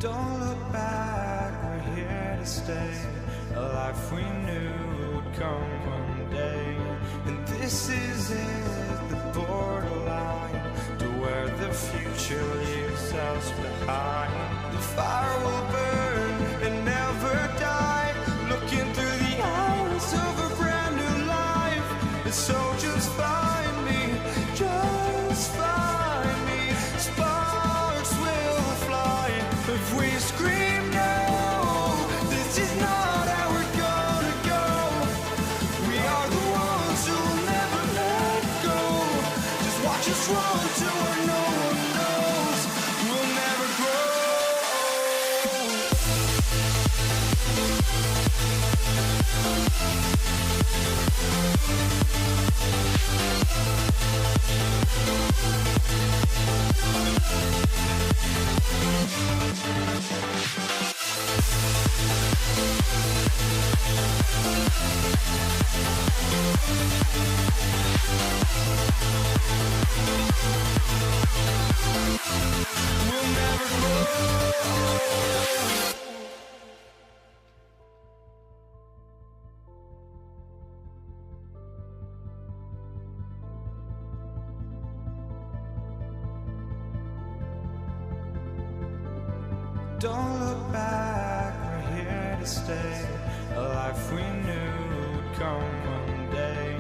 Don't look back, we're here to stay. A life we knew would come one day. And this is it, the borderline to where the future leaves us behind. The fire will burn and never die, looking through the eyes of a brand new life. And so just find me, just find me. Sparks will fly if we scream no. This is not how we're gonna go. We are the ones who will never let go. Just watch us run to where no one knows. We'll never grow. We'll never grow. Don't look back, we're here to stay. A life we knew would come one day.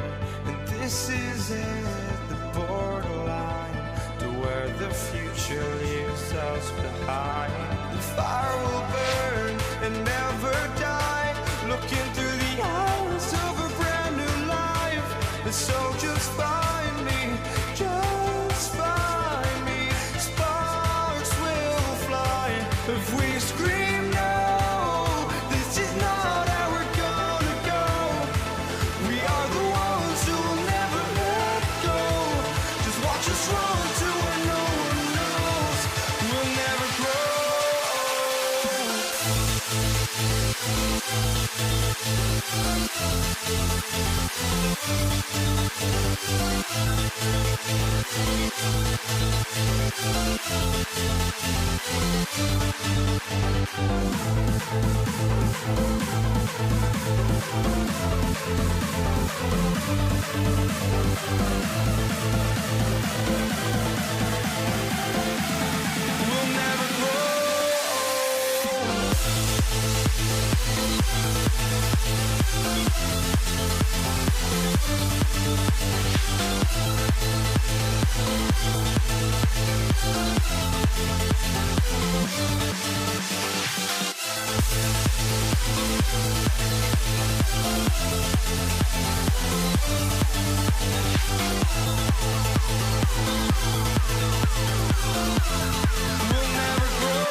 And this is it, the borderline to where the future leaves us behind. The fire will burn and never die, looking through the eyes of a brand new life. And so just find me, just find me. Sparks will fly if we scream no. This is not how we're gonna go. We are the ones who will never let go. Just watch us run to where no one knows. We'll never grow. We'll never grow. We'll never grow.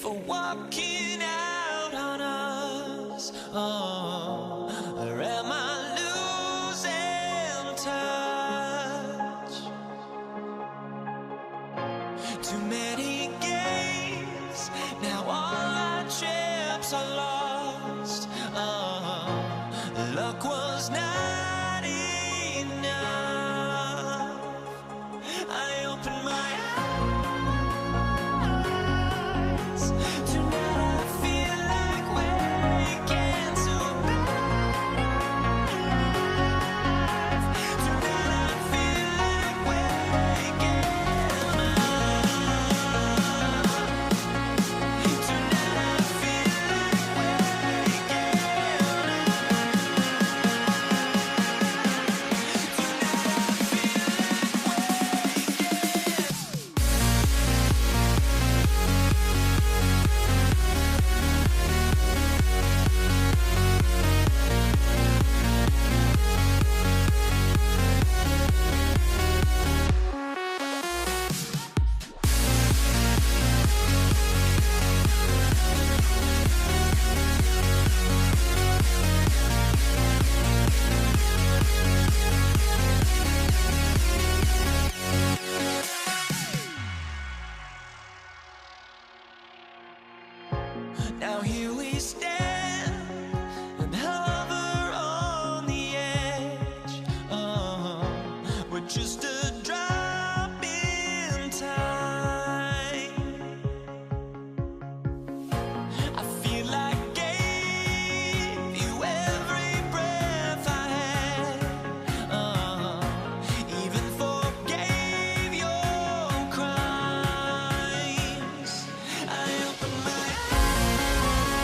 for walking out on us. Oh, or am I losing touch? Too many games, now all our chips are lost. Oh, luck was not enough. I opened my eyes. Tonight I feel like waking to life. Tonight I feel like waking up. Tonight I feel like waking now here we stand and hover on the edge. Oh, we're just a drop in time. I feel like I gave you every breath I had. Oh, even forgave your crimes. I opened my eyes.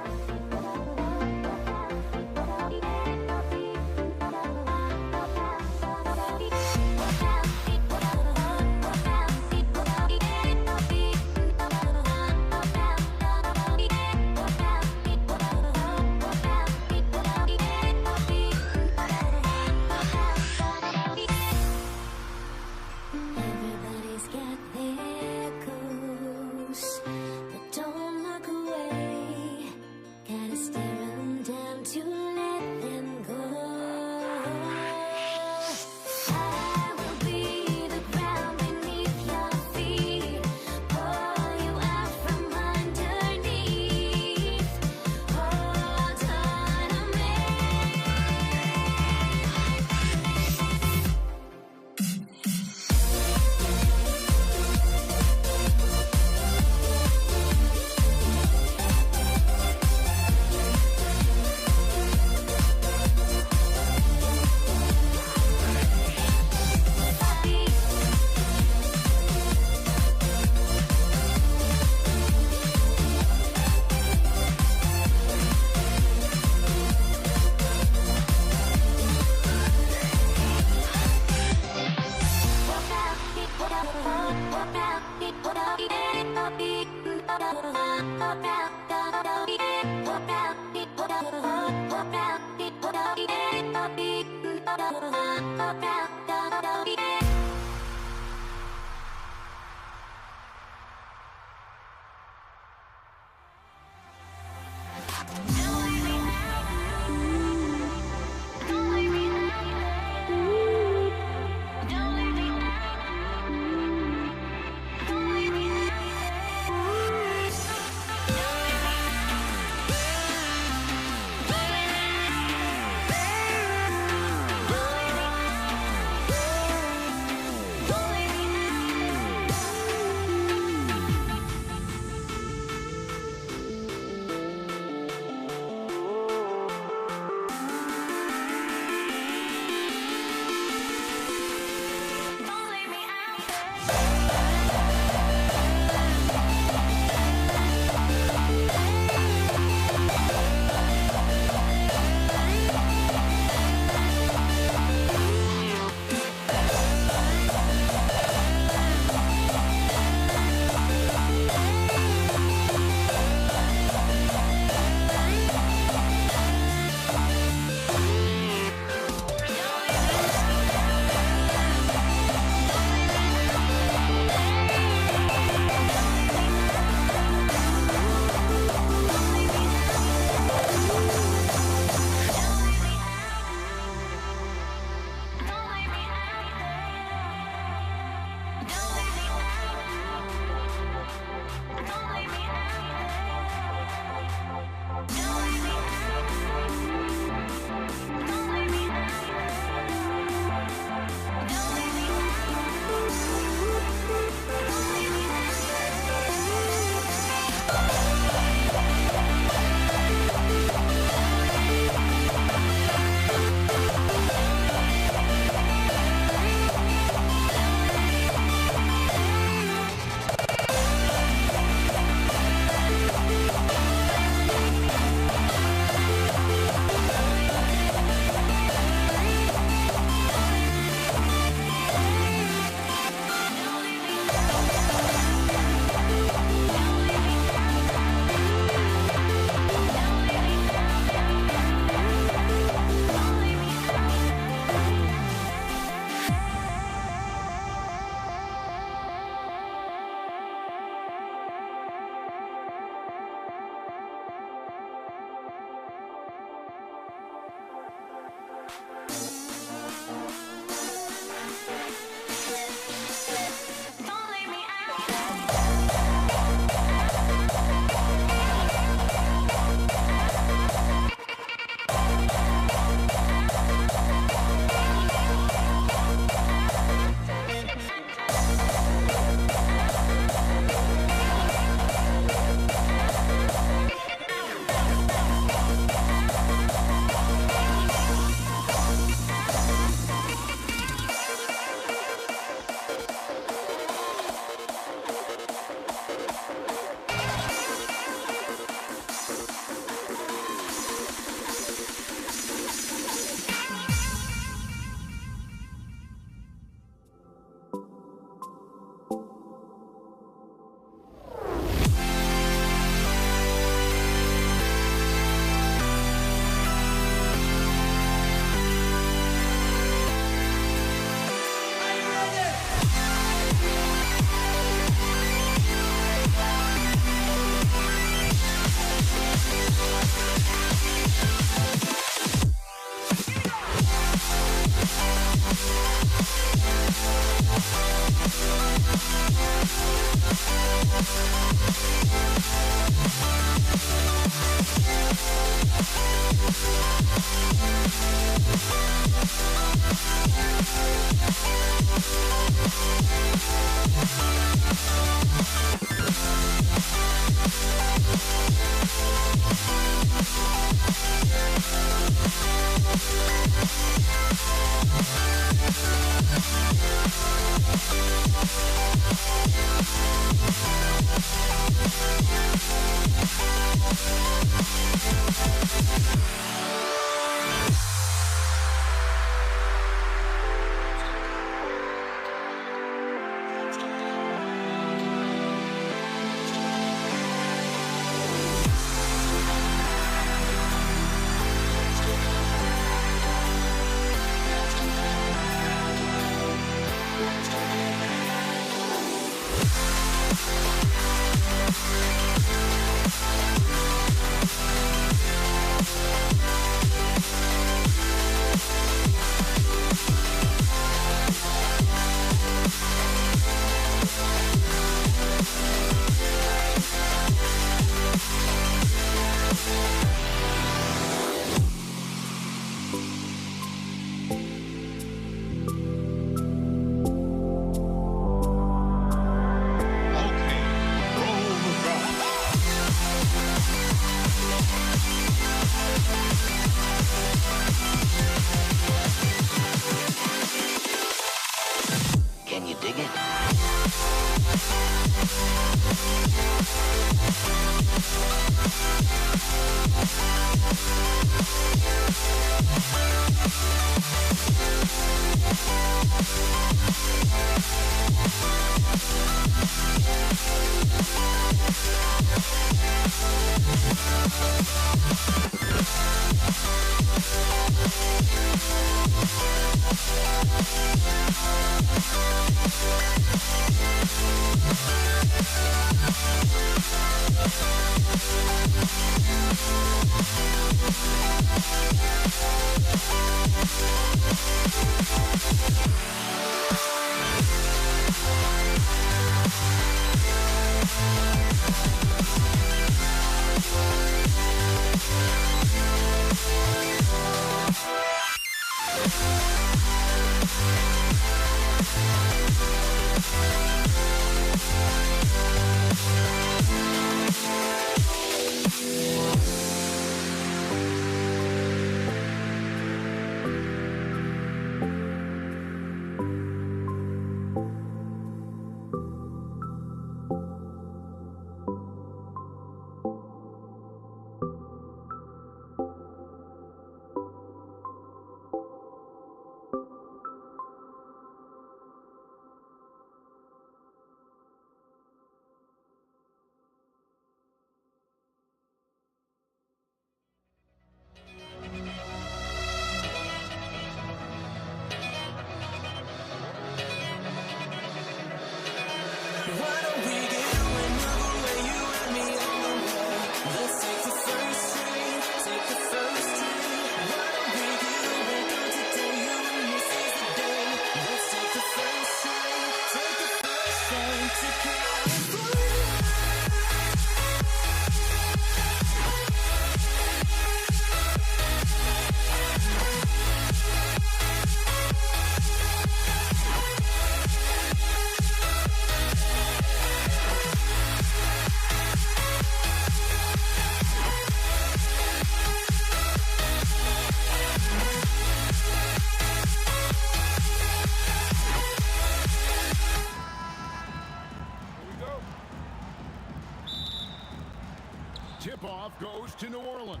Tip-off goes to New Orleans.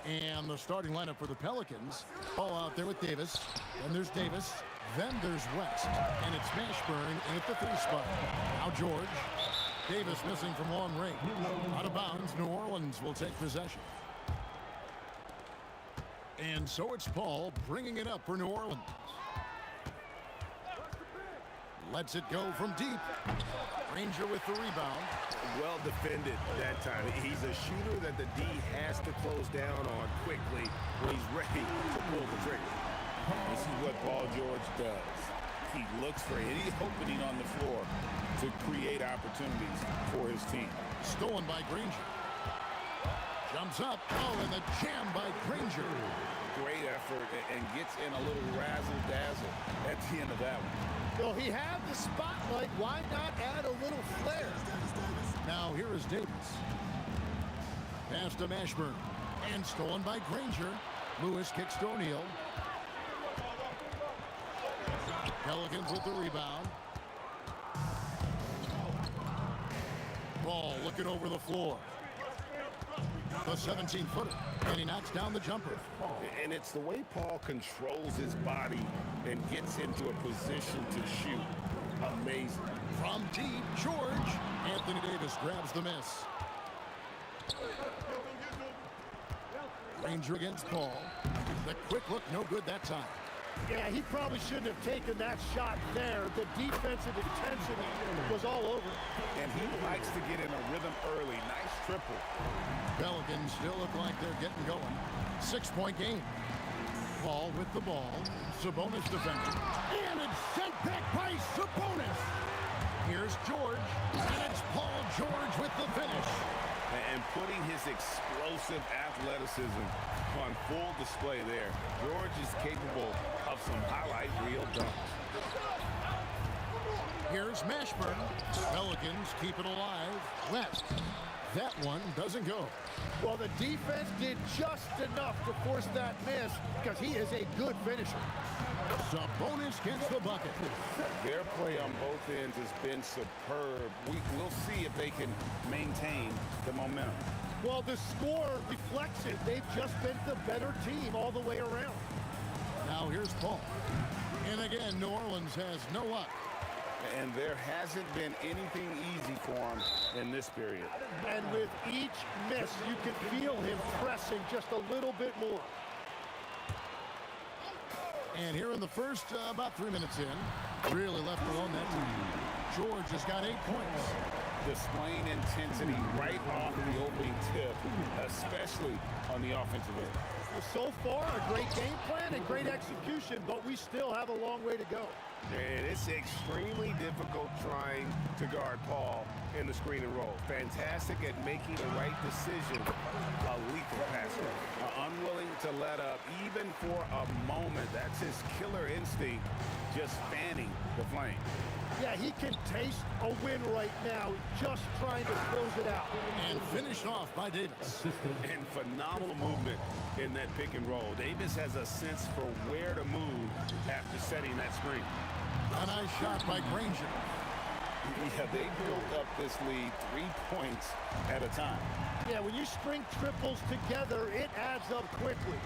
And the starting lineup for the Pelicans. Ball out there with Davis. Then there's Davis. Then there's West. And it's Mashburn at the 3 spot. Now George. Davis missing from long range. Out of bounds, New Orleans will take possession. And so it's Paul bringing it up for New Orleans. Lets it go from deep. Ranger with the rebound. Well defended that time. He's a shooter that the D has to close down on quickly when he's ready to pull the trigger. This is what Paul George does. He looks for any opening on the floor to create opportunities for his team. Stolen by Granger. Jumps up. Oh, and the jam by Granger. Great effort and gets in a little razzle-dazzle at the end of that one. Well, he had the spotlight. Why not add a little flair? Now here is Davis. Pass to Mashburn. And stolen by Granger. Lewis kicks to O'Neal. Pelicans with the rebound. Ball looking over the floor. The 17-footer. And he knocks down the jumper. And it's the way Paul controls his body and gets into a position to shoot. Amazing. From deep, George. Anthony Davis grabs the miss. Ranger against Paul. The quick look, no good that time. Yeah, he probably shouldn't have taken that shot there. The defensive intensity was all over. And he likes to get in a rhythm early. Nice triple. Pelicans still look like they're getting going. 6-point game. Paul with the ball. Sabonis defending. And it's sent back by Sabonis. Here's George. And it's Paul George with the finish. And putting his explosive athleticism on full display there. George is capable of some highlight reel dunks. Here's Mashburn. Pelicans keep it alive. West. That one doesn't go. Well, the defense did just enough to force that miss because he is a good finisher. Sabonis gets the bucket. Their play on both ends has been superb. We'll see if they can maintain the momentum. Well, the score reflects it. They've just been the better team all the way around. Now here's Paul. And again, New Orleans has no luck. And there hasn't been anything easy for him in this period. And with each miss, you can feel him pressing just a little bit more. And here in the first, about 3 minutes in, really left alone that time. George has got 8 points. Displaying intensity right off the opening tip, especially on the offensive end. So far, a great game plan and great execution, but we still have a long way to go. And it's extremely difficult trying to guard Paul in the screen and roll. Fantastic at making the right decision. A lethal passer. Unwilling to let up even for a moment. That's his killer instinct, just fanning the flame. Yeah, he can taste a win right now, just trying to close it out. And finished off by Davis. And phenomenal movement in that pick and roll. Davis has a sense for where to move after setting that screen. A nice shot by Granger. Yeah, they built up this lead 3 points at a time. Yeah, when you string triples together, it adds up quickly.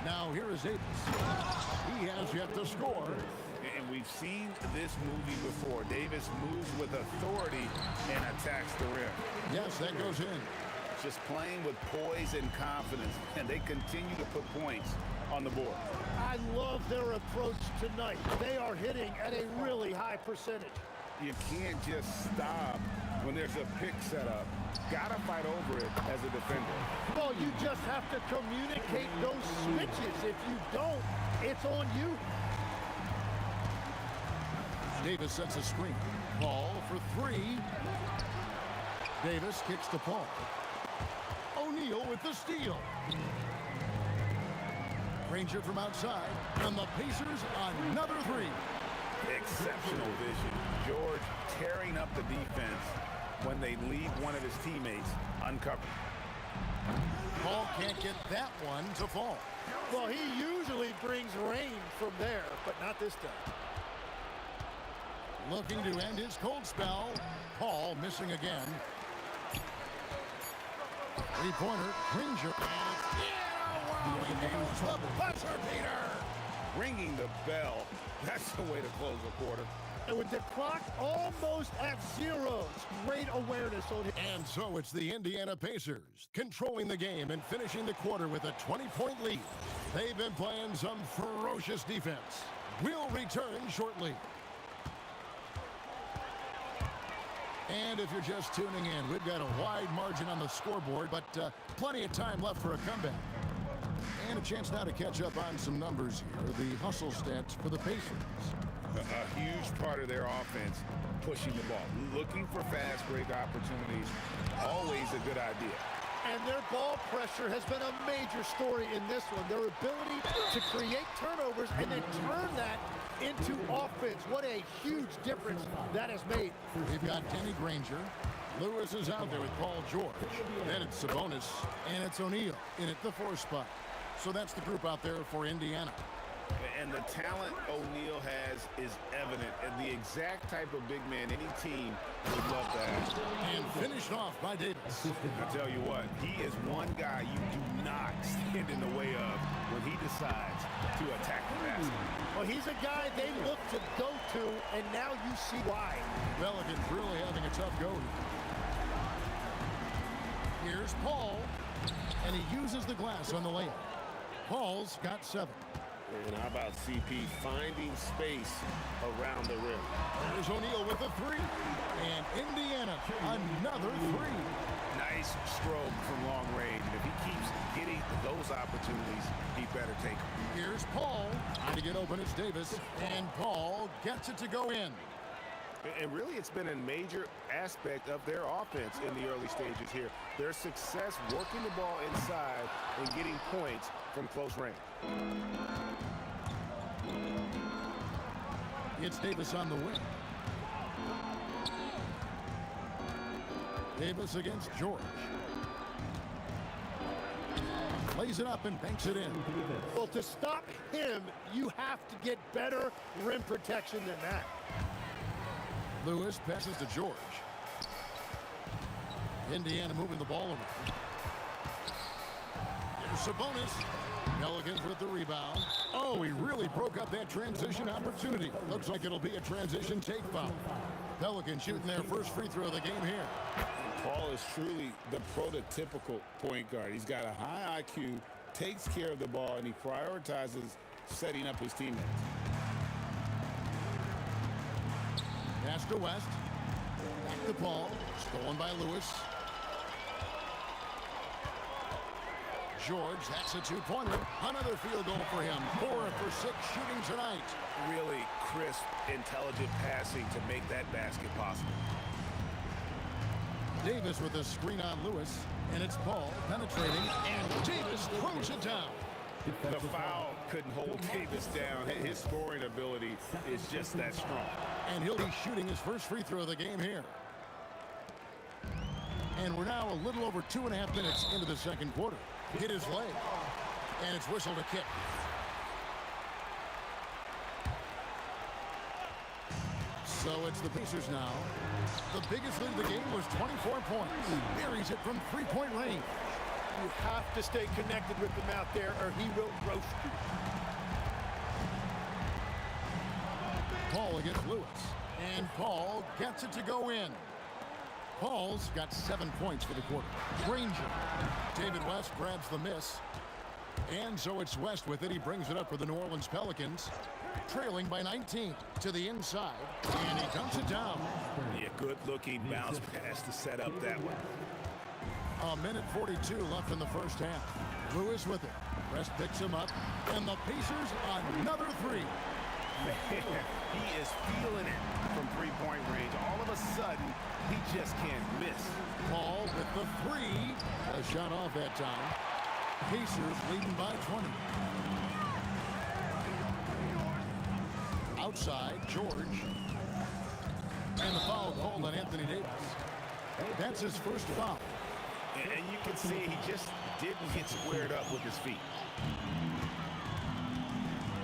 Now here is Davis. He has yet to score. And we've seen this movie before. Davis moves with authority and attacks the rim. Yes, that goes in. Just playing with poise and confidence, and they continue to put points on the board. I love their approach tonight. They are hitting at a really high percentage. You can't just stop when there's a pick set up. Gotta fight over it as a defender. Well, you just have to communicate those switches. If you don't, it's on you. Davis sets a screen. Paul for 3. Davis kicks to Paul. O'Neal with the steal. Granger from outside. And the Pacers another 3. Exceptional vision. George tearing up the defense when they leave one of his teammates uncovered. Paul can't get that one to fall. Well, he usually brings rain from there, but not this time. Looking to end his cold spell. Paul missing again. Three-pointer, Granger. The buzzer beater. Ringing the bell. That's the way to close a quarter. And with the clock almost at zeros, great awareness on him. And so it's the Indiana Pacers controlling the game and finishing the quarter with a 20-point lead. They've been playing some ferocious defense. We'll return shortly. And if you're just tuning in, we've got a wide margin on the scoreboard, but plenty of time left for a comeback. And a chance now to catch up on some numbers here. The hustle stats for the Pacers. A huge part of their offense, pushing the ball. Looking for fast break opportunities, always a good idea. And their ball pressure has been a major story in this one. Their ability to create turnovers and then turn that into offense. What a huge difference that has made. We've got Danny Granger. Lewis is out there with Paul George. Then it's Sabonis, and it's O'Neal in at the 4 spot. So that's the group out there for Indiana. And the talent O'Neal has is evident, and the exact type of big man any team would love to have. And finished off by Davis. I tell you what, he is one guy you do not stand in the way of when he decides to attack the basket. Well, he's a guy they look to go to, and now you see why. Pelicans really having a tough go. Here's Paul, and he uses the glass on the layup. Paul's got 7. And how about CP finding space around the rim? There's O'Neal with a 3. And Indiana, another 3. Nice stroke from long range. And if he keeps getting those opportunities, he better take them. Here's Paul. Trying to get open, it's Davis. And Paul gets it to go in. And really, it's been a major aspect of their offense in the early stages here. Their success working the ball inside and getting points from close range. It's Davis on the wing. Davis against George. Lays it up and banks it in. Well, to stop him, you have to get better rim protection than that. Lewis passes to George. Indiana moving the ball over. Here's Sabonis. Pelicans with the rebound. Oh, he really broke up that transition opportunity. Looks like it'll be a transition take foul. Pelicans shooting their first free throw of the game here. Paul is truly the prototypical point guard. He's got a high IQ, takes care of the ball, and he prioritizes setting up his teammates. Pass to West. Back to Paul. Stolen by Lewis. George, that's a two-pointer. Another field goal for him. 4 for 6 shooting tonight. Really crisp, intelligent passing to make that basket possible. Davis with a screen on Lewis, and it's Paul penetrating, and Davis throws it down. The foul couldn't hold Davis down. His scoring ability is just that strong. And he'll be shooting his first free throw of the game here. And we're now a little over 2.5 minutes into the second quarter. Hit his leg, and it's whistled a kick. So it's the Pacers now. The biggest lead of the game was 24 points. Buries it from three-point range. You have to stay connected with him out there, or he will roast you. Paul against Lewis, and Paul gets it to go in. Paul's got 7 points for the quarter. Granger. David West grabs the miss. And so it's West with it. He brings it up for the New Orleans Pelicans. Trailing by 19 to the inside. And he dumps it down. Yeah, good-looking bounce pass to set up that one. A minute 42 left in the first half. Lewis with it. West picks him up. And the Pacers another three. Man, he is feeling it from three-point range. All of a sudden, he just can't miss. Paul with the three. A shot off that time. Pacers leading by 20. Outside, George. And the foul called on Anthony Davis. That's his first foul. And you can see he just didn't get squared up with his feet.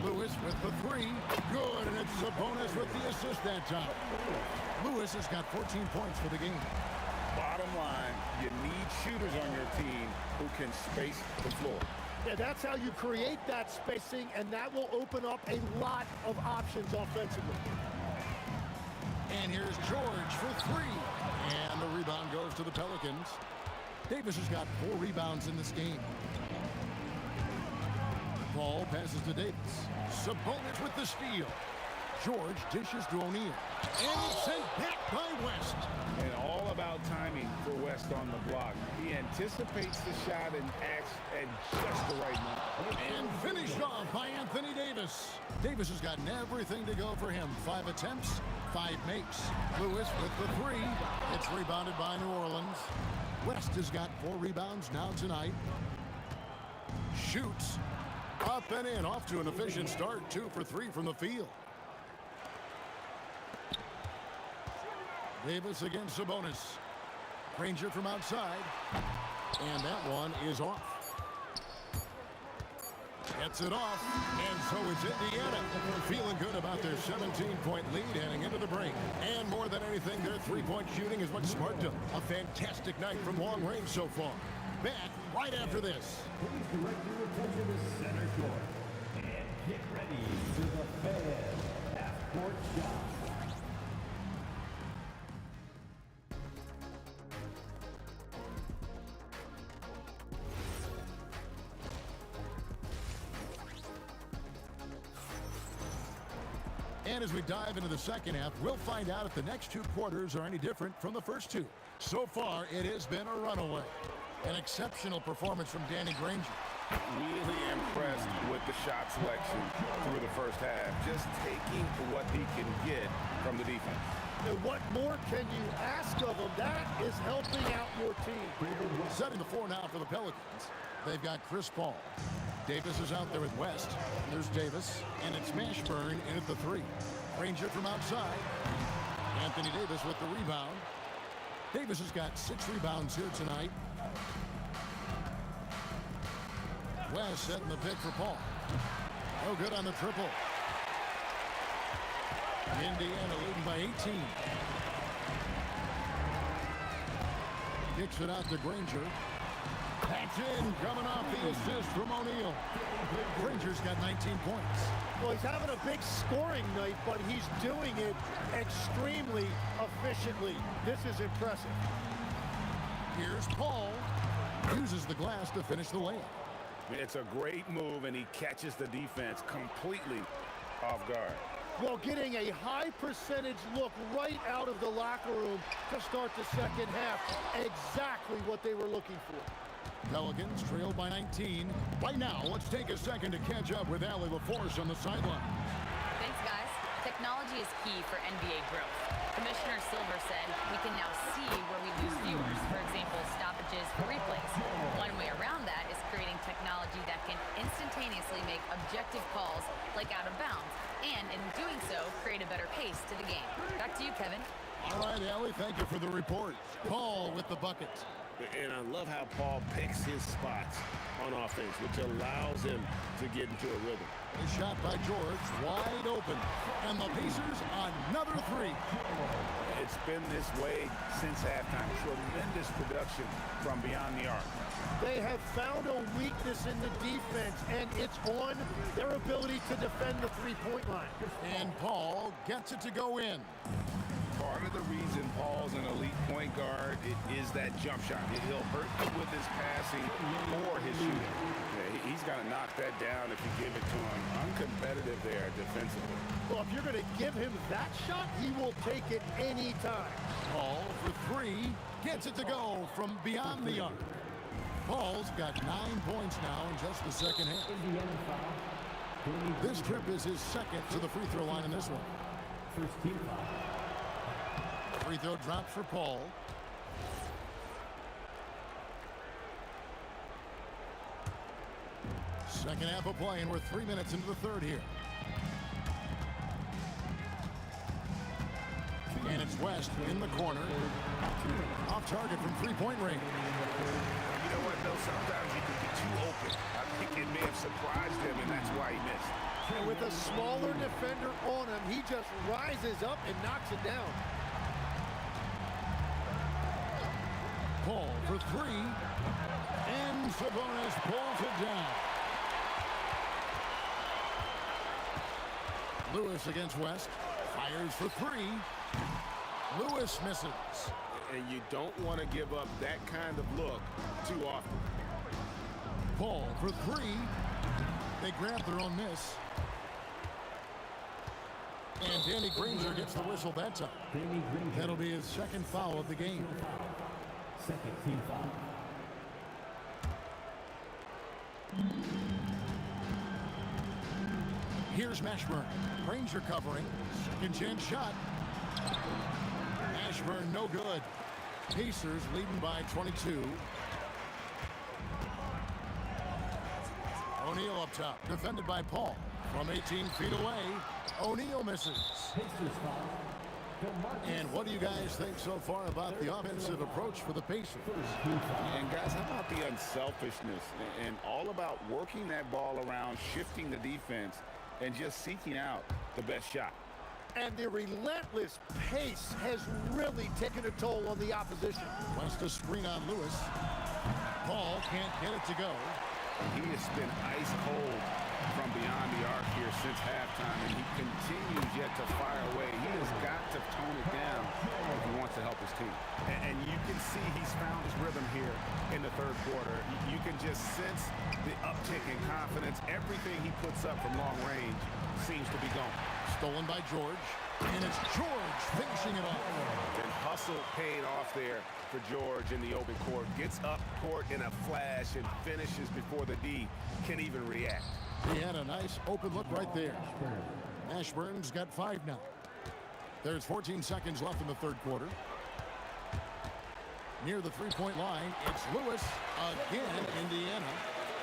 Lewis with the three. Good, and it's Sabonis with the assist that time. Lewis has got 14 points for the game. Bottom line, you need shooters on your team who can space the floor. Yeah, that's how you create that spacing, and that will open up a lot of options offensively. And here's George for three. And the rebound goes to the Pelicans. Davis has got 4 rebounds in this game. Paul passes to Davis. Sabonis with the steal. George dishes to O'Neal. And it's sent back by West. And all about timing for West on the block. He anticipates the shot and acts at just the right moment. And finished off by Anthony Davis. Davis has gotten everything to go for him. 5 attempts, 5 makes. Lewis with the three. It's rebounded by New Orleans. West has got 4 rebounds now tonight. Shoots. Up and in, off to an efficient start. 2 for 3 from the field. Davis against Sabonis. Granger from outside. And that one is off. Gets it off. And so it's Indiana. Feeling good about their 17-point lead heading into the break. And more than anything, their three-point shooting is what sparked them. A fantastic night from long range so far. Back right after this. Please direct your attention to center court and get ready for the Fed half-court shot. And as we dive into the second half, we'll find out if the next 2 quarters are any different from the first 2. So far, it has been a runaway. An exceptional performance from Danny Granger. Really impressed with the shot selection through the first half. Just taking what he can get from the defense. And what more can you ask of him? That is helping out your team. Setting the floor now for the Pelicans. They've got Chris Paul. Davis is out there with West. There's Davis, and it's Mashburn in at the 3. Granger from outside. Anthony Davis with the rebound. Davis has got 6 rebounds here tonight. West setting the pick for Paul. No good on the triple. Indiana leading by 18. Kicks it out to Granger. That's in, coming off the assist from O'Neal. Granger's got 19 points. Well, he's having a big scoring night, but he's doing it extremely efficiently. This is impressive. Here's Paul. Uses the glass to finish the layup. It's a great move, and he catches the defense completely off guard. Well, getting a high percentage look right out of the locker room to start the second half. Exactly what they were looking for. Pelicans trailed by 19. Right now, let's take a second to catch up with Allie LaForce on the sideline. Thanks, guys. Technology is key for NBA growth. Commissioner Silver said we can now see where we lose viewers, for example, stoppages for replays. One way around that is creating technology that can instantaneously make objective calls like out of bounds, and in doing so, create a better pace to the game. Back to you, Kevin. All right, Allie, thank you for the report. Paul with the bucket. And I love how Paul picks his spots on offense, which allows him to get into a rhythm. A shot by George, wide open. And the Pacers, another 3. It's been this way since halftime. Tremendous production from beyond the arc. They have found a weakness in the defense, and it's on their ability to defend the three-point line. And Paul gets it to go in. Part of the reason Paul's an elite point guard is that jump shot. He'll hurt you with his passing or his shooting. Yeah, he's got to knock that down if you give it to him. Uncompetitive there defensively. Well, if you're going to give him that shot, he will take it anytime. Paul for 3, gets it to go from beyond the arc. Paul's got 9 points now in just the second half. This trip is his second to the free throw line in this one. First team foul. Free throw drops for Paul. Second half of play, and we're 3 minutes into the third here. And it's West in the corner. Off target from three-point range. You know what, Bill? Sometimes you can be too open. I think it may have surprised him, and that's why he missed. And with a smaller defender on him, he just rises up and knocks it down. Paul for 3. And Sabonis pulls it down. Lewis against West. Fires for 3. Lewis misses. And you don't want to give up that kind of look too often. Paul for 3. They grab their own miss. And Danny Granger gets the whistle that time. That'll be his second foul of the game. Second team foul. Here's Mashburn. Granger covering. Second chance shot. Mashburn no good. Pacers leading by 22. O'Neal up top. Defended by Paul. From 18 feet away. O'Neal misses. Pacers foul. And what do you guys think so far about the offensive approach for the Pacers? And guys, how about the unselfishness and all about working that ball around, shifting the defense, and just seeking out the best shot. And the relentless pace has really taken a toll on the opposition. West a screen on Lewis. Paul can't get it to go. He has been ice cold from beyond the arc here since halftime, and he continues yet to fire away. He has got to tone it down if he wants to help his team. And you can see he's found his rhythm here in the third quarter. You can just sense the uptick in confidence. Everything he puts up from long range seems to be gone. Stolen by George. And it's George finishing it off. And hustle paid off there for George in the open court. Gets up court in a flash and finishes before the D can even react. He had a nice open look right there. Ashburn's got 5 now. There's 14 seconds left in the third quarter. Near the three-point line, it's Lewis again, Indiana.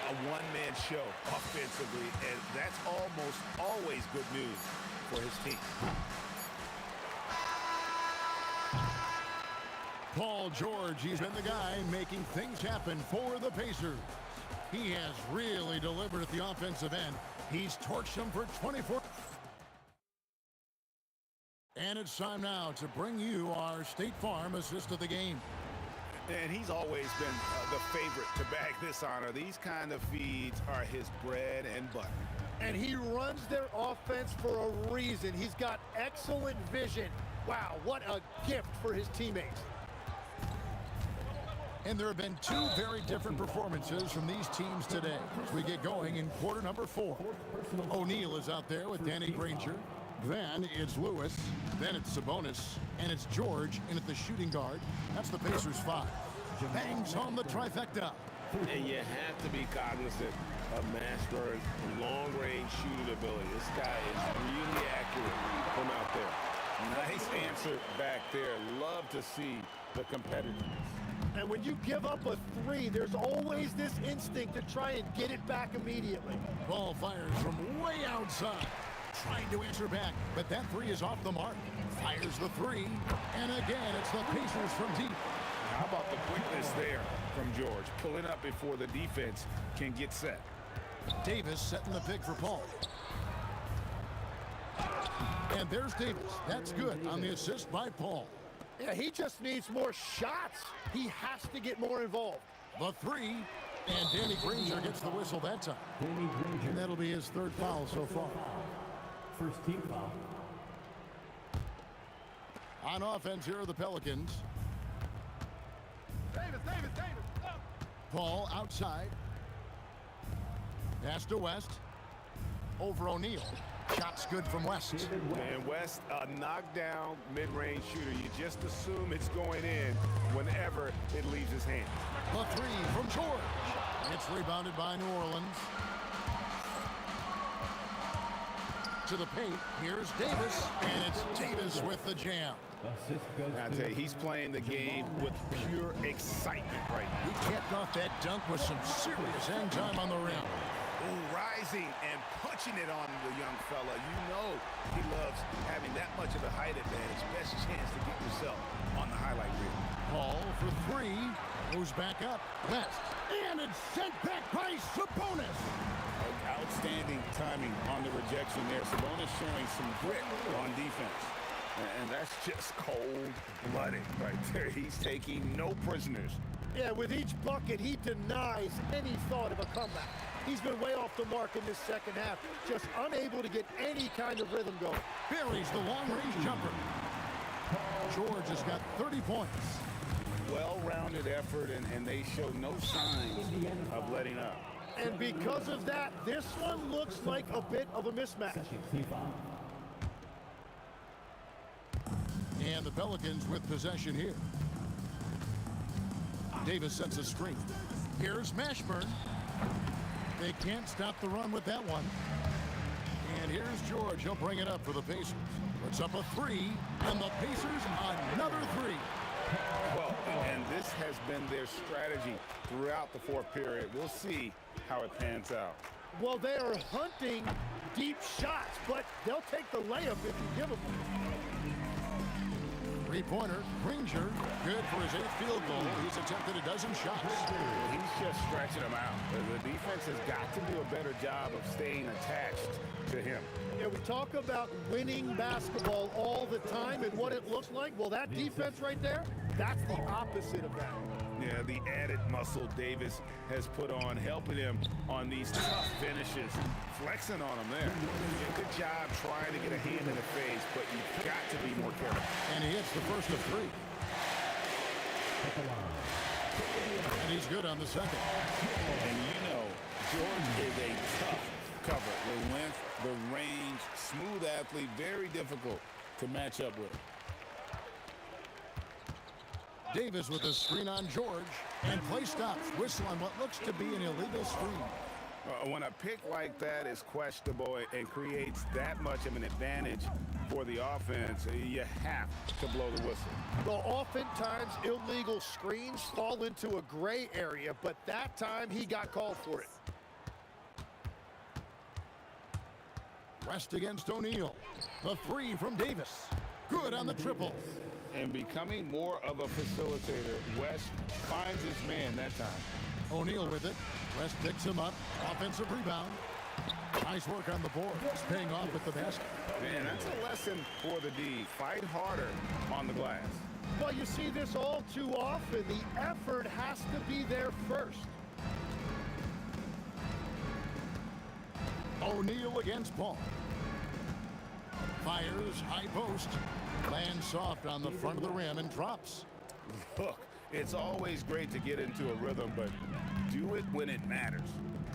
A one-man show offensively, and that's almost always good news for his team. Paul George, he's been the guy making things happen for the Pacers. He has really delivered at the offensive end. He's torched them for 24. And it's time now to bring you our State Farm assist of the game. And he's always been the favorite to bag this honor. These kind of feeds are his bread and butter. And he runs their offense for a reason. He's got excellent vision. Wow, what a gift for his teammates. And there have been two very different performances from these teams today as we get going in quarter number 4. O'Neal is out there with Danny Granger. Then it's Lewis. Then it's Sabonis. And it's George in at the shooting guard. That's the Pacers 5. Bangs home the trifecta. And you have to be cognizant of Mashburn's long-range shooting ability. This guy is really accurate from out there. Nice answer back there. Love to see the competitiveness. And when you give up a 3, there's always this instinct to try and get it back immediately. Ball fires from way outside. Trying to answer back, but that 3 is off the mark. Fires the 3, and again, it's the Pacers from deep. How about the quickness there from George? Pulling up before the defense can get set. Davis setting the pick for Paul. And there's Davis. That's good on the assist by Paul. Yeah, he just needs more shots. He has to get more involved. The 3, and Danny Granger gets the whistle that time. And that'll be his 3rd foul so far. First team foul. On offense, here are the Pelicans. Davis. Up. Paul outside. Pass to West. Over O'Neal. Shot's good from West. And West, a knockdown mid-range shooter. You just assume it's going in whenever it leaves his hand. The 3 from George. It's rebounded by New Orleans. To the paint, here's Davis, and it's Davis with the jam. Assist goes I to tell you, he's playing the game with pure excitement right now. He capped off that dunk with some serious hang time on the rim. Rising and punching it on the young fella. You know he loves having that much of a height advantage. Best chance to get yourself on the highlight reel. Paul for 3, moves back up, West, and it's sent back by Sabonis. Outstanding timing on the rejection there. Sabonis showing some grit on defense. And that's just cold-blooded right there. He's taking no prisoners. Yeah, with each bucket, he denies any thought of a comeback. He's been way off the mark in this second half, just unable to get any kind of rhythm going. Buries the long-range jumper. George has got 30 points. Well-rounded effort, and they show no signs of letting up. And because of that, this one looks like a bit of a mismatch. second team foul. And the Pelicans with possession here. Davis sets a screen. Here's Mashburn. They can't stop the run with that one. And here's George. He'll bring it up for the Pacers. Puts up a 3, and the Pacers another 3. Well, and this has been their strategy throughout the 4th period. We'll see how it pans out. Well, they are hunting deep shots, but they'll take the layup if you give them one. 3-pointer, Granger, good for his 8th field goal. He's attempted a dozen shots. He's just stretching them out. The defense has got to do a better job of staying attached to him. Yeah, we talk about winning basketball all the time and what it looks like. Well, that defense right there, that's the opposite of that. Yeah, the added muscle Davis has put on, helping him on these tough finishes, flexing on him there. Yeah, good job trying to get a hand in the face, but you've got to be more careful. And he hits the first of 3. And he's good on the second. And you know, George is a tough cover. The length, the range, smooth athlete, very difficult to match up with. Davis with a screen on George, and play stops. Whistle on what looks to be an illegal screen. When a pick like that is questionable and creates that much of an advantage for the offense, you have to blow the whistle. Well, oftentimes illegal screens fall into a gray area, but that time he got called for it. West against O'Neal. The 3 from Davis. Good on the triple. And becoming more of a facilitator, West finds his man that time. O'Neal with it. West picks him up. Offensive rebound. Nice work on the board. It's paying off with the basket. Man, that's a lesson for the D. Fight harder on the glass. Well, you see this all too often. The effort has to be there first. O'Neal against Paul. Fires, high post. Lands soft on the front of the rim and drops. Look, it's always great to get into a rhythm, but do it when it matters.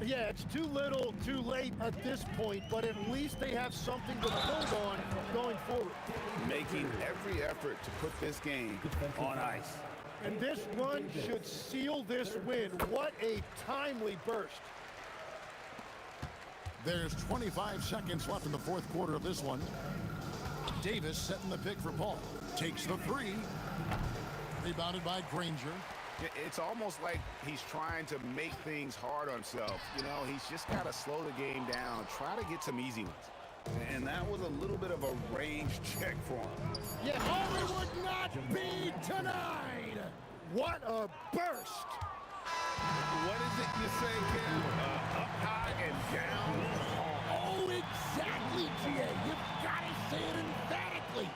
Yeah, it's too little, too late at this point, but at least they have something to build on going forward. Making every effort to put this game on ice. And this run should seal this win. What a timely burst. There's 25 seconds left in the fourth quarter of this one. Davis setting the pick for Paul. Takes the three. Rebounded by Granger. It's almost like he's trying to make things hard on himself. You know, he's just got to slow the game down, try to get some easy ones. And that was a little bit of a range check for him. Yeah, oh, it would not be tonight. What a burst. What is it you say, Ken? Up high and down? Oh, exactly, G.A. You've got to say it emphatically.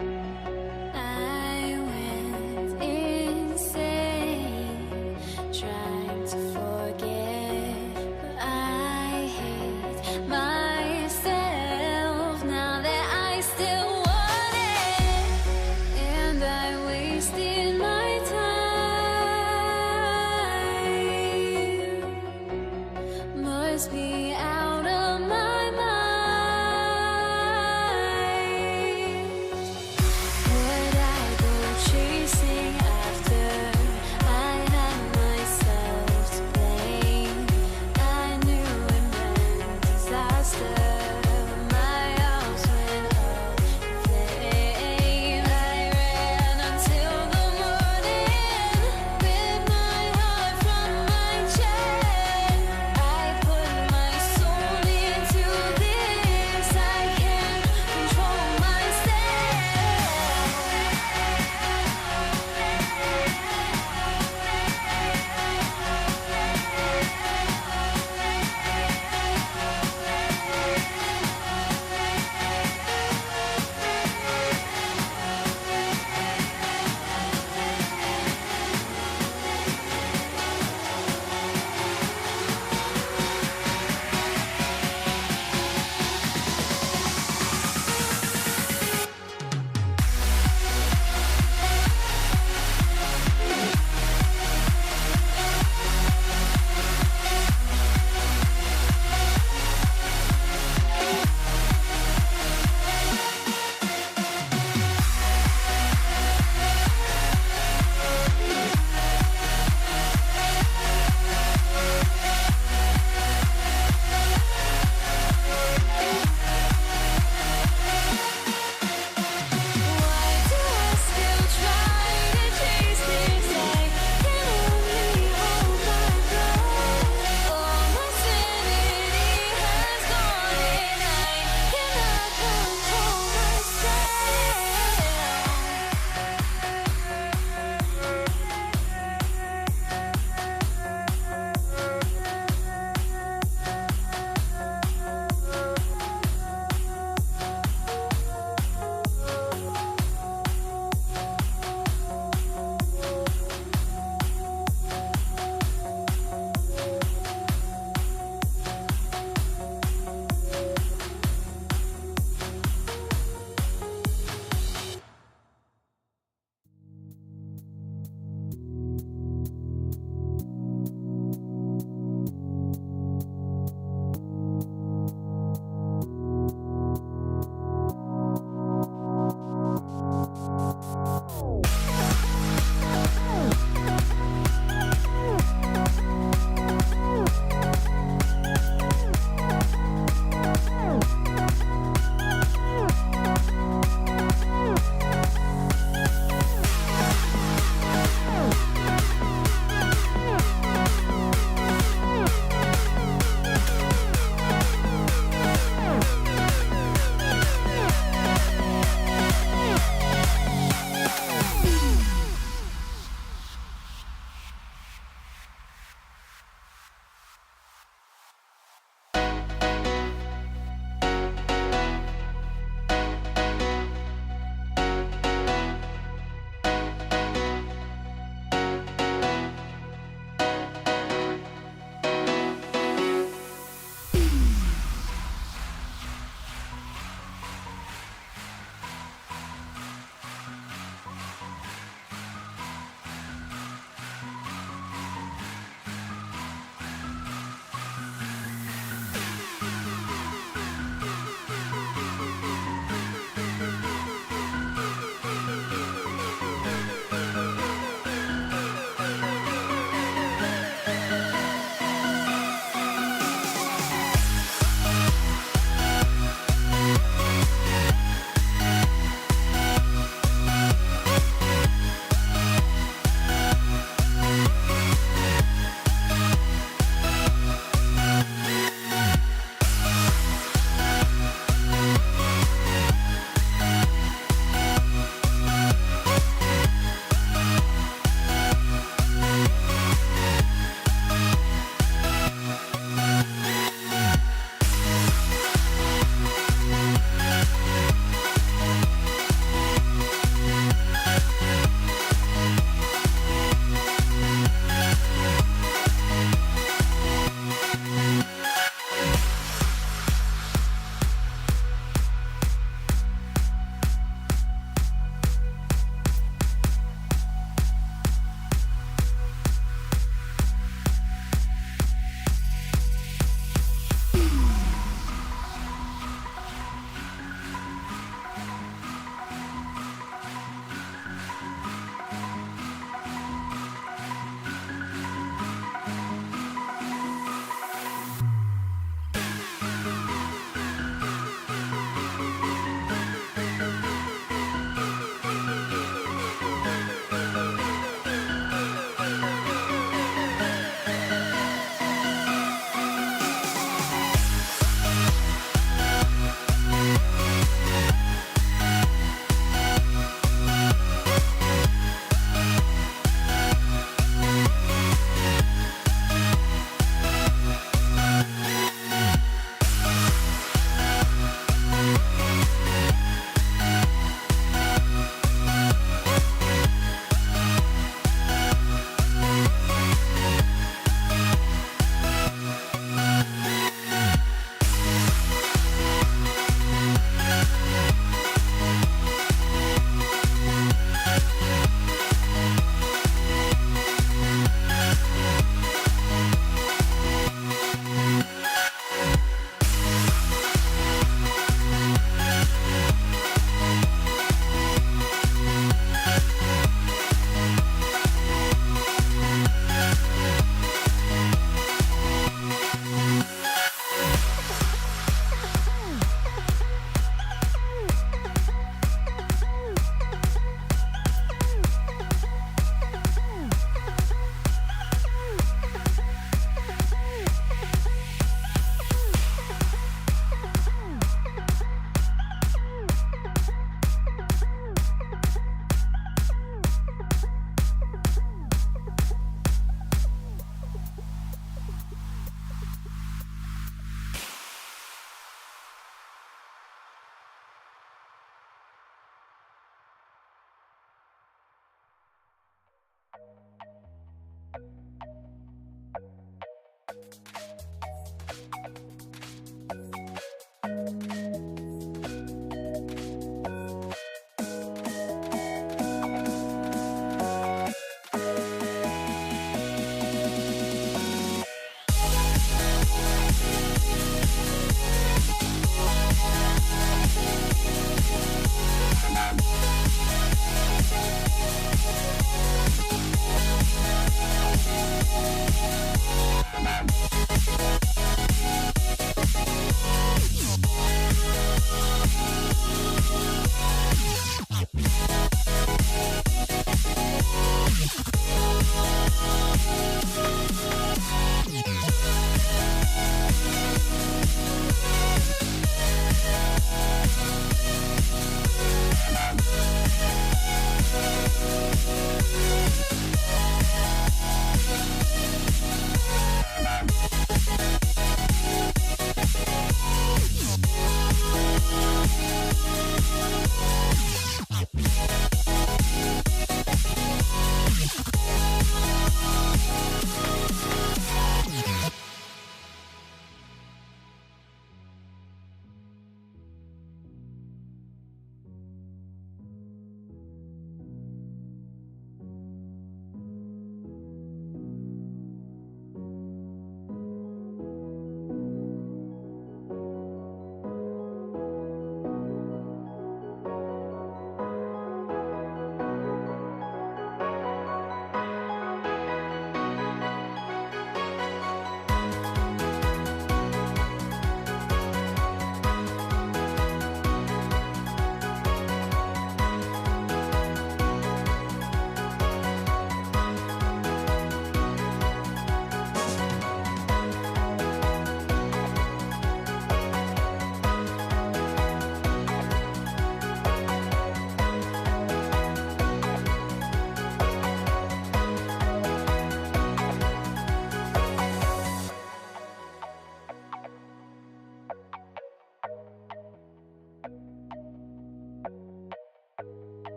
I went insane trying to forget, but I hate myself now that I still want it, and I wasted my time. Must be out of my mind.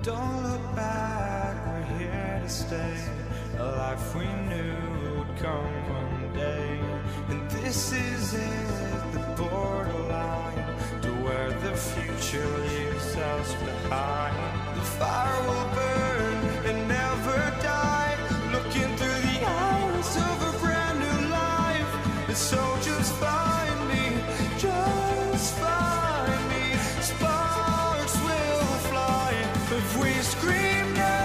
Don't look back, we're here to stay. A life we knew would come one day. And this is it, the borderline to where the future leaves us behind. The fire will burn and never die, looking through the eyes of a brand new life. And so just find me, just find me. Sparks will fly if we scream no.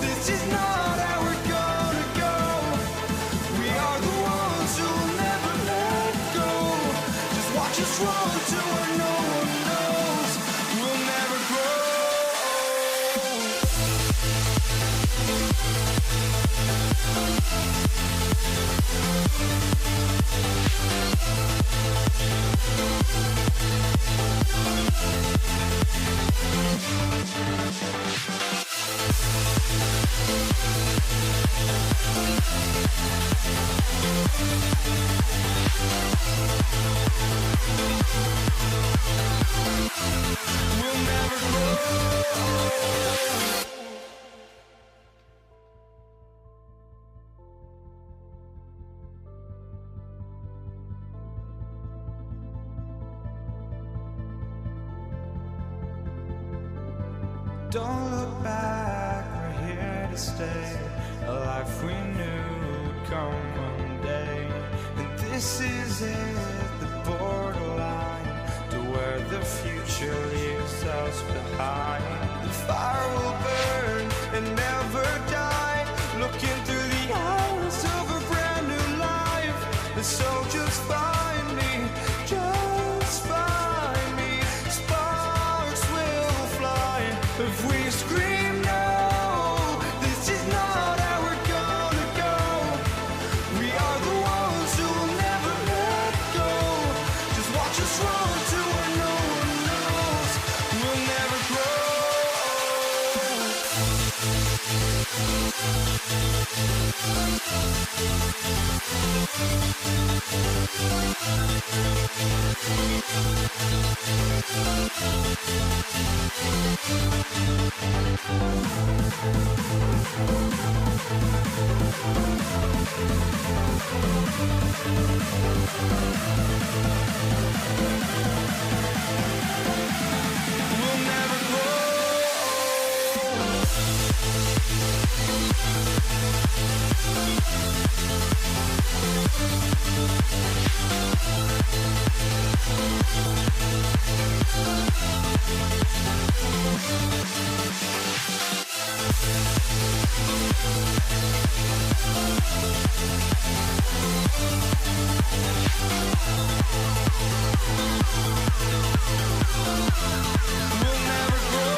This is not how we're gonna go. We are the ones who'll never let go. Just watch us run to where no one knows. We'll never grow. We'll never grow. Don't look back, we're here to stay. A life we knew would come one day. And this is it, the borderline to where the future leaves us behind. The fire will burn and never die, looking through the eyes of a brand new life. And so just find me, just find me. Sparks will fly if we scream no. This is not how we're gonna go. We are the ones who will never let go. Just watch us run to where no one knows. We'll never grow. We'll never grow. We'll never grow.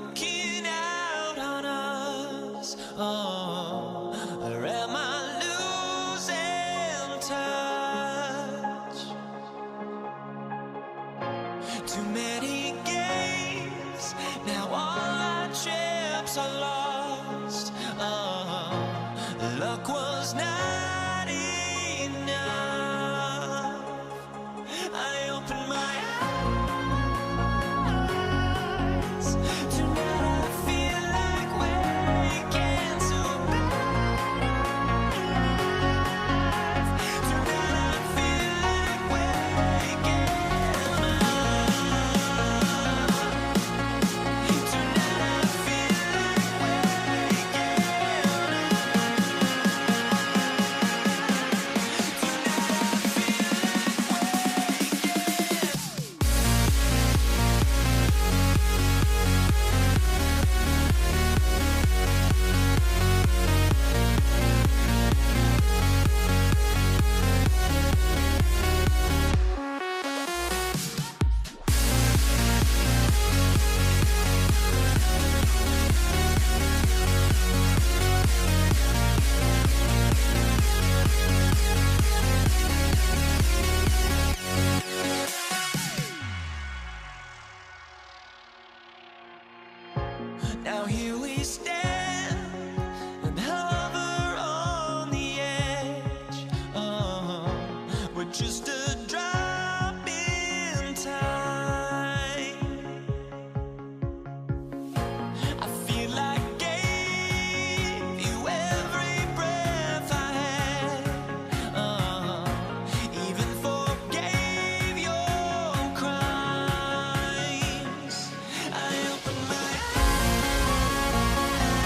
walking out on us? Oh, or am I losing touch? Too many games, now all our chips are lost. Oh, luck was not enough. I opened my eyes. Tonight I feel like waking to better life. Tonight I feel like waking up. Tonight I feel like waking Now here we stand and hover on the edge. Oh, we're just a drop in time. I feel like I gave you every breath I had. Even forgave your crimes. I opened my eyes.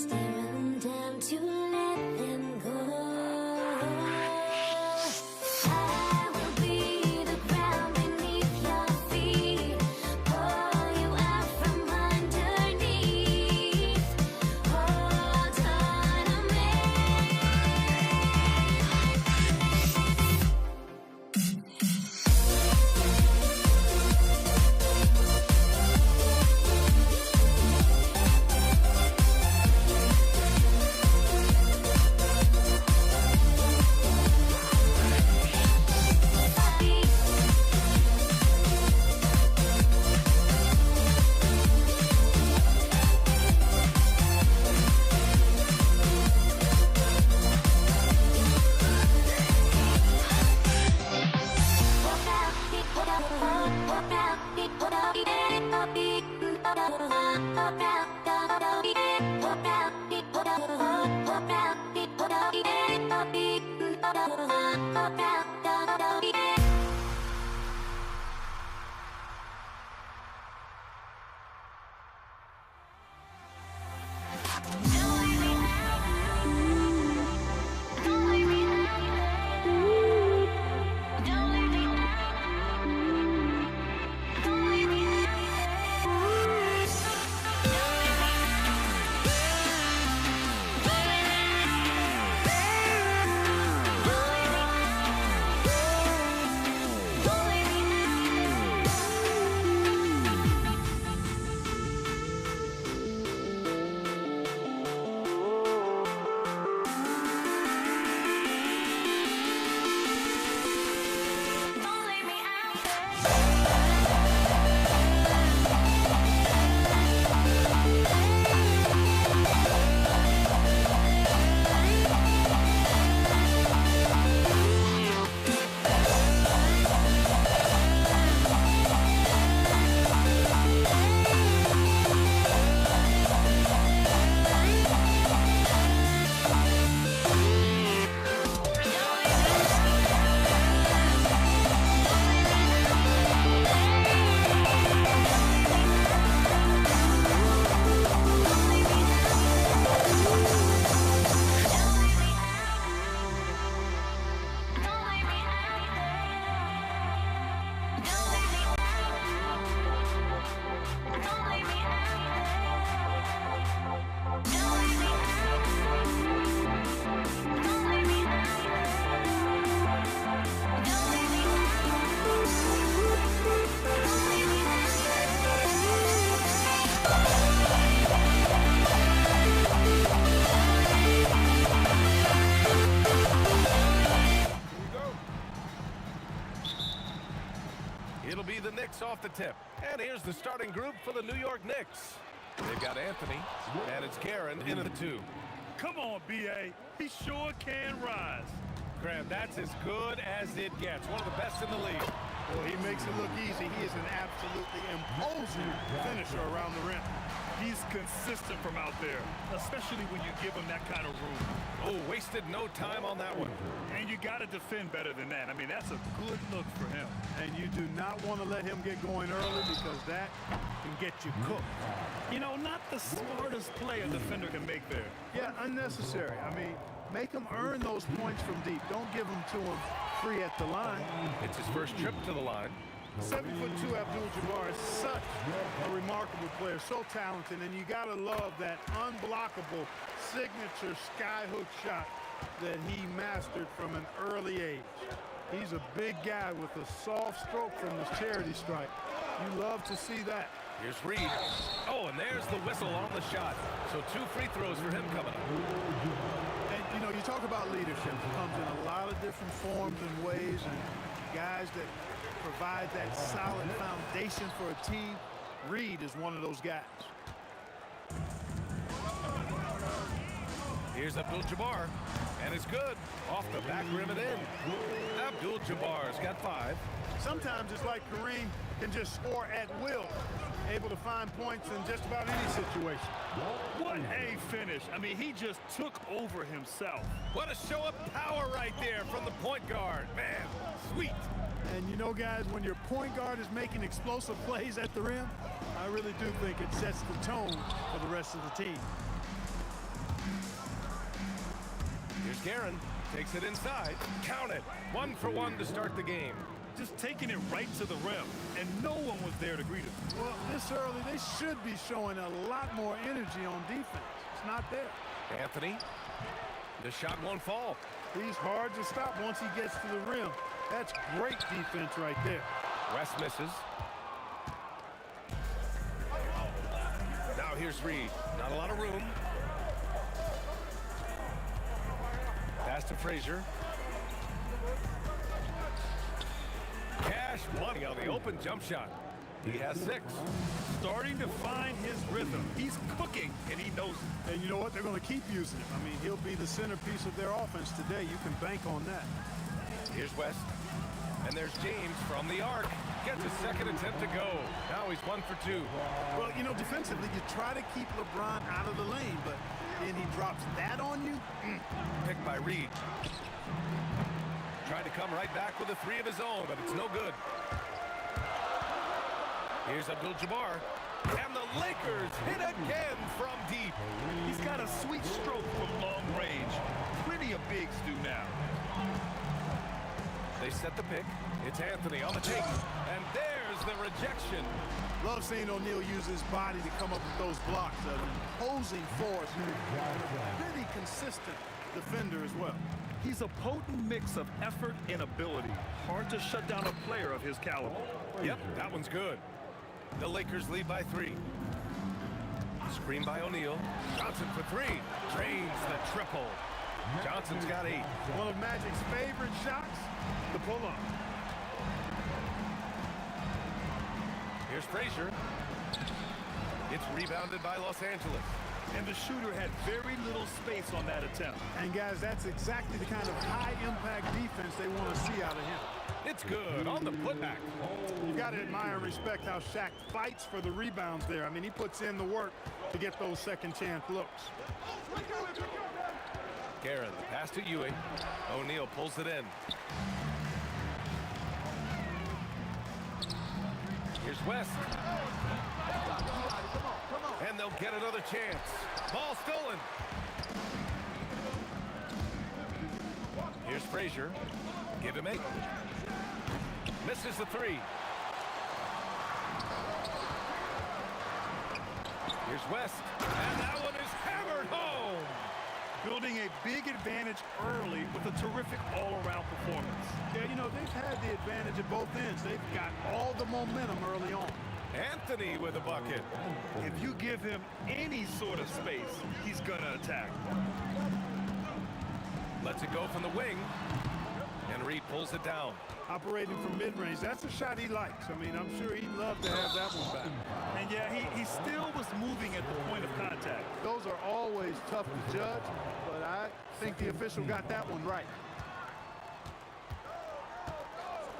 staring down to let them go. I will be the ground beneath your feet, pull you out from underneath. Hold on to me. It'll be the Knicks off the tip. And here's the starting group for the New York Knicks. They've got Anthony, and it's Garen into the 2. Come on, B.A. He sure can rise. Graham, that's as good as it gets. One of the best in the league. Well, he makes it look easy. He is an absolutely imposing finisher around the rim. He's consistent from out there, especially when you give him that kind of room. Oh, wasted no time on that one. And you got to defend better than that. I mean, that's a good look for him. And you do not want to let him get going early because that can get you cooked. You know, not the smartest play a defender can make there. Yeah, unnecessary. I mean, make him earn those points from deep. Don't give them to him free at the line. It's his first trip to the line. 7'2" Abdul-Jabbar is such a remarkable player, so talented, and you gotta love that unblockable signature skyhook shot that he mastered from an early age. He's a big guy with a soft stroke from his charity stripe. You love to see that. Here's Reed. Oh, and there's the whistle on the shot. So 2 free throws for him coming up. And, you know, you talk about leadership. It comes in a lot of different forms and ways, and guys that provide that solid foundation for a team. Reed is one of those guys. Here's Abdul-Jabbar, and it's good. Off the back rim and in. Abdul-Jabbar's got 5. Sometimes it's like Kareem can just score at will, able to find points in just about any situation. What a finish. I mean, he just took over himself. What a show of power right there from the point guard. Man, sweet. And you know, guys, when your point guard is making explosive plays at the rim, I really do think it sets the tone for the rest of the team. Here's Guerin. Takes it inside. Count it. 1 for 1 to start the game. Just taking it right to the rim, and no one was there to greet him. Well, this early, they should be showing a lot more energy on defense. It's not there. Anthony. The shot won't fall. He's hard to stop once he gets to the rim. That's great defense right there. West misses. Now here's Reed. Not a lot of room. Pass to Frazier. Cash money on the open jump shot. He has 6. Starting to find his rhythm. He's cooking, and he knows it. And you know what? They're going to keep using him. I mean, he'll be the centerpiece of their offense today. You can bank on that. Here's West. And there's James from the arc. Gets a second attempt to go. Now he's 1 for 2. Well, you know, defensively, you try to keep LeBron out of the lane, but then he drops that on you. Picked by Reed. Tried to come right back with a 3 of his own, but it's no good. Here's Abdul-Jabbar. And the Lakers hit again from deep. He's got a sweet stroke from long range. Plenty of bigs do now. They set the pick. It's Anthony on the take. And there's the rejection. Love seeing O'Neal use his body to come up with those blocks. An imposing force. And a pretty consistent defender as well. He's a potent mix of effort and ability. Hard to shut down a player of his caliber. Yep, that one's good. The Lakers lead by 3. Screen by O'Neal. Johnson for 3. Drains the triple. Johnson's got 8. One of Magic's favorite shots, the pull-up. Here's Frazier. It's rebounded by Los Angeles. And the shooter had very little space on that attempt. And guys, that's exactly the kind of high-impact defense they want to see out of him. It's good on the putback. You got to admire and respect how Shaq fights for the rebounds there. I mean, he puts in the work to get those second-chance looks. Guerin, the pass to Ewing. O'Neal pulls it in. Here's West. And they'll get another chance. Ball stolen. Here's Frazier. Give him 8. Misses the 3. Here's West. And that one is hammered home. Building a big advantage early with a terrific all-around performance. Yeah, you know, they've had the advantage at both ends. They've got all the momentum early on. Anthony with a bucket. If you give him any sort of space, he's going to attack. Lets it go from the wing. And Reed pulls it down. Operating from mid-range, that's a shot he likes. I mean, I'm sure he'd love to have that one back. And yeah, he still was moving at the point of contact. Those are always tough to judge, but I think the official got that one right.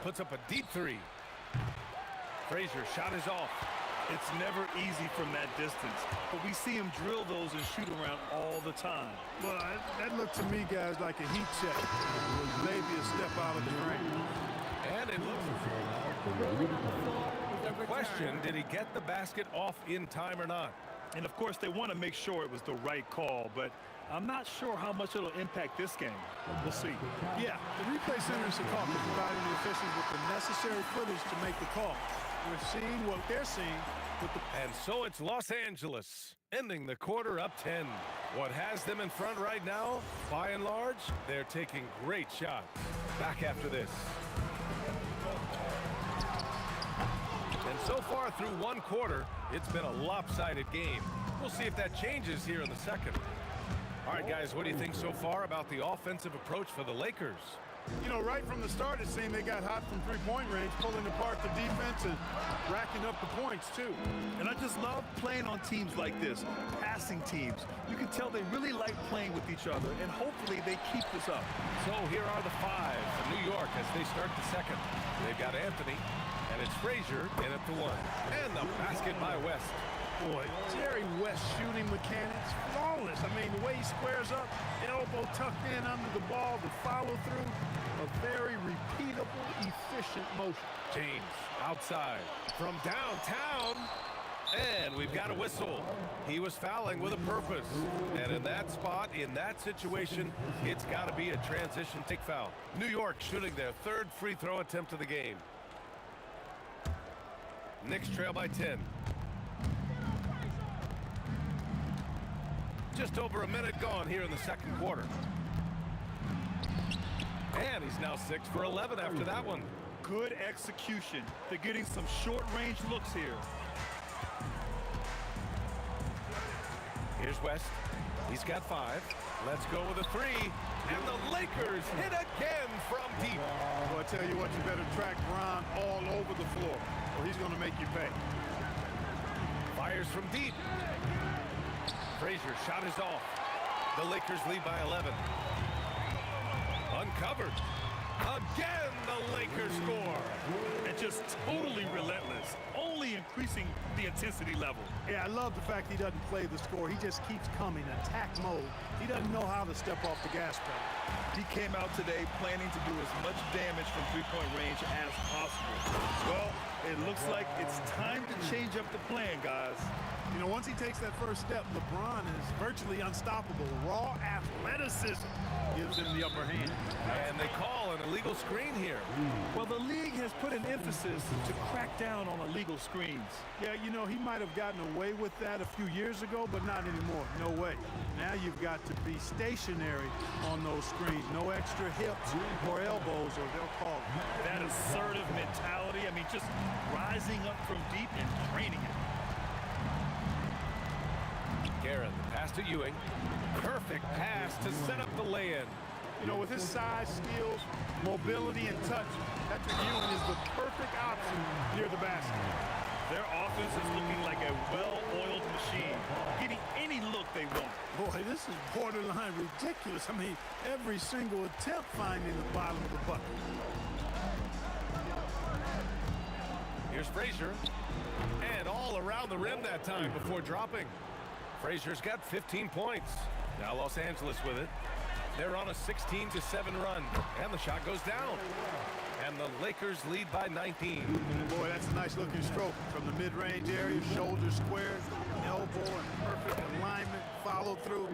Puts up a deep 3. Frazier shot is off. It's never easy from that distance, but we see him drill those and shoot around all the time. Well, that looked to me, guys, like a heat check. Maybe a step out of the frame. And it looks... The question, did he get the basket off in time or not? And of course, they want to make sure it was the right call, but I'm not sure how much it'll impact this game. We'll see. Yeah, the replay center is supposed to providing the officials with the necessary footage to make the call. We're seeing what they're seeing with the... And so it's Los Angeles, ending the quarter up 10. What has them in front right now? By and large, they're taking great shots. Back after this. And so far through one quarter, it's been a lopsided game. We'll see if that changes here in the second. All right, guys, what do you think so far about the offensive approach for the Lakers? You know, right from the start, it seemed they got hot from three-point range, pulling apart the defense and racking up the points, too. And I just love playing on teams like this, passing teams. You can tell they really like playing with each other, and hopefully they keep this up. So here are the 5 for New York as they start the second. They've got Anthony, and it's Frazier in at the 1. And the basket by West. Boy, Jerry West shooting mechanics, flawless. I mean, the way he squares up, elbow tucked in under the ball, the follow through, a very repeatable, efficient motion. James outside from downtown. And we've got a whistle. He was fouling with a purpose. And in that spot, in that situation, it's got to be a transition take foul. New York shooting their third free throw attempt of the game. Knicks trail by 10. Just over a minute gone here in the second quarter. And he's now 6 for 11 after that one. Good execution. They're getting some short-range looks here. Here's West. He's got 5. Let's go with a 3. And the Lakers hit again from deep. Well, I tell you what, you better track Bron all over the floor, or he's going to make you pay. Fires from deep. Frazier shot is off. The Lakers lead by 11. Uncovered. Again, the Lakers score. And just totally relentless, only increasing the intensity level. Yeah, I love the fact he doesn't play the score. He just keeps coming, attack mode. He doesn't know how to step off the gas pedal. He came out today planning to do as much damage from three-point range as possible. Well, it looks like it's time to change up the plan, guys. You know, once he takes that first step, LeBron is virtually unstoppable. Raw athleticism gives him the upper hand. And they call an illegal screen here. Well, the league has put an emphasis to crack down on illegal screens. Yeah, you know, he might have gotten away with that a few years ago, but not anymore. No way. Now you've got to be stationary on those screens. No extra hips or elbows, or they'll call it. That assertive mentality, I mean, just rising up from deep and draining it. Garrett, the pass to Ewing. Perfect pass to set up the lay-in. You know, with his size, skills, mobility, and touch, Patrick Ewing is the perfect option near the basket. Their offense is looking like a well-oiled machine, getting any look they want. Boy, this is borderline ridiculous. I mean, every single attempt finding the bottom of the bucket. Here's Frazier. And all around the rim that time before dropping. Frazier's got 15 points. Now Los Angeles with it. They're on a 16-7 run. And the shot goes down. And the Lakers lead by 19. Boy, that's a nice looking stroke from the mid-range area. Shoulder squared, elbow in perfect alignment, follow through.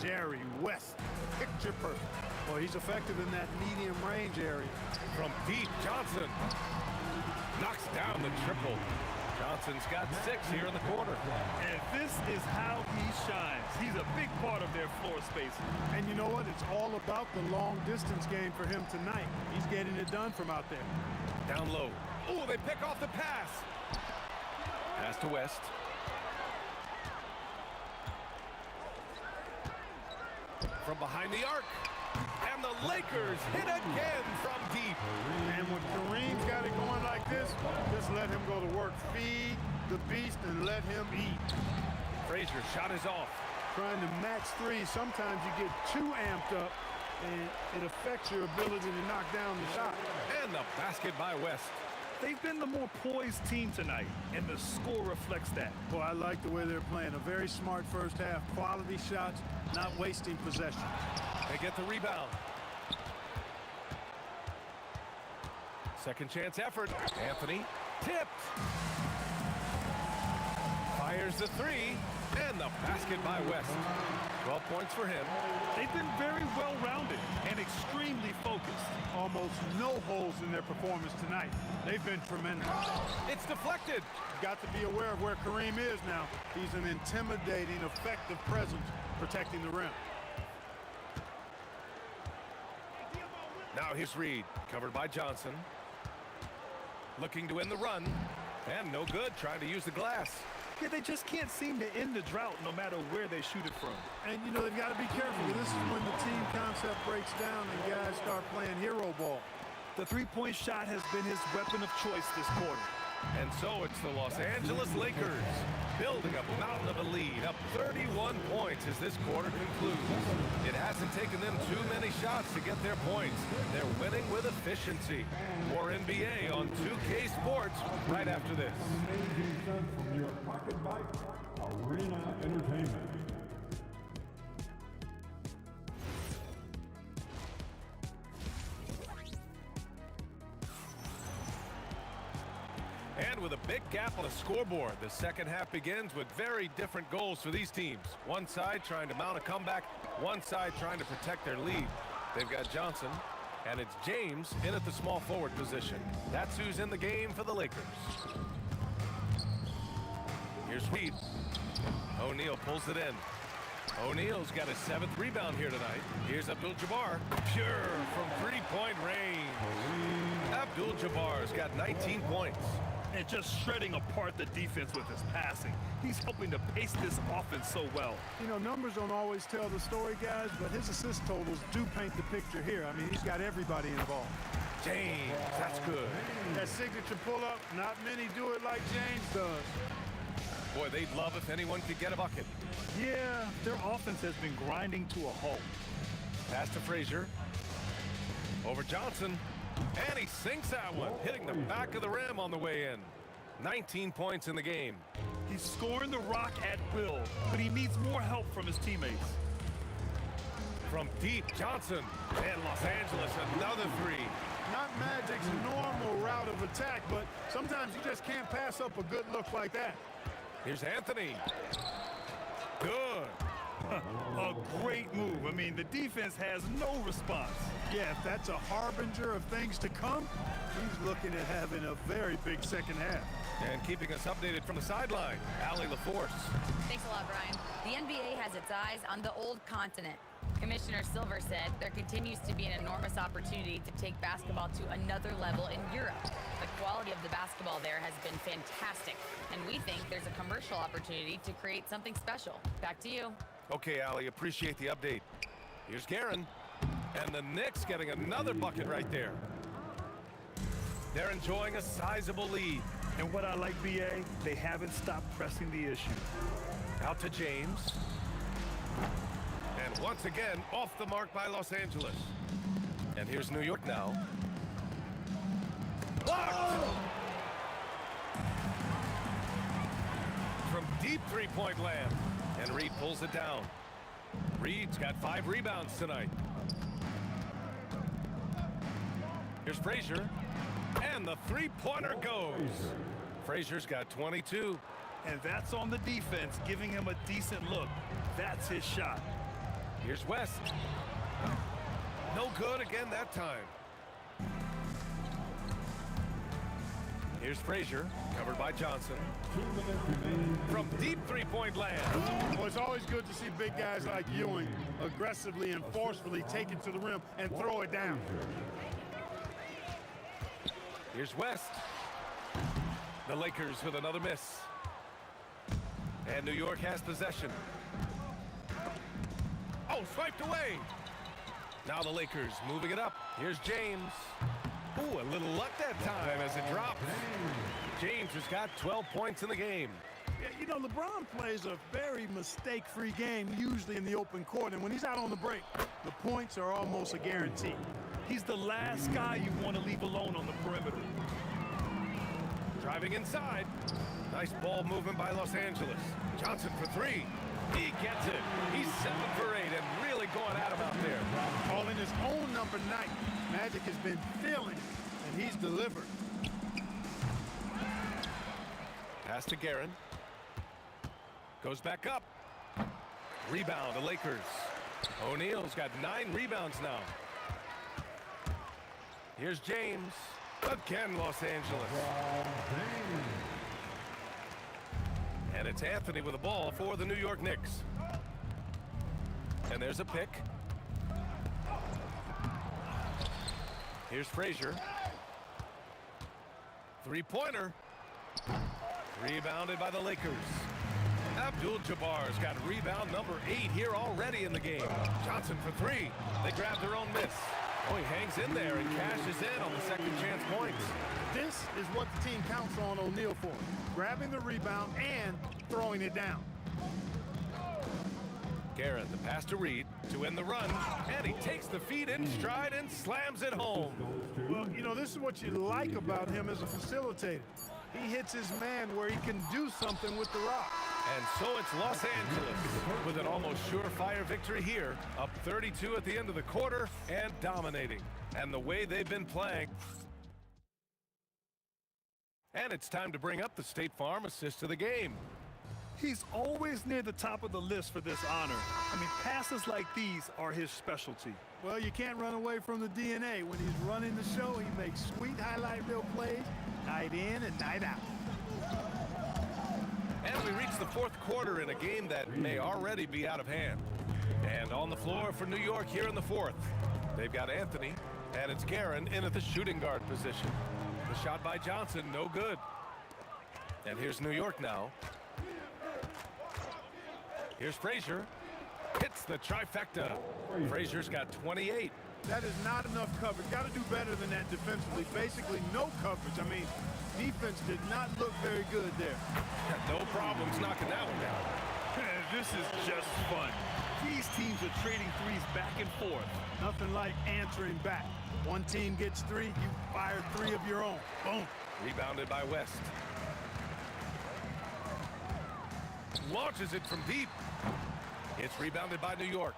Jerry West, picture perfect. Boy, he's effective in that medium range area. From deep, Johnson knocks down the triple. Johnson's got 6 here in the quarter. And this is how he shines. He's a big part of their floor spacing. And you know what? It's all about the long distance game for him tonight. He's getting it done from out there. Down low. Oh, they pick off the pass. Pass to West. From behind the arc. And the Lakers hit again from deep. And when Kareem's got it going like this, just let him go to work. Feed the beast and let him eat. Frazier's shot is off. Trying to match three, sometimes you get too amped up and it affects your ability to knock down the shot. And the basket by West. They've been the more poised team tonight, and the score reflects that. Boy, I like the way they're playing. A very smart first half. Quality shots, not wasting possession. They get the rebound. Second chance effort. Anthony tipped. Fires the 3. And the basket by West. 12 points for him. They've been very well-rounded and extremely focused. Almost no holes in their performance tonight. They've been tremendous. It's deflected. Got to be aware of where Kareem is now. He's an intimidating, effective presence protecting the rim. Now here's Reed, covered by Johnson. Looking to win the run. And no good, trying to use the glass. Yeah, they just can't seem to end the drought no matter where they shoot it from. And, you know, they've got to be careful. This is when the team concept breaks down and guys start playing hero ball. The three-point shot has been his weapon of choice this quarter. And so it's the Los Angeles Lakers building a mountain of a lead, up 31 points as this quarter concludes. It hasn't taken them too many shots to get their points. They're winning with efficiency. More NBA on 2K Sports right after this. Amazing stuff from your pocket bike, Arena Entertainment. And with a big gap on the scoreboard. The second half begins with very different goals for these teams. One side trying to mount a comeback, one side trying to protect their lead. They've got Johnson, and it's James in at the small forward position. That's who's in the game for the Lakers. Here's Reed. O'Neal pulls it in. O'Neal's got his 7th rebound here tonight. Here's Abdul-Jabbar. Pure from three-point range. Abdul-Jabbar's got 19 points. And just shredding apart the defense with his passing. He's helping to pace this offense so well. You know, numbers don't always tell the story, guys, but his assist totals do paint the picture here. I mean, he's got everybody involved. James, that's good. That signature pull-up, not many do it like James does. Boy, they'd love if anyone could get a bucket. Yeah, their offense has been grinding to a halt. Pass to Frazier. Over Johnson. And he sinks that one, hitting the back of the rim on the way in. 19 points in the game. He's scoring the rock at will, but he needs more help from his teammates. From deep, Johnson. And Los Angeles, another three. Not Magic's normal route of attack, but sometimes you just can't pass up a good look like that. Here's Anthony. Good. A great move. I mean, the defense has no response. Yeah, if that's a harbinger of things to come, he's looking at having a very big second half. And keeping us updated from the sideline, Allie LaForce. Thanks a lot, Brian. The NBA has its eyes on the old continent. Commissioner Silver said there continues to be an enormous opportunity to take basketball to another level in Europe. The quality of the basketball there has been fantastic, and we think there's a commercial opportunity to create something special. Back to you. Okay, Allie, appreciate the update. Here's Guerin. And the Knicks getting another bucket right there. They're enjoying a sizable lead. And what I like, BA, they haven't stopped pressing the issue. Out to James. And once again, off the mark by Los Angeles. And here's New York now. Blocked! From deep three-point land. And Reed pulls it down. Reed's got 5 rebounds tonight. Here's Frazier. And the three-pointer goes. Frazier's got 22. And that's on the defense, giving him a decent look. That's his shot. Here's West. No good again that time. Here's Frazier, covered by Johnson. From deep three-point land. Well, it's always good to see big guys like Ewing aggressively and forcefully take it to the rim and throw it down. Here's West. The Lakers with another miss. And New York has possession. Oh, swiped away. Now the Lakers moving it up. Here's James. Ooh, a little luck that time as it drops. James has got 12 points in the game. Yeah, you know, LeBron plays a very mistake-free game, usually in the open court, and when he's out on the break, the points are almost a guarantee. He's the last guy you want to leave alone on the perimeter. Driving inside. Nice ball movement by Los Angeles. Johnson for 3. He gets it. He's 7 for 8 and really going at him out there. Calling his own number 9. Magic has been feeling it, and he's delivered. Pass to Guerin. Goes back up. Rebound, the Lakers. O'Neal's got 9 rebounds now. Here's James. Again, Los Angeles. And it's Anthony with the ball for the New York Knicks. And there's a pick. Here's Frazier. Three-pointer. Rebounded by the Lakers. Abdul-Jabbar's got rebound number 8 here already in the game. Johnson for 3. They grab their own miss. Oh, he hangs in there and cashes in on the second chance points. This is what the team counts on O'Neal for. Grabbing the rebound and throwing it down. Guerin, the pass to Reed to end the run, and he takes the feed in stride and slams it home. Well, you know, this is what you like about him as a facilitator. He hits his man where he can do something with the rock. And so it's Los Angeles with an almost surefire victory here, up 32 at the end of the quarter and dominating. And the way they've been playing. And it's time to bring up the State Farm assist of the game. He's always near the top of the list for this honor. I mean, passes like these are his specialty. Well, you can't run away from the DNA. When he's running the show, he makes sweet highlight reel plays night in and night out. And we reach the fourth quarter in a game that may already be out of hand. And on the floor for New York here in the fourth. They've got Anthony, and it's Guerin in at the shooting guard position. The shot by Johnson, no good. And here's New York now. Here's Frazier. Hits the trifecta. Frazier's got 28. That is not enough coverage. Got to do better than that defensively. Basically, no coverage. I mean, defense did not look very good there. No problems knocking that one down. This is just fun. These teams are trading threes back and forth. Nothing like answering back. One team gets three, you fire three of your own. Boom. Rebounded by West. Launches it from deep. It's rebounded by New York.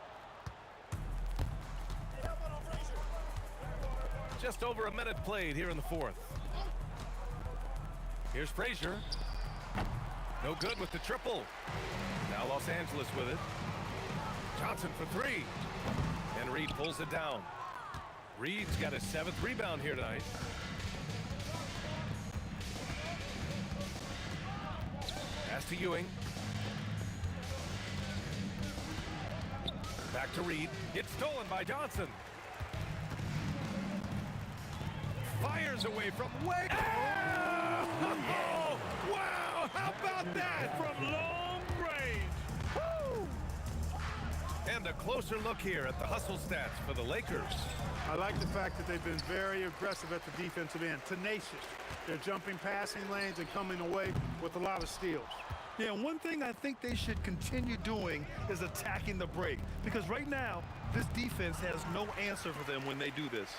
Just over a minute played here in the fourth. Here's Frazier. No good with the triple. Now Los Angeles with it. Johnson for three. And Reed pulls it down. Reed's got his 7th rebound here tonight. Pass to Ewing. Back to Reed. It's stolen by Johnson. Fires away from way. Oh, wow! How about that? From long range. Woo! And a closer look here at the hustle stats for the Lakers. I like the fact that they've been very aggressive at the defensive end. Tenacious. They're jumping passing lanes and coming away with a lot of steals. Yeah, one thing I think they should continue doing is attacking the break. Because right now, this defense has no answer for them when they do this.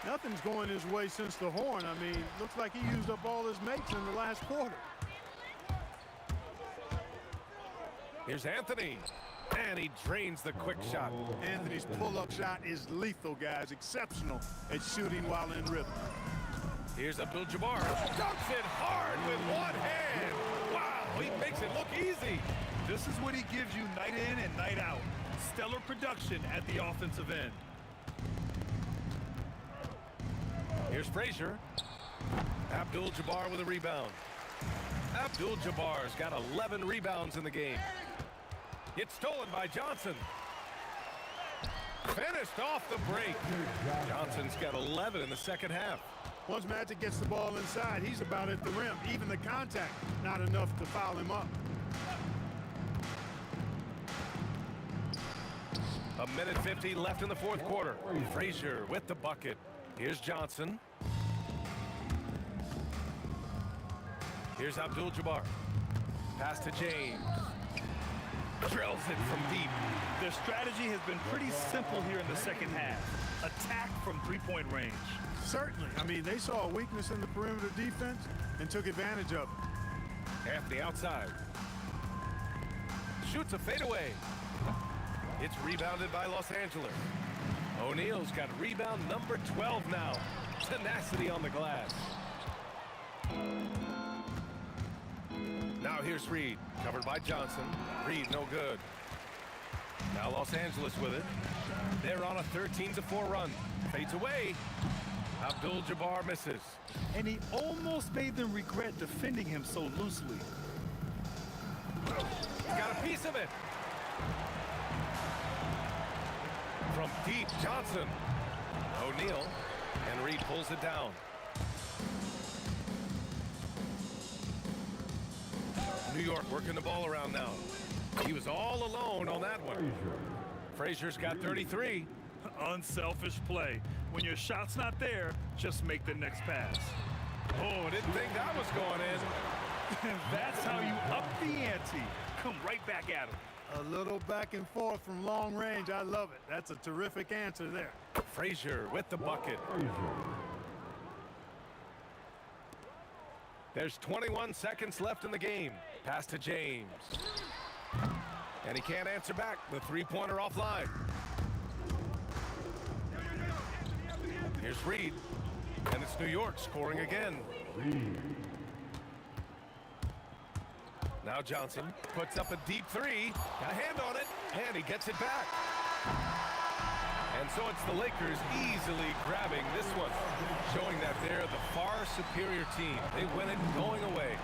Nothing's going his way since the horn. I mean, looks like he used up all his mates in the last quarter. Here's Anthony. And he drains the quick shot. Anthony's pull-up shot is lethal, guys. Exceptional at shooting while in rhythm. Here's Abdul-Jabbar. Dunks it hard with one hand. Wow, he makes it look easy. This is what he gives you night in and night out. Stellar production at the offensive end. Here's Frazier. Abdul-Jabbar with a rebound. Abdul-Jabbar's got 11 rebounds in the game. It's stolen by Johnson. Finished off the break. Johnson's got 11 in the second half. Once Magic gets the ball inside, he's about at the rim. Even the contact, not enough to foul him up. A minute 50 left in the fourth quarter. Frazier with the bucket. Here's Johnson. Here's Abdul-Jabbar. Pass to James. Drills it from deep. Their strategy has been pretty simple here in the second half. Attack from three-point range. Certainly. I mean, they saw a weakness in the perimeter defense and took advantage of it. Anthony outside. Shoots a fadeaway. It's rebounded by Los Angeles. O'Neal's got rebound number 12 now. Tenacity on the glass. Now here's Reed, covered by Johnson. Reed no good. Now Los Angeles with it. They're on a 13-4 run. Fades away. Abdul-Jabbar misses. And he almost made them regret defending him so loosely. Got a piece of it. From deep, Johnson. O'Neal, and Reed pulls it down. New York working the ball around now. He was all alone on that one. Frazier's got 33. Unselfish play. When your shot's not there, just make the next pass. Oh, I didn't think that was going in. That's how you up the ante. Come right back at him. A little back and forth from long range. I love it. That's a terrific answer there. Frazier with the bucket. There's 21 seconds left in the game. Pass to James. And he can't answer back. The three-pointer offline. Here's Reed. And it's New York scoring again. Now Johnson puts up a deep three. Got a hand on it, and he gets it back. And so it's the Lakers easily grabbing this one, showing that they're the far superior team. They win it going away.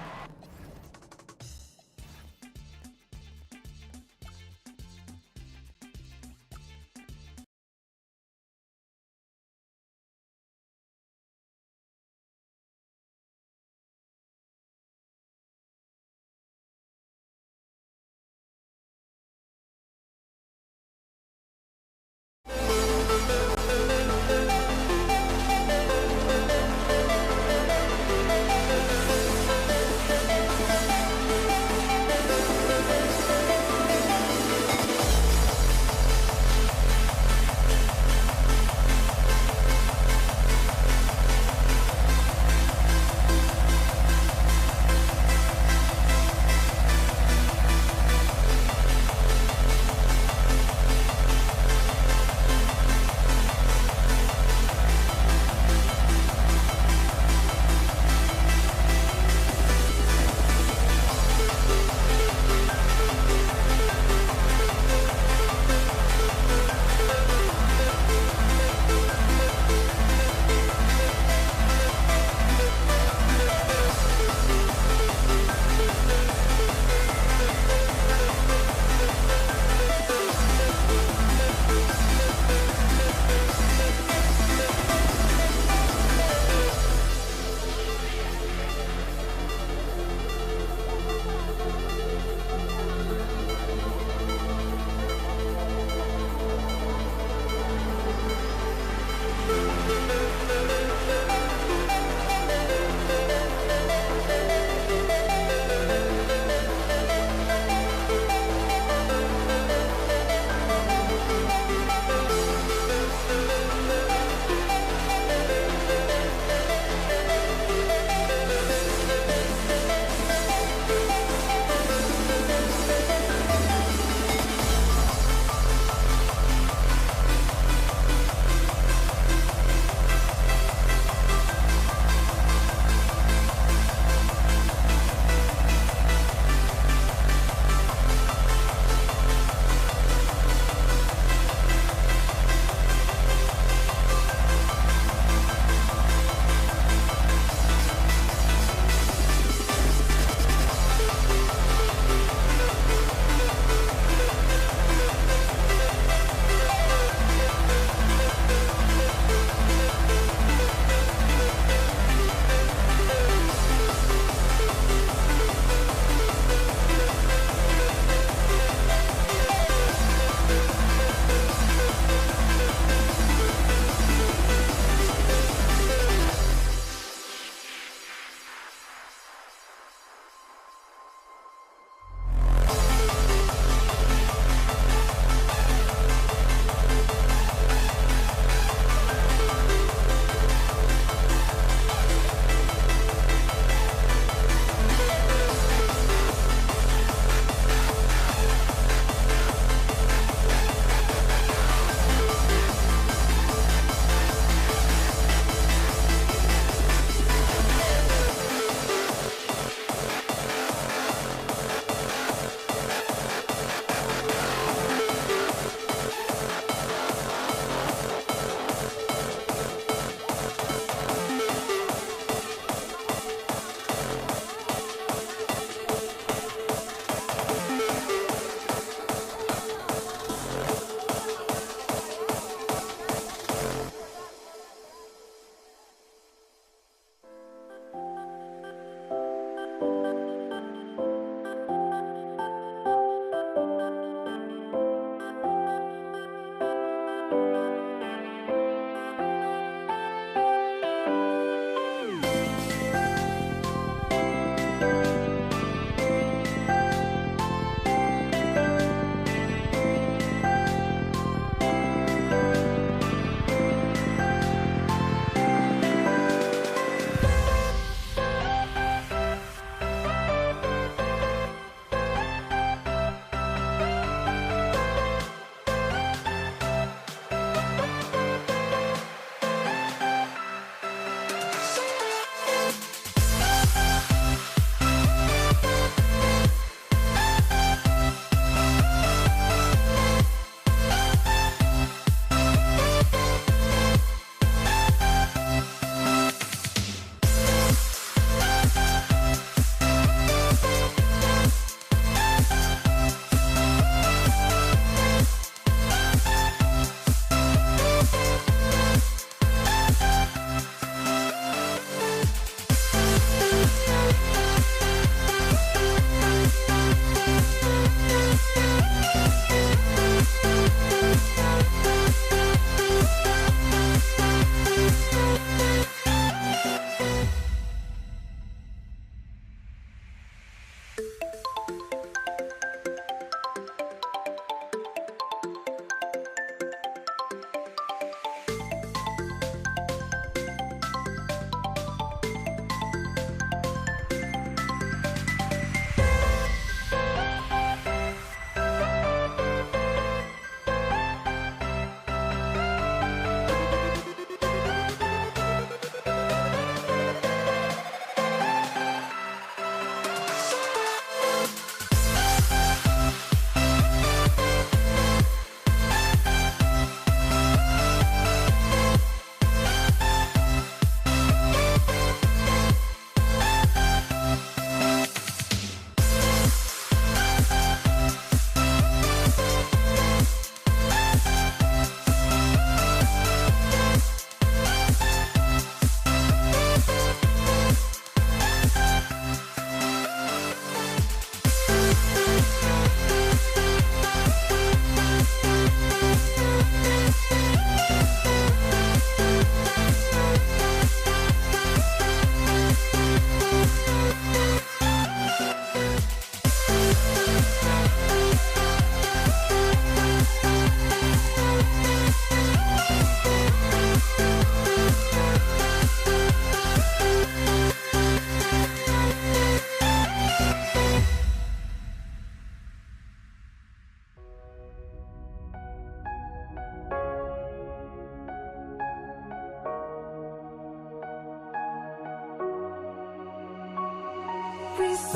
We see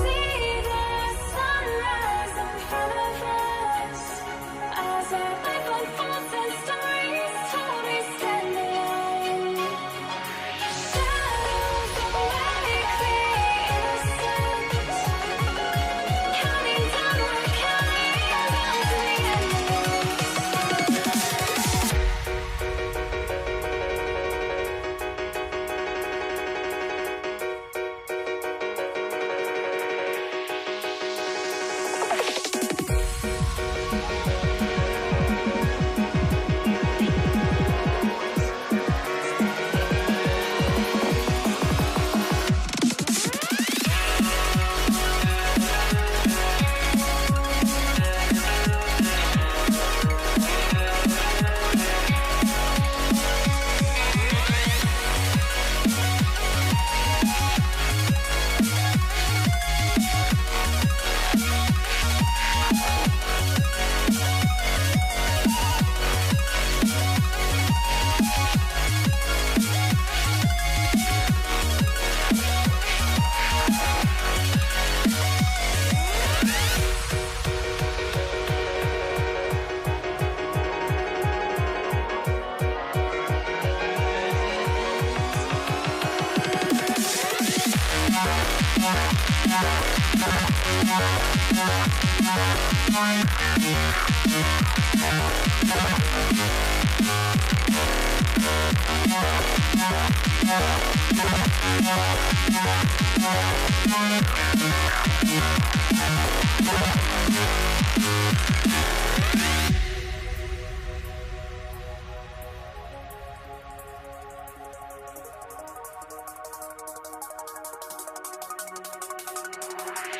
the sunrise in front of us as our life unfolds and stories told we stand alone. Shadows away, create innocence. Counting down, we're counting down to the end.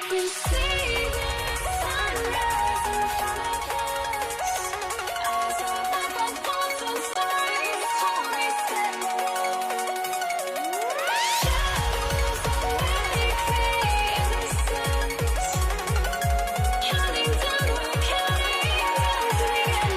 We see the sunrise in front of us as our life unfolds and stories told we stand alone. Shadows away, create innocence. Counting down, we're counting down to the end.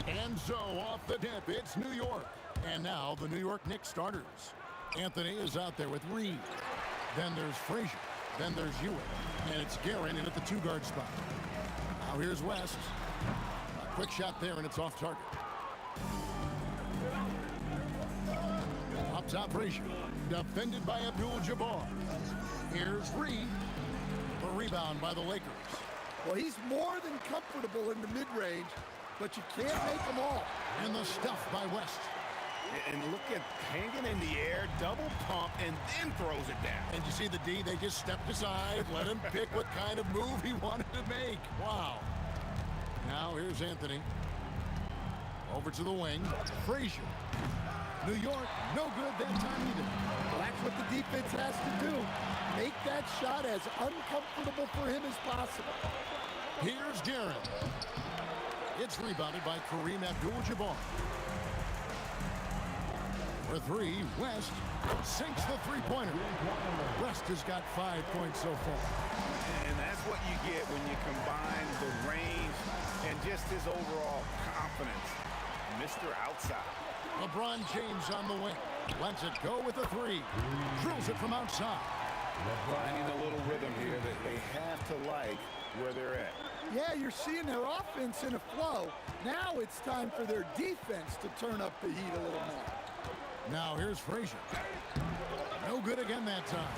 And so off the tip, it's New York. And now the New York Knicks starters. Anthony is out there with Reed. Then there's Frazier. Then there's Ewing. And it's Guerin in at the two-guard spot. Now here's West. A quick shot there, and it's off target. Up top, Frazier. Defended by Abdul-Jabbar. Here's Reed. The rebound by the Lakers. Well, he's more than comfortable in the mid-range, but you can't make them all. And the stuff by West. And look at hanging in the air, double pump, and then throws it down. And you see the D, they just stepped aside, let him pick what kind of move he wanted to make. Wow. Now here's Anthony. Over to the wing. Frazier. New York, no good that time either. Well, that's what the defense has to do. Make that shot as uncomfortable for him as possible. Here's Guerin. It's rebounded by Kareem Abdul-Jabbar. For three, West sinks the three-pointer. West has got 5 points so far. And that's what you get when you combine the range and just his overall confidence. Mr. Outside. LeBron James on the wing. Lets it go with a three. Drills it from outside. Finding a little rhythm here that they have to like where they're at. Yeah, you're seeing their offense in a flow. Now it's time for their defense to turn up the heat a little more. Now here's Frazier. No good again that time.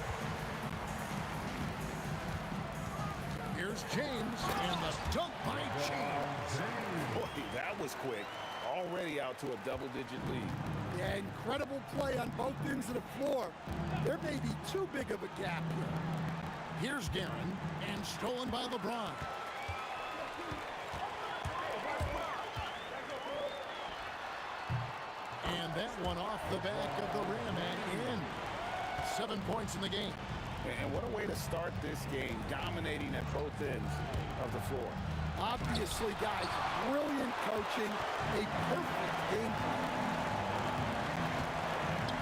Here's James, and the dunk by James. Boy, that was quick. Already out to a double-digit lead. Yeah, incredible play on both ends of the floor. There may be too big of a gap here. Here's Guerin, and stolen by LeBron. And that one off the back of the rim and in. 7 points in the game. And what a way to start this game, dominating at both ends of the floor. Obviously, guys, brilliant coaching, a perfect game plan.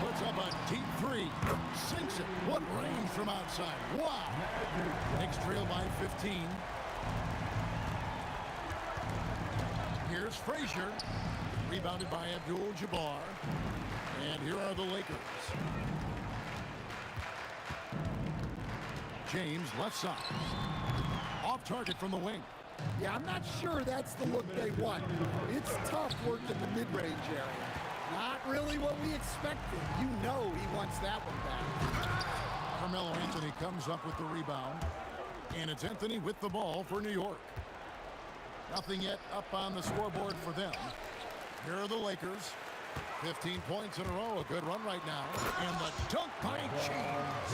Puts up a deep three. Sinks it. What range from outside. Wow. Next trail by 15. Here's Frazier. Rebounded by Abdul-Jabbar. And here are the Lakers. James, left side. Off target from the wing. Yeah, I'm not sure that's the look they want. It's tough work in the mid-range area. Not really what we expected. You know he wants that one back. Carmelo Anthony comes up with the rebound. And it's Anthony with the ball for New York. Nothing yet up on the scoreboard for them. Here are the Lakers. 15 points in a row. A good run right now. And the dunk by James.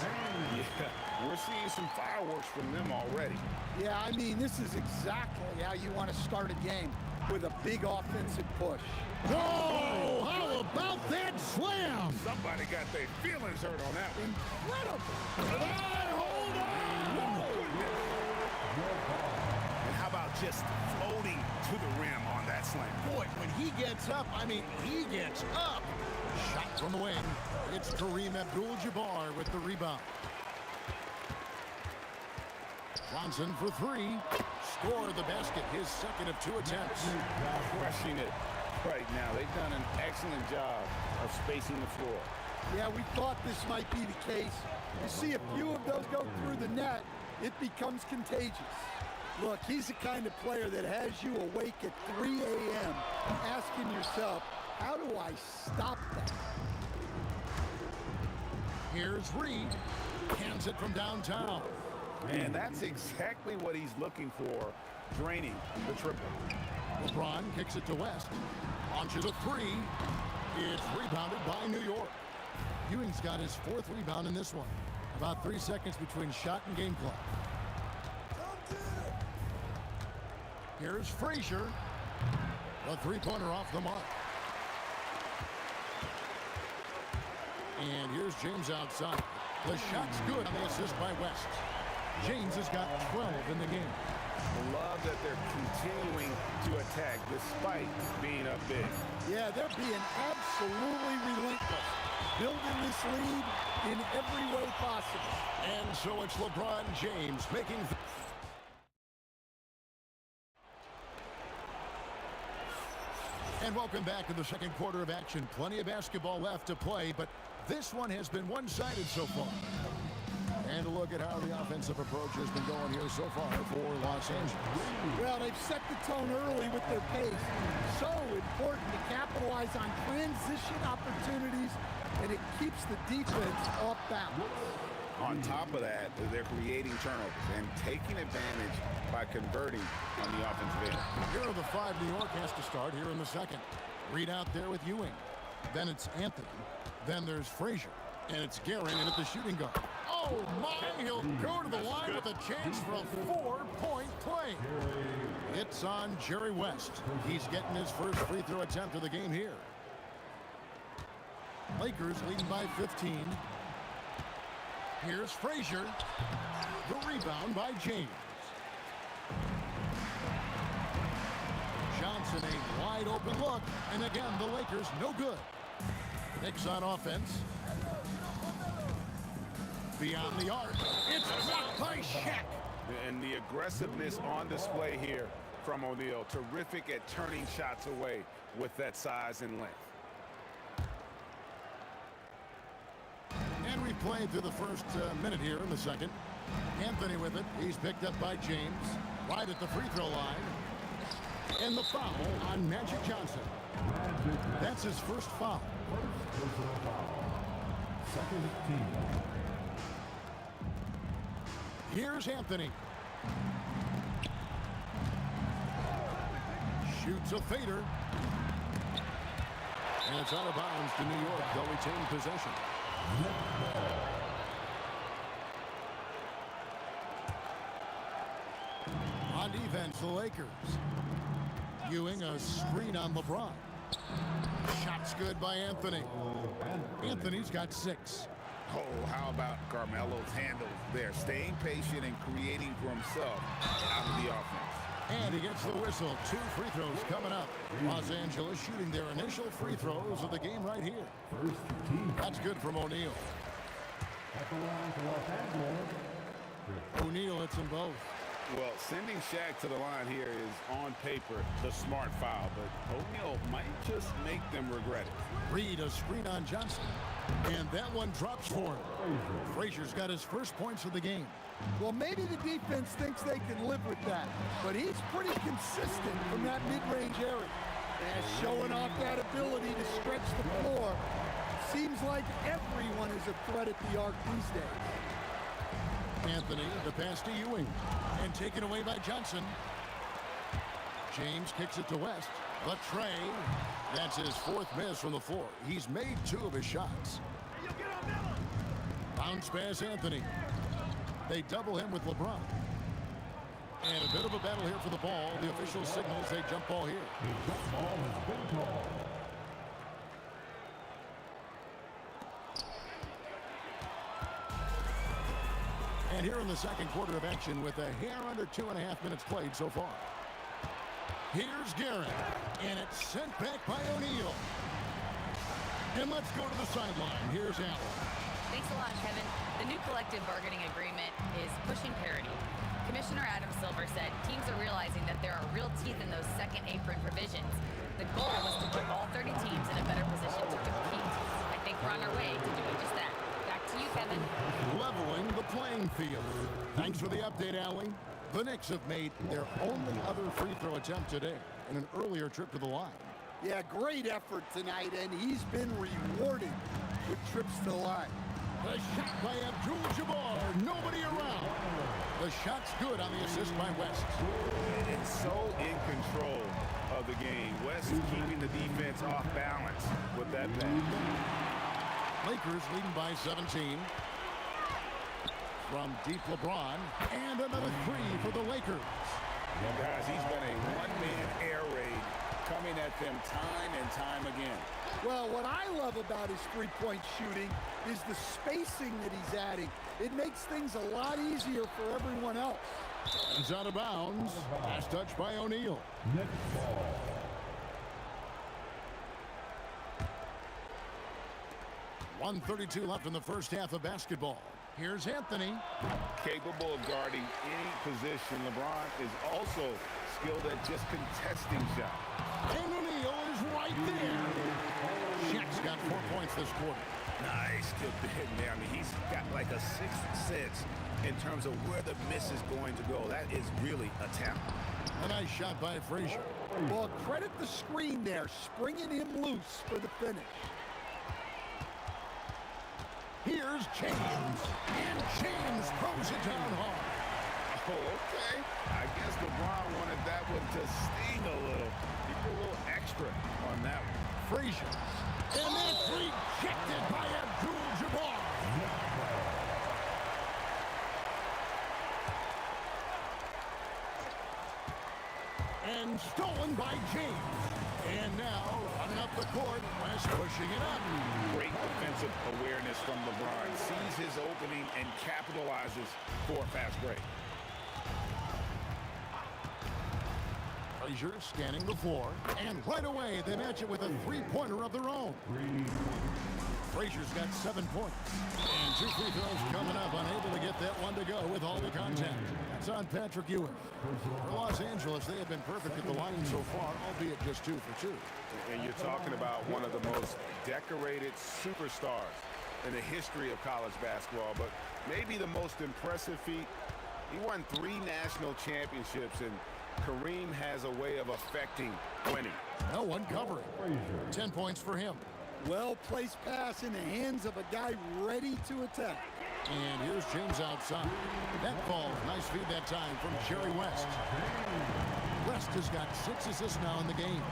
Yeah, we're seeing some fireworks from them already. Yeah, I mean, this is exactly how you want to start a game, with a big offensive push. Whoa! How about that slam? Somebody got their feelings hurt on that one. Incredible! Hold on! And how about just floating to the rim on that slam? Boy, when he gets up, I mean, he gets up. Shot from the wing. It's Kareem Abdul-Jabbar with the rebound. Johnson for three. Score the basket, his second of 2 attempts. Crushing it right now. They've done an excellent job of spacing the floor. Yeah, we thought this might be the case. You see a few of those go through the net, it becomes contagious. Look, he's the kind of player that has you awake at 3 a.m. asking yourself, how do I stop that? Here's Reed. Hands it from downtown. And that's exactly what he's looking for, draining the triple. LeBron kicks it to West. Launches a three. It's rebounded by New York. Ewing's got his 4th rebound in this one. About 3 seconds between shot and game clock. Here's Frazier. The three-pointer off the mark. And here's James outside. The shot's good on the assist by West. James has got 12 in the game. Love that they're continuing to attack despite being up big. Yeah, they're being absolutely relentless, building this lead in every way possible. And so it's LeBron James making... And welcome back to the second quarter of action. Plenty of basketball left to play, but this one has been one-sided so far. And a look at how the offensive approach has been going here so far for Los Angeles. Well, they've set the tone early with their pace. So important to capitalize on transition opportunities, and it keeps the defense off balance. On top of that, they're creating turnovers and taking advantage by converting on the offensive end. Here are the 5 New York has to start here in the second. Reed out there with Ewing. Then it's Anthony. Then there's Frazier. And it's Guerin in at the shooting guard. Oh, my! He'll go to the line with a chance for a 4-point play. It's on Jerry West. He's getting his first free throw attempt of the game here. Lakers leading by 15. Here's Frazier. The rebound by James. Johnson, a wide open look. And again, the Lakers no good. Knicks on offense. Beyond the arc. It's blocked by Shaq. And the aggressiveness on display here from O'Neal. Terrific at turning shots away with that size and length. And we played through the first minute here in the second. Anthony with it. He's picked up by James. Right at the free throw line. And the foul on Magic Johnson. That's his first foul. Second team. Here's Anthony. Shoots a fader. And it's out of bounds to New York. They'll retain possession. On defense, the Lakers. Ewing, a screen on LeBron. Shot's good by Anthony. Anthony's got 6. Oh, how about Carmelo's handles there, staying patient and creating for himself out of the offense. And he gets the whistle. 2 free throws coming up. Los Angeles shooting their initial free throws of the game right here. That's good from O'Neal. At the line for Los Angeles, O'Neal hits them both. Well, sending Shaq to the line here is on paper the smart foul, but O'Neal might just make them regret it. Reed a screen on Johnson. And that one drops for him. Frazier's got his first points of the game. Well, maybe the defense thinks they can live with that, but he's pretty consistent from that mid-range area. And showing off that ability to stretch the floor. Seems like everyone is a threat at the arc these days. Anthony, the pass to Ewing. And taken away by Johnson. James kicks it to West. The tray. That's his 4th miss from the floor. He's made 2 of his shots. Bounce pass Anthony. They double him with LeBron. And a bit of a battle here for the ball. The official signals a jump ball here. ball has been called. And here in the second quarter of action with a hair under 2.5 minutes played so far. Here's Garrett. And it's sent back by O'Neal. And let's go to the sideline. Here's Allen. Thanks a lot, Kevin. The new collective bargaining agreement is pushing parity. Commissioner Adam Silver said teams are realizing that there are real teeth in those second apron provisions. The goal was to put all 30 teams in a better position to compete. I think we're on our way to doing just that. Back to you, Kevin. Leveling the playing field. Thanks for the update, Allie. The Knicks have made their only other free throw attempt today in an earlier trip to the line. Yeah, great effort tonight, and he's been rewarded with trips to the line. The shot by Abdul-Jabbar. Nobody around. The shot's good on the assist by West. And so in control of the game. West keeping the defense off balance with that pass. Lakers leading by 17. From deep LeBron. And another 3 for the Lakers. Well, guys, he's been a one-man air raid coming at them time and time again. Well, what I love about his three-point shooting is the spacing that he's adding. It makes things a lot easier for everyone else. He's out of bounds. Last touch by O'Neal. Next ball. .132 left in the first half of basketball. Here's Anthony. Capable of guarding any position. LeBron is also skilled at just contesting shots. And O'Neal is right there. Shaq's got 4 points this quarter. Nice tip in there. I mean, he's got like a 6th sense in terms of where the miss is going to go. That is really a talent. A nice shot by Frazier. Well, credit the screen there, springing him loose for the finish. Here's James. And James throws it down hard. Oh, okay. I guess LeBron wanted that one to sting a little. He put a little extra on that one. Frazier. And that's rejected by Abdul-Jabbar. And stolen by James. And now, running up the court, West pushing it up. Great defensive awareness from LeBron. Sees his opening and capitalizes for a fast break. Frazier scanning the floor. And right away, they match it with a three-pointer of their own. Frazier's got 7 points. And 2 free throws coming up, unable to get that one to go with all the contact. That's on Patrick Ewing. For Los Angeles, they have been perfect at the line so far, albeit just 2 for 2. And you're talking about one of the most decorated superstars in the history of college basketball, but maybe the most impressive feat. He won 3 national championships, and Kareem has a way of affecting winning. No one covering. 10 points for him. Well-placed pass in the hands of a guy ready to attack. And here's James outside. That ball, nice feed that time from Jerry West. West has got 6 assists now in the game.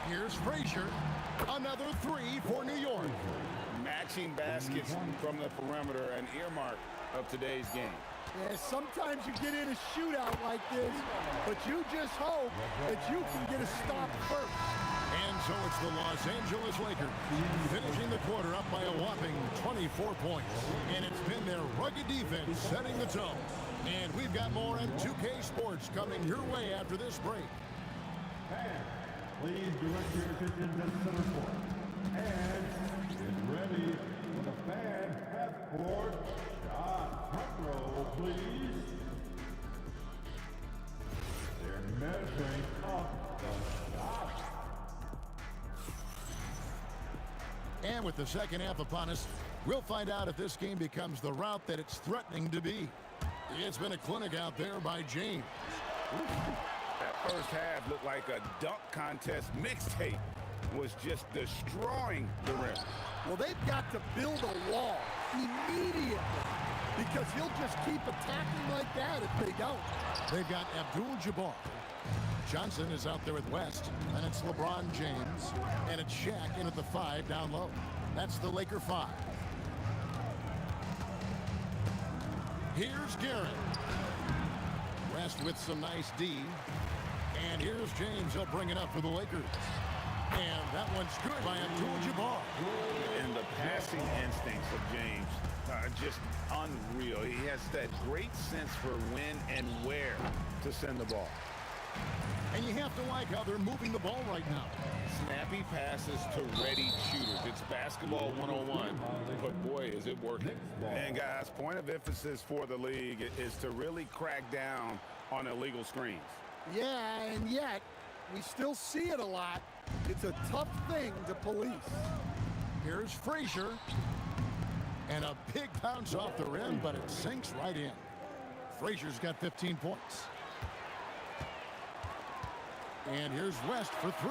Here's Frazier. Another 3 for New York. Matching baskets from the perimeter, an earmark of today's game. Yeah, sometimes you get in a shootout like this, but you just hope that you can get a stop first. And so it's the Los Angeles Lakers finishing the quarter up by a whopping 24 points. And it's been their rugged defense setting the tone. And we've got more on 2K Sports coming your way after this break. Fans, please direct your attention to center court. And get ready for the fan half-court shot. Front row, please. They're measuring up the shot. And with the second half upon us, we'll find out if this game becomes the route that it's threatening to be. It's been a clinic out there by James. That first half looked like a dunk contest mixtape. Was just destroying the rim. Well, they've got to build a wall immediately because he'll just keep attacking like that if they don't. They've got Abdul-Jabbar. Johnson is out there with West, and it's LeBron James, and it's Shaq in at the 5 down low. That's the Laker 5. Here's Garrett. West with some nice D. And here's James. He'll bring it up for the Lakers. And that one's good by Abdul-Jabbar. And the passing instincts of James are just unreal. He has that great sense for when and where to send the ball. And you have to like how they're moving the ball right now. Snappy passes to ready shooters. It's basketball 101, but boy, is it working. And guys, point of emphasis for the league is to really crack down on illegal screens. Yeah, and yet we still see it a lot. It's a tough thing to police. Here's Frazier. And a big bounce off the rim, but it sinks right in. Frazier's got 15 points. And here's West for 3.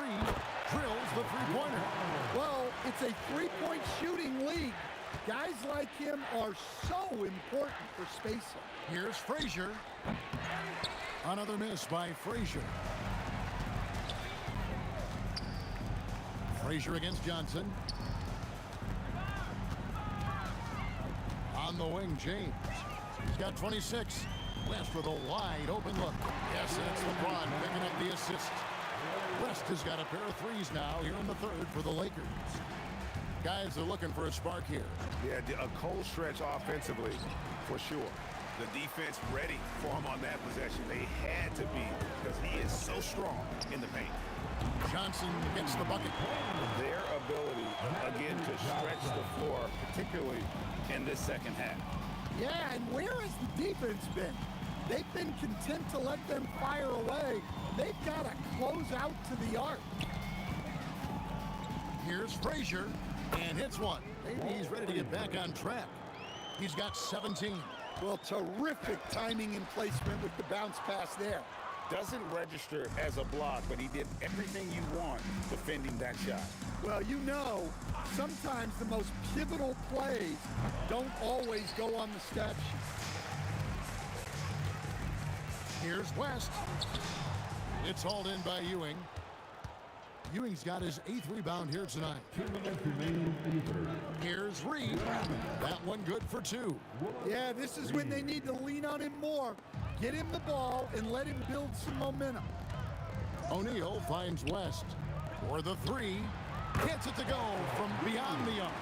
Drills the three-pointer. Well, it's a three-point shooting league. Guys like him are so important for spacing. Here's Frazier. Another miss by Frazier. Frazier against Johnson. On the wing, James. He's got 26. West with a wide open look. Yes, that's LeBron picking up the assist. West has got a pair of threes now here in the third for the Lakers. Guys are looking for a spark here. Yeah, a cold stretch offensively for sure. The defense ready for him on that possession. They had to be because he is so strong in the paint. Johnson gets the bucket. Their ability, again, to stretch the floor, particularly in this second half. Yeah, and where has the defense been? They've been content to let them fire away. They've got to close out to the arc. Here's Frazier, and hits one. Maybe he's ready to get back on track. He's got 17. Well, terrific timing and placement with the bounce pass there. Doesn't register as a block, but he did everything you want defending that shot. Well, you know, sometimes the most pivotal plays don't always go on the stat sheet. Here's West. It's hauled in by Ewing. Ewing's got his 8th rebound here tonight. 2 minutes remaining in the third. Here's Reed. That one good for 2. Yeah, this is when they need to lean on him more. Get him the ball and let him build some momentum. O'Neal finds West for the 3. Gets it to go from beyond the arc.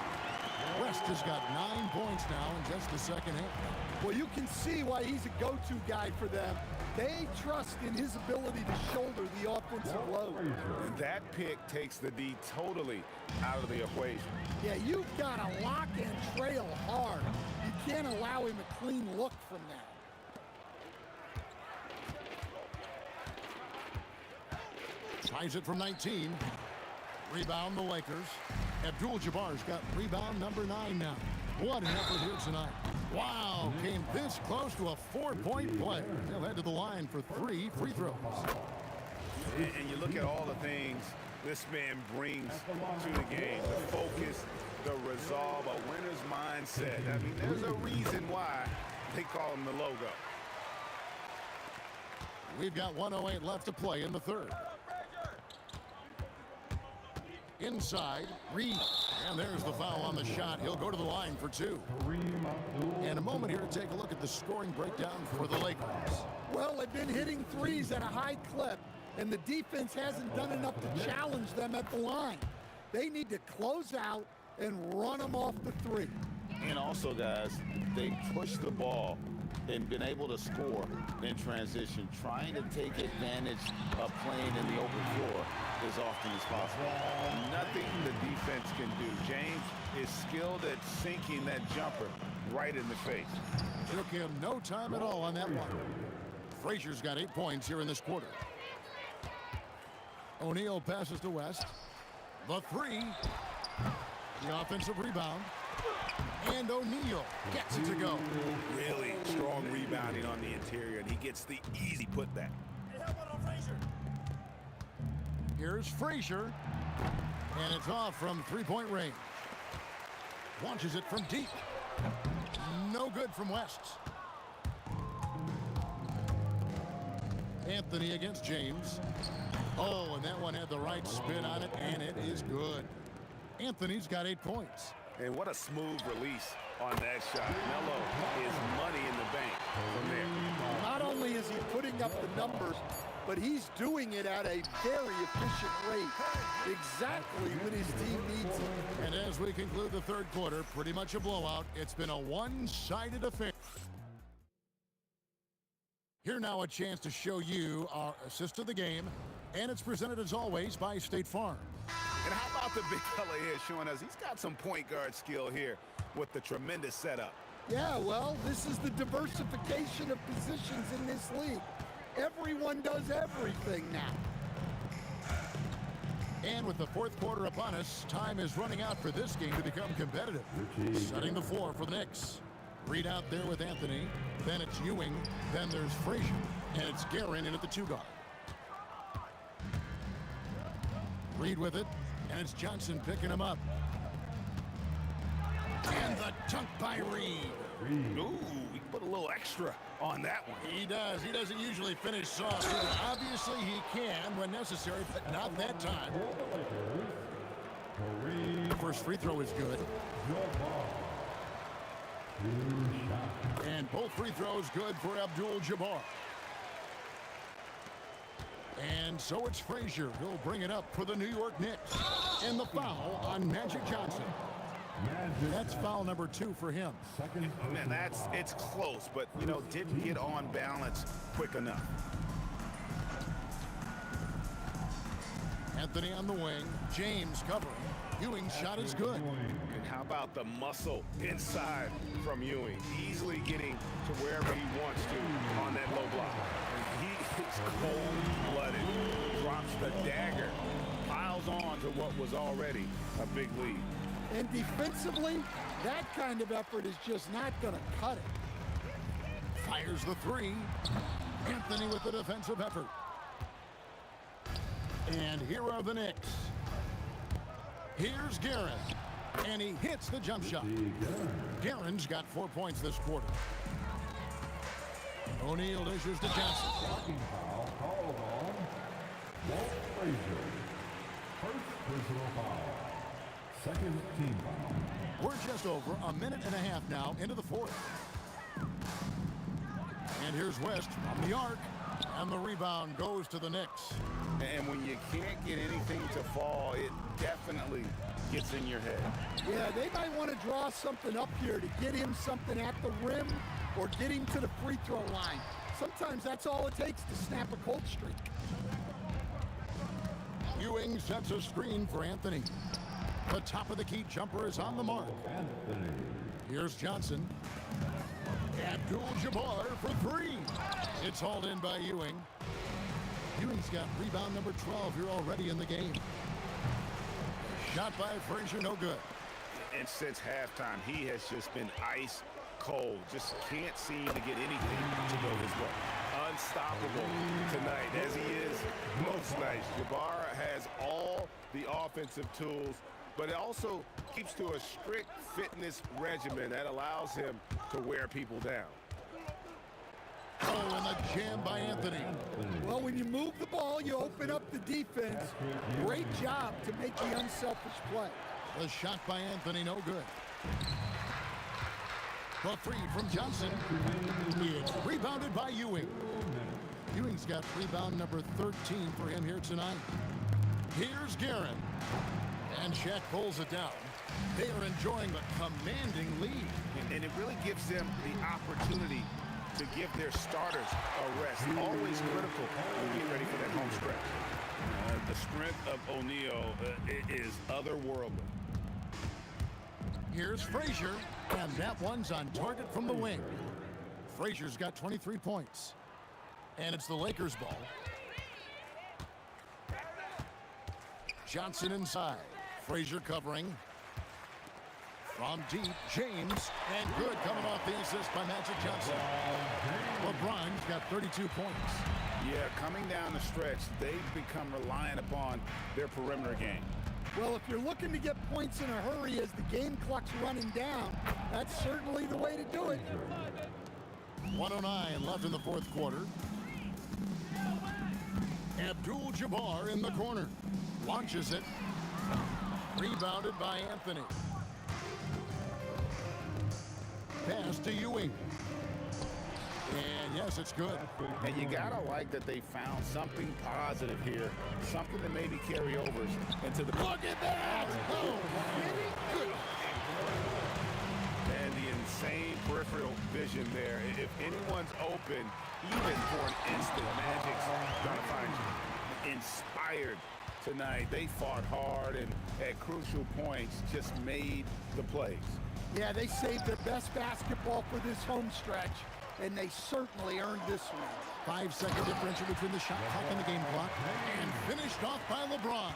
West has got 9 points now in just the second half. Well, you can see why he's a go-to guy for them. They trust in his ability to shoulder the offensive load. That pick takes the D totally out of the equation. Yeah, you've got to lock and trail hard. You can't allow him a clean look from that. Ties it from 19. Rebound the Lakers. Abdul-Jabbar's got rebound number 9 now. What an effort here tonight. Wow, came this close to a 4-point play. They'll head to the line for 3 free throws. And you look at all the things this man brings to the game. The focus, the resolve, a winner's mindset. I mean, there's a reason why they call him the logo. We've got 1:08 left to play in the third. Inside, Reed. And there's the foul on the shot. He'll go to the line for 2. And a moment here to take a look at the scoring breakdown for the Lakers. Well, they've been hitting threes at a high clip, and the defense hasn't done enough to challenge them at the line. They need to close out and run them off the 3. And also, guys, they push the ball and been able to score in transition, trying to take advantage of playing in the open floor as often as possible. Nothing the defense can do. James is skilled at sinking that jumper right in the face. Took him no time at all on that one. Frazier's got 8 points here in this quarter. O'Neal passes to West. The three. The offensive rebound. And O'Neal gets it to go. Really strong rebounding on the interior, and he gets the easy putback. Here's Frazier. And it's off from three-point range. Launches it from deep. No good from West. Anthony against James. Oh, and that one had the right spin on it, and it is good. Anthony's got 8 points. And what a smooth release on that shot. Melo is money in the bank from there. Not only is he putting up the numbers, but he's doing it at a very efficient rate, exactly when his team needs it. And as we conclude the third quarter, pretty much a blowout. It's been a one-sided affair. Here now a chance to show you our assist of the game, and it's presented as always by State Farm. And how about the big fella here showing us he's got some point guard skill here with the tremendous setup. Yeah, well, this is the diversification of positions in this league. Everyone does everything now. And with the fourth quarter upon us, time is running out for this game to become competitive. Setting the floor for the Knicks. Reed out there with Anthony. Then it's Ewing. Then there's Frazier. And it's Guerin in at the 2-guard. Reed with it. And it's Johnson picking him up. And the dunk by Reed. Ooh, he put a little extra on that one. He does. He doesn't usually finish soft. Obviously, he can when necessary, but not that time. The first free throw is good. And both free throws good for Abdul-Jabbar. And so it's Frazier. He'll bring it up for the New York Knicks. And the foul on Magic Johnson. That's foul number 2 for him. Man, it's close, but, you know, didn't get on balance quick enough. Anthony on the wing. James covering. Ewing's shot is good. And how about the muscle inside from Ewing? Easily getting to wherever he wants to on that low block. And he is cold-blooded. Drops the dagger. Piles on to what was already a big lead. And defensively, that kind of effort is just not going to cut it. Fires the three. Anthony with the defensive effort. And here are the Knicks. Here's Guerin. And he hits the jump shot. Guerin's got 4 points this quarter. O'Neal dishes to Johnson. Blocking foul called on Walt Frazier. First personal foul. Second team foul. We're just over a minute and a half now into the fourth. And here's West from the arc. And the rebound goes to the Knicks. And when you can't get anything to fall, it definitely gets in your head. Yeah, they might want to draw something up here to get him something at the rim or get him to the free throw line. Sometimes that's all it takes to snap a cold streak. Ewing sets a screen for Anthony. The top of the key jumper is on the mark. Anthony. Here's Johnson. Abdul-Jabbar for 3. It's hauled in by Ewing. Ewing's got rebound number 12 here already in the game. Shot by Frazier, no good. And since halftime, he has just been ice cold. Just can't seem to get anything to go his way. Unstoppable tonight, as he is most nights. Jabbar has all the offensive tools, but it also keeps to a strict fitness regimen that allows him to wear people down. Oh, and the jam by Anthony. Well, when you move the ball, you open up the defense. Great job to make the unselfish play. The shot by Anthony, no good. The 3 from Johnson. It's rebounded by Ewing. Ewing's got rebound number 13 for him here tonight. Here's Guerin. And Shaq pulls it down. They are enjoying a commanding lead. And it really gives them the opportunity to give their starters a rest. Always critical when we get ready for that home stretch. The strength of O'Neal is otherworldly. Here's Frazier, and that one's on target from the wing. Frazier's got 23 points. And it's the Lakers' ball. Johnson inside. Frazier covering. From deep, James. And good coming off the assist by Magic Johnson. LeBron's got 32 points. Yeah, coming down the stretch, they've become reliant upon their perimeter game. Well, if you're looking to get points in a hurry as the game clock's running down, that's certainly the way to do it. 1:09 left in the fourth quarter. Abdul-Jabbar in the corner. Launches it. Rebounded by Anthony. Pass to Ewing. And yes, it's good. And you gotta like that they found something positive here, something to maybe carry over into the. Look at that! Oh, good. And the insane peripheral vision there. If anyone's open, even for an instant, Magic's gonna find you. Inspired tonight. They fought hard and at crucial points just made the plays. Yeah, they saved their best basketball for this home stretch, and they certainly earned this one. 5-second differential between the shot clock and the game clock, and finished off by LeBron.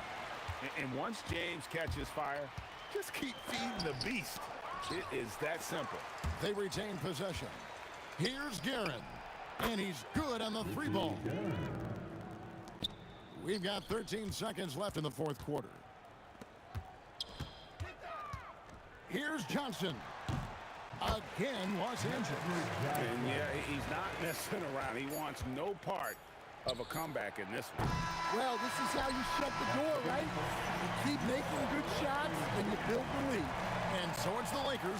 And once James catches fire, just keep feeding the beast. It is that simple. They retain possession. Here's Guerin, and he's good on the three ball. We've got 13 seconds left in the fourth quarter. Here's Johnson. Again, Los Angeles. And yeah, he's not messing around. He wants no part of a comeback in this one. Well, this is how you shut the door, right? You keep making good shots, and you build the lead. And so it's the Lakers.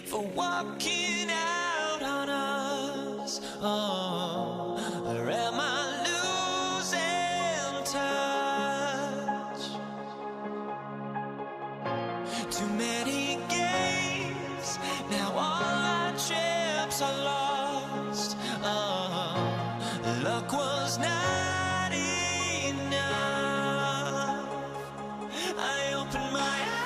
For walking out on us, oh, or am I losing touch? Too many games, now all our chips are lost. Oh, luck was not enough. I opened my eyes.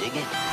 Dig it?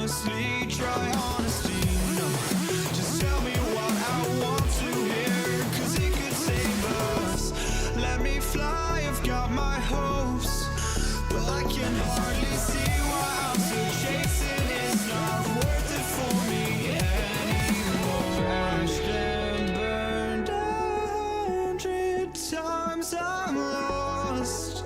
honestly, try honesty. No, just tell me what I want to hear, 'cause it could save us. Let me fly, I've got my hopes, but I can hardly see why I'm still chasing. It's not worth it for me anymore. Crashed and burned 100 times, I'm lost.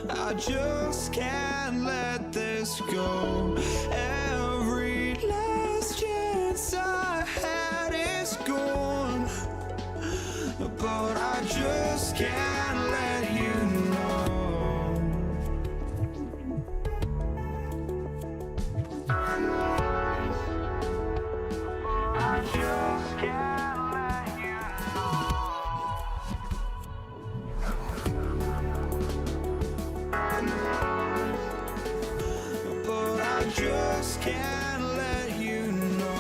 I just can't let this go. Every last chance I had is gone, but I just can't let you know. I just can't let you know. But I just can't let you know.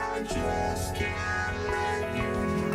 I just can't let you know.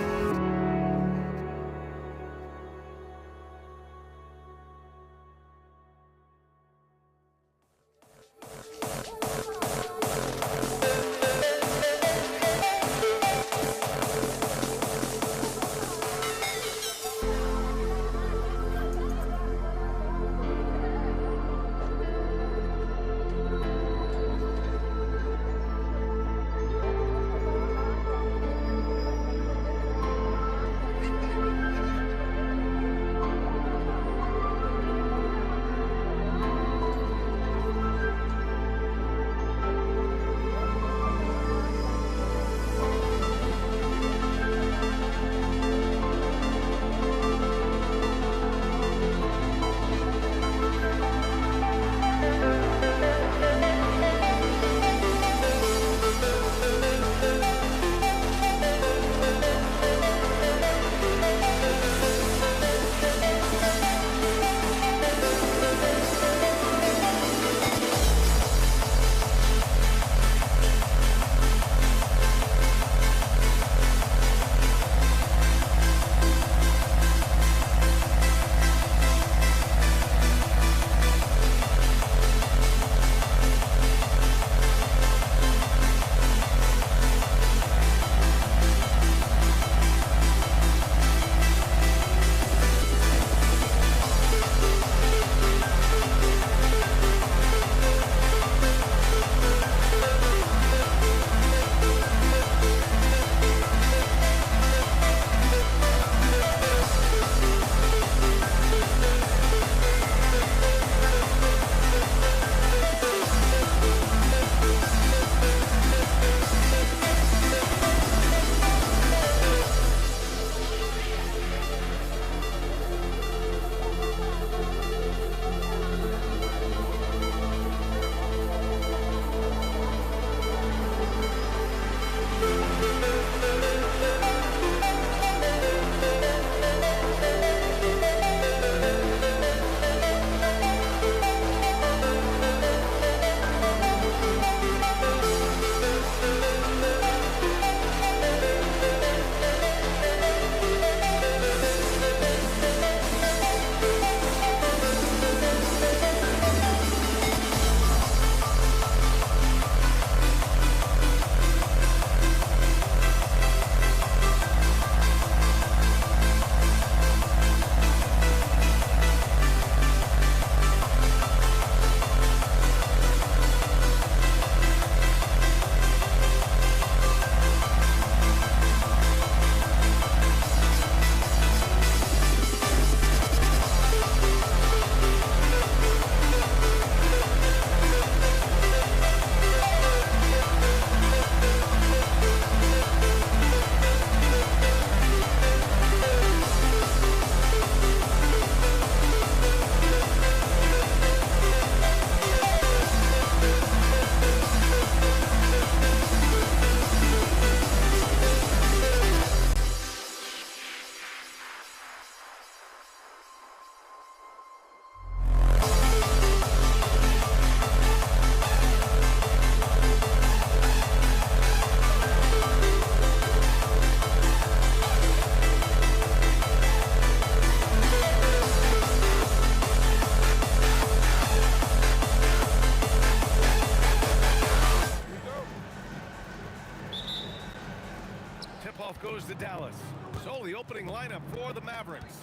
Dallas. So the opening lineup for the Mavericks.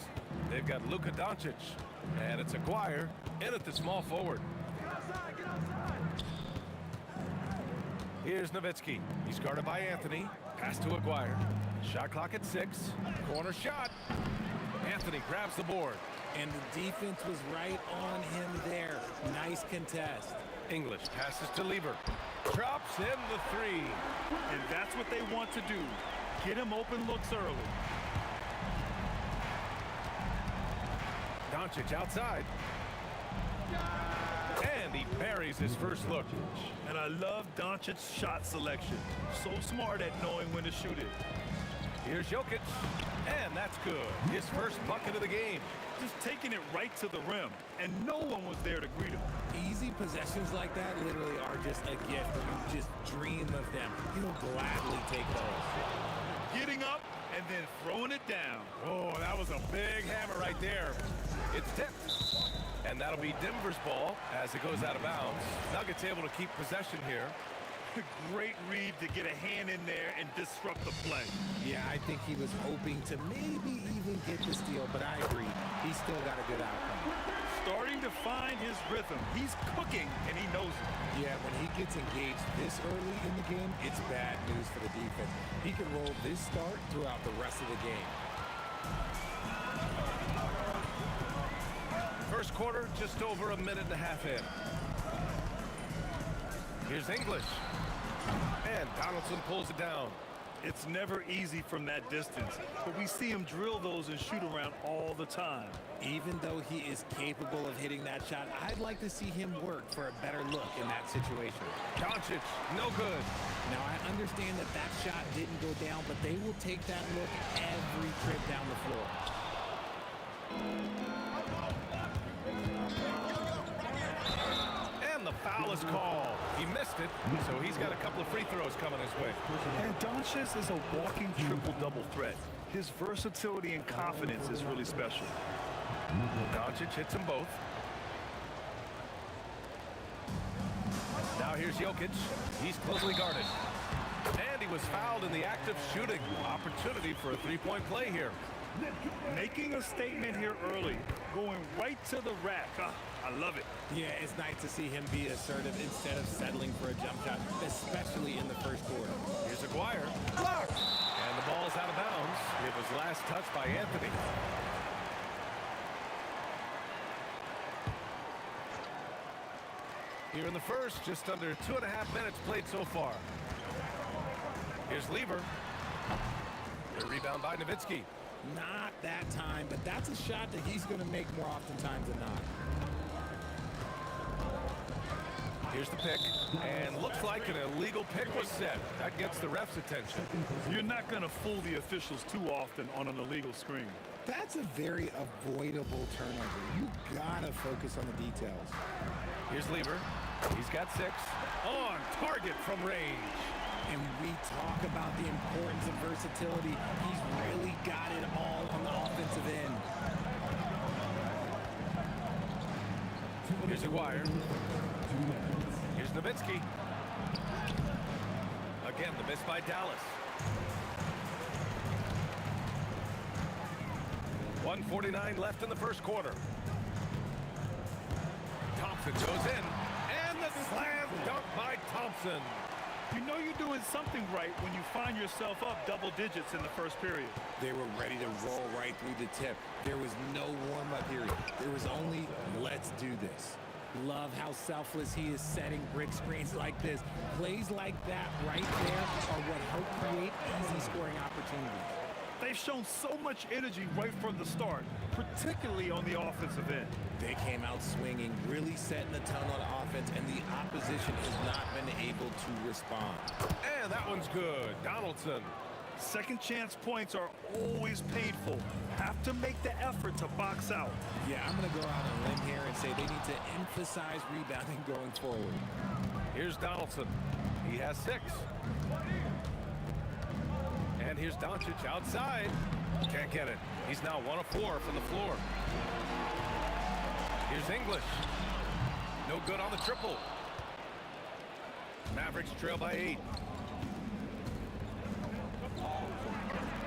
They've got Luka Doncic, and it's Aguirre in at the small forward. Here's Nowitzki. He's guarded by Anthony. Pass to Aguirre. Shot clock at 6. Corner shot. Anthony grabs the board. And the defense was right on him there. Nice contest. English passes to Lieber. Drops in the 3. And that's what they want to do. Get him open looks early. Doncic outside. And he buries his first look. And I love Doncic's shot selection. So smart at knowing when to shoot it. Here's Jokic. And that's good. His first bucket of the game. Just taking it right to the rim. And no one was there to greet him. Easy possessions like that literally are just a gift. You just dream of them. He'll gladly take those. Getting up and then throwing it down. Oh, that was a big hammer right there. It's tipped. And that'll be Denver's ball as it goes out of bounds. Nuggets able to keep possession here. Great read to get a hand in there and disrupt the play. Yeah, I think he was hoping to maybe even get the steal, but I agree. He still got a good outcome. Starting to find his rhythm. He's cooking, and he knows it. Yeah, when he gets engaged this early in the game, it's bad news for the defense. He can roll this start throughout the rest of the game. First quarter, just over a minute and a half in. Here's English. And Donaldson pulls it down. It's never easy from that distance, but we see him drill those and shoot around all the time. Even though he is capable of hitting that shot, I'd like to see him work for a better look in that situation. Doncic, no good. Now, I understand that that shot didn't go down, but they will take that look every trip down the floor. And the foul is called. He missed it, so he's got a couple of free throws coming his way. And Doncic is a walking triple-double threat. His versatility and confidence is really special. Doncic hits them both. Now here's Jokic. He's closely guarded. And he was fouled in the act of shooting. Opportunity for a three-point play here. Making a statement here early. Going right to the rack. I love it. Yeah, it's nice to see him be assertive instead of settling for a jump shot, especially in the first quarter. Here's Aguirre. Blocked! And the ball is out of bounds. It was last touched by Anthony. Here in the first, just under 2.5 minutes played so far. Here's Lieber. The rebound by Nowitzki. Not that time, but that's a shot that he's going to make more oftentimes than not. Here's the pick, and looks like an illegal pick was set. That gets the ref's attention. You're not going to fool the officials too often on an illegal screen. That's a very avoidable turnover. You got to focus on the details. Here's Lieber. He's got 6. On target from range. And we talk about the importance of versatility. He's really got it all on the offensive end. Here's Aguirre. Here's Nowitzki. Again, the miss by Dallas. 1:49 left in the first quarter. Thompson goes in. And the slam dunk by Thompson. You know you're doing something right when you find yourself up double digits in the first period. They were ready to roll right through the tip. There was no warm-up period. There was only, let's do this. Love how selfless he is setting brick screens like this. Plays like that right there are what help create easy scoring opportunities. They've shown so much energy right from the start, particularly on the offensive end. They came out swinging, really setting the tone on offense, and the opposition has not been able to respond. And that one's good. Donaldson. Second chance points are always painful. Have to make the effort to box out. Yeah, I'm going to go out on a limb here and say they need to emphasize rebounding going forward. Here's Donaldson. He has 6. And here's Doncic outside. Can't get it. He's now 1 of 4 from the floor. Here's English. No good on the triple. Mavericks trail by 8.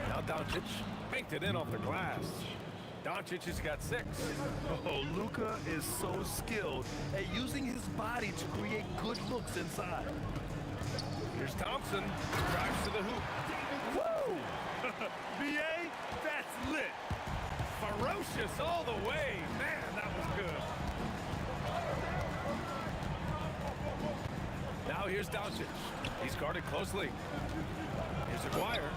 Now Doncic. Banked it in off the glass. Doncic has got 6. Oh, Luka is so skilled at using his body to create good looks inside. Here's Thompson. Drives to the hoop. Woo! BA, that's lit. Ferocious all the way. Man, that was good. Now here's Doncic. He's guarded closely. Here's Aguirre.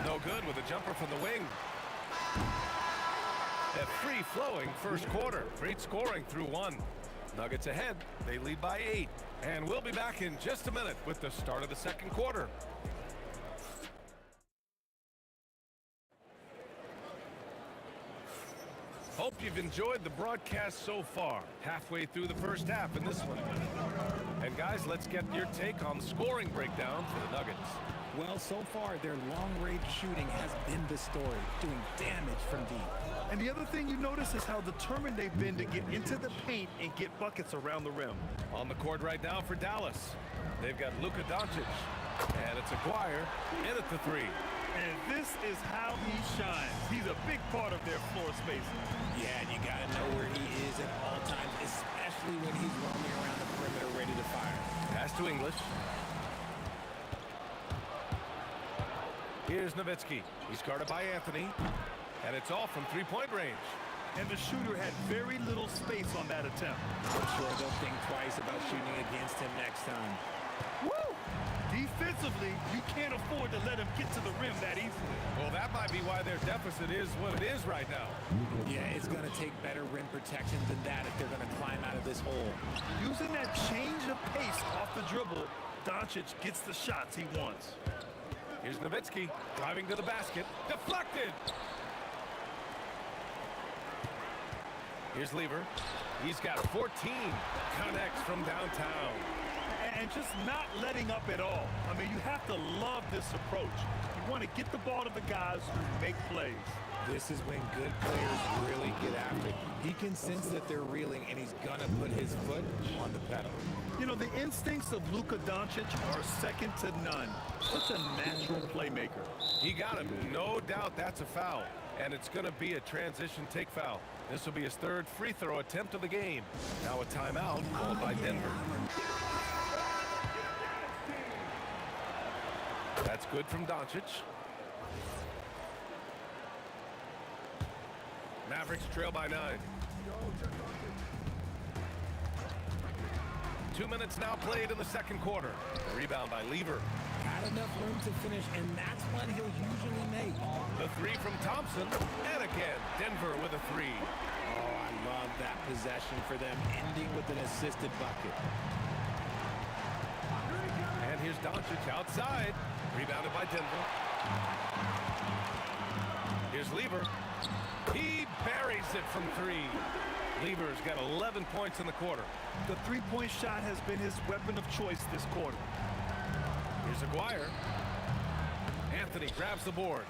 No good with a jumper from the wing. A free-flowing first quarter. Great scoring through 1. Nuggets ahead. They lead by 8. And we'll be back in just a minute with the start of the second quarter. Hope you've enjoyed the broadcast so far. Halfway through the first half in this one. And guys, let's get your take on the scoring breakdown for the Nuggets. Well, so far, their long-range shooting has been the story, doing damage from deep. And the other thing you notice is how determined they've been to get into the paint and get buckets around the rim. On the court right now for Dallas. They've got Luka Doncic. And it's Aguirre in at the 3. And this is how he shines. He's a big part of their floor spacing. Yeah, and you got to know where he is at all times, especially when he's roaming around the perimeter ready to fire. Pass to English. Here's Nowitzki. He's guarded by Anthony. And it's off from 3-point range. And the shooter had very little space on that attempt. I'm sure they'll think twice about shooting against him next time. Woo! Defensively, you can't afford to let him get to the rim that easily. Well, that might be why their deficit is what it is right now. Yeah, it's going to take better rim protection than that if they're going to climb out of this hole. Using that change of pace off the dribble, Doncic gets the shots he wants. Here's Nowitzki driving to the basket. Deflected! Here's Lever. He's got 14. Connects from downtown. And just not letting up at all. I mean, you have to love this approach. You want to get the ball to the guys who make plays. This is when good players really get after it. He can sense that they're reeling, and he's going to put his foot on the pedal. You know, the instincts of Luka Doncic are second to none. Such a natural playmaker. He got him. No doubt that's a foul. And it's going to be a transition take foul. This will be his 3rd free throw attempt of the game. Now a timeout called by Denver. That's good from Doncic. Mavericks trail by 9. 2 minutes now played in the second quarter. Rebound by Lever. Got enough room to finish, and that's one he'll usually make. The 3 from Thompson. And again, Denver with a 3. Oh, I love that possession for them, ending with an assisted bucket. And here's Doncic outside. Rebounded by Denver. Here's Lever. He buries it from 3. Lever's got 11 points in the quarter. The three-point shot has been his weapon of choice this quarter. Here's Aguirre. Anthony grabs the board.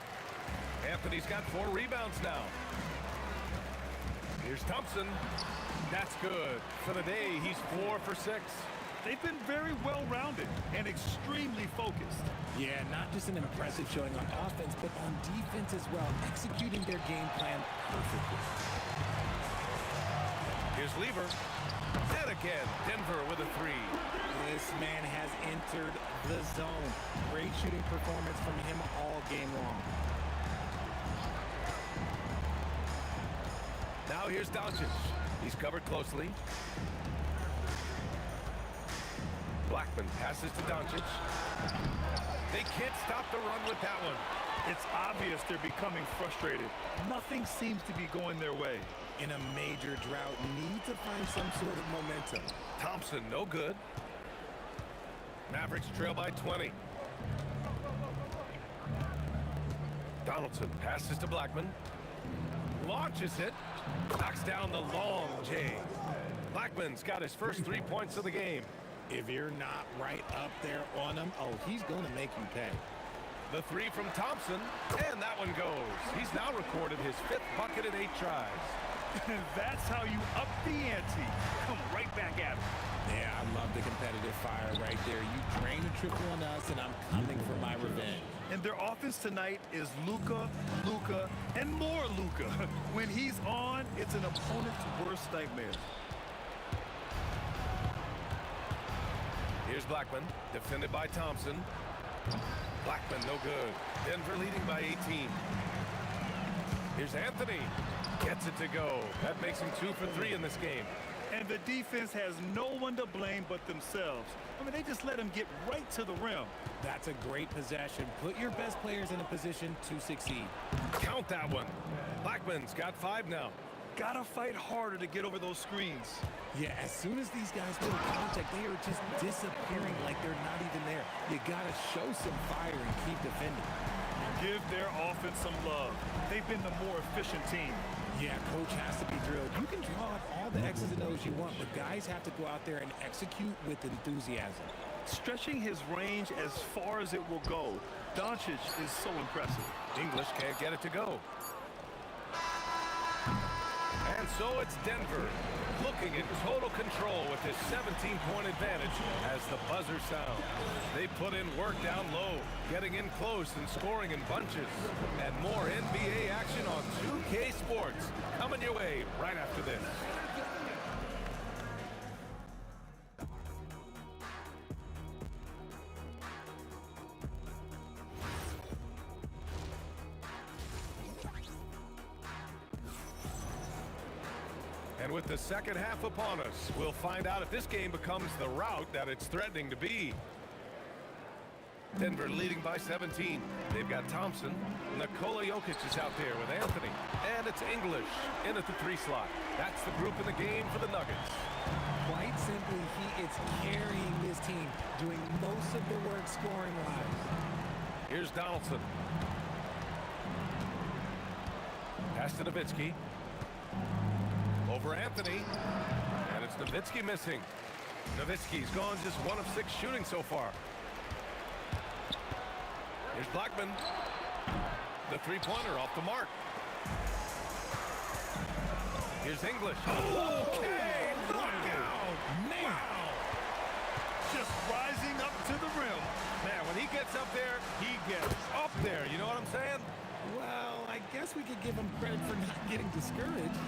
Anthony's got 4 rebounds now. Here's Thompson. That's good. For the day, he's 4 for 6. They've been very well-rounded and extremely focused. Yeah, not just an impressive showing on offense, but on defense as well, executing their game plan perfectly. Here's Lever. And again, Denver with a 3. This man has entered the zone. Great shooting performance from him all game long. Now here's Doncic. He's covered closely. Blackman passes to Doncic. They can't stop the run with that one. It's obvious they're becoming frustrated. Nothing seems to be going their way. In a major drought, need to find some sort of momentum. Thompson, no good. Mavericks trail by 20. Donaldson passes to Blackman. Launches it. Knocks down the long J. Blackman's got his first 3 points of the game. If you're not right up there on him, oh, he's going to make you pay. The 3 from Thompson, and that one goes. He's now recorded his 5th bucket in 8 tries. And that's how you up the ante. Come right back at him. Yeah, I love the competitive fire right there. You drain a triple on us, and I'm coming for my revenge. And their offense tonight is Luka, and more Luka. When he's on, it's an opponent's worst nightmare. Here's Blackman, defended by Thompson. Blackman, no good. Denver leading by 18. Here's Anthony. Gets it to go. That makes him 2 for 3 in this game. And the defense has no one to blame but themselves. I mean, they just let him get right to the rim. That's a great possession. Put your best players in a position to succeed. Count that one. Blackman's got 5 now. Gotta fight harder to get over those screens. Yeah, as soon as these guys go to contact, they are just disappearing like they're not even there. You gotta show some fire and keep defending. Give their offense some love. They've been the more efficient team. Yeah, coach has to be drilled. You can draw up all the X's and O's you want, but guys have to go out there and execute with enthusiasm. Stretching his range as far as it will go, Doncic is so impressive. English can't get it to go. And so it's Denver looking in total control with his 17-point advantage as the buzzer sounds. They put in work down low, getting in close and scoring in bunches. And more NBA action on 2K Sports coming your way right after this. And with the second half upon us, we'll find out if this game becomes the rout that it's threatening to be. Denver leading by 17. They've got Thompson. Nikola Jokic is out there with Anthony. And it's English in at the 3 slot. That's the group in the game for the Nuggets. Quite simply, he is carrying this team, doing most of the work scoring-wise. Here's Donaldson. Pass to Nowitzki. Over Anthony. And it's Nowitzki missing. Nowitzki's gone just 1 of 6 shooting so far. Here's Blackman. The 3-pointer off the mark. Here's English. Okay, knockout. Man. Just rising up to the rim. Man, when he gets up there, he gets up there. You know what I'm saying? Well, I guess we could give him credit for not getting discouraged.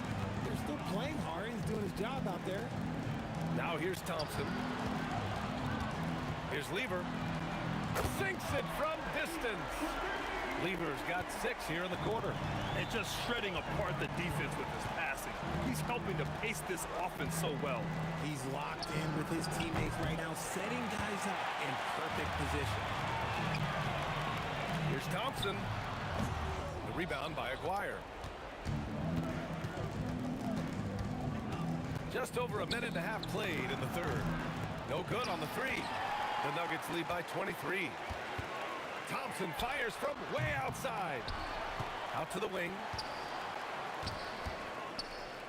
They're still playing hard. He's doing his job out there. Now here's Thompson. Here's Lever. Sinks it from distance. Lever's got 6 here in the quarter. And just shredding apart the defense with his passing. He's helping to pace this offense so well. He's locked in with his teammates right now, setting guys up in perfect position. Here's Thompson. The rebound by Aguirre. Just over a minute and a half played in the third. No good on the 3. The Nuggets lead by 23. Thompson fires from way outside. Out to the wing.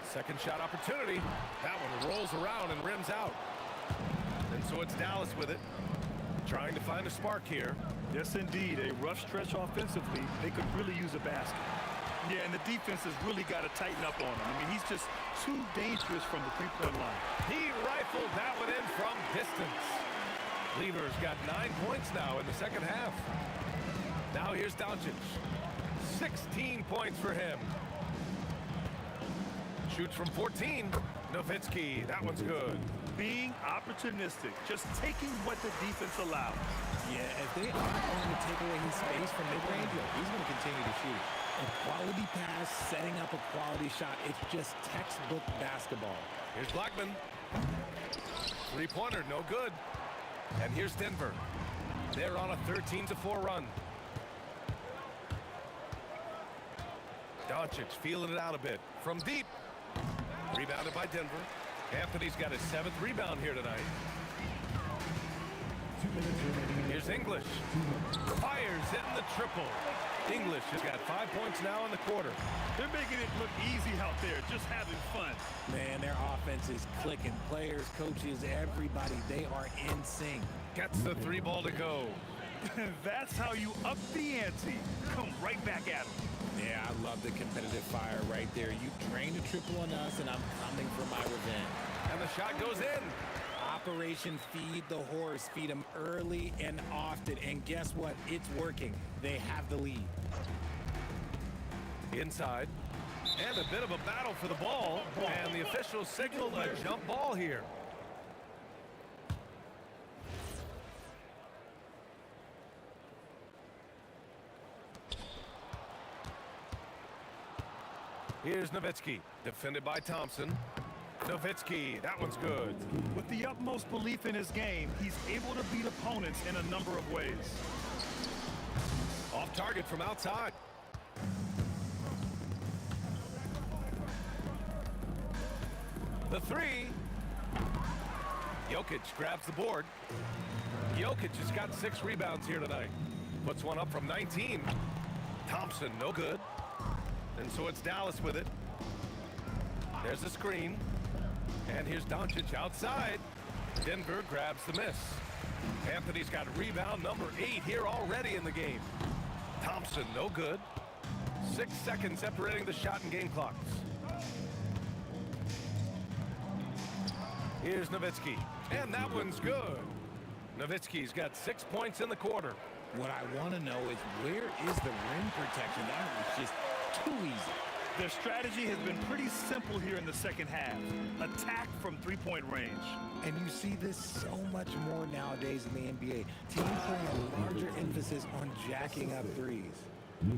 Second shot opportunity. That one rolls around and rims out. And so it's Dallas with it. Trying to find a spark here. Yes, indeed. A rough stretch offensively. They could really use a basket. Yeah, and the defense has really got to tighten up on him. I mean, he's just too dangerous from the 3-point line. He rifled that one in from distance. Lever's got 9 points now in the second half. Now here's Doncic. 16 points for him. Shoots from 14. Nowitzki, that one's good. Being opportunistic, just taking what the defense allows. Yeah, if they aren't going to take away his space from mid-range, he's going to continue to shoot. A quality pass, setting up a quality shot. It's just textbook basketball. Here's Blackman. 3-pointer, no good. And here's Denver. They're on a 13-4 run. Doncic feeling it out a bit. From deep. Rebounded by Denver. Anthony's got his 7th rebound here tonight. 2 minutes remaining. Here's English. Fires hitting the triple. English has got 5 points now in the quarter. They're making it look easy out there, just having fun. Man, their offense is clicking. Players, coaches, everybody, they are in sync. Gets the 3 ball to go. That's how you up the ante. Come right back at them. Yeah, I love the competitive fire right there. You drained a triple on us, and I'm coming for my revenge. And the shot goes in. Operation Feed the Horse. Feed him early and often. And guess what? It's working. They have the lead. Inside. And a bit of a battle for the ball. And the officials signaled a jump ball here. Here's Nowitzki, defended by Thompson. Nowitzki, that one's good. With the utmost belief in his game, he's able to beat opponents in a number of ways. Off target from outside. The three. Jokic grabs the board. Jokic has got 6 rebounds here tonight. Puts one up from 19. Thompson, no good. And so it's Dallas with it. There's the screen. And here's Doncic outside. Denver grabs the miss. Anthony's got rebound number 8 here already in the game. Thompson, no good. 6 seconds separating the shot and game clocks. Here's Nowitzki. And that one's good. Nowitzki's got 6 points in the quarter. What I want to know is, where is the rim protection? That was just too easy. Their strategy has been pretty simple here in the second half. Attack from three-point range. And you see this so much more nowadays in the NBA. Teams putting a larger emphasis on jacking up threes.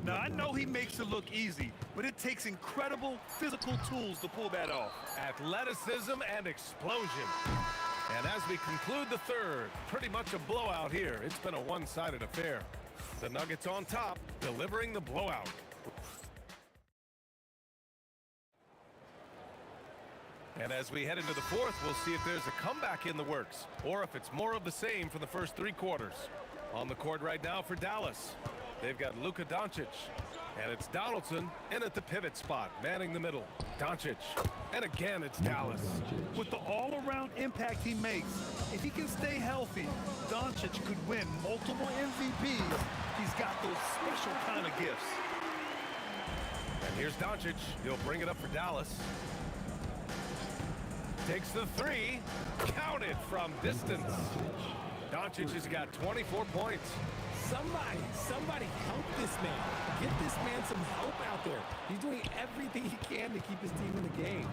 Now, I know he makes it look easy, but it takes incredible physical tools to pull that off. Athleticism and explosion. And as we conclude the third, pretty much a blowout here. It's been a one-sided affair. The Nuggets on top, delivering the blowout. And as we head into the fourth, we'll see if there's a comeback in the works, or if it's more of the same for the first 3 quarters. On the court right now for Dallas, they've got Luka Doncic. And it's Donaldson in at the pivot spot, manning the middle. Doncic. And again, it's Dallas. With the all-around impact he makes, if he can stay healthy, Doncic could win multiple MVPs. He's got those special kind of gifts. And here's Doncic. He'll bring it up for Dallas. Takes the 3. Counted from distance. Doncic has got 24 points. Somebody help this man. Get this man some help out there. He's doing everything he can to keep his team in the game.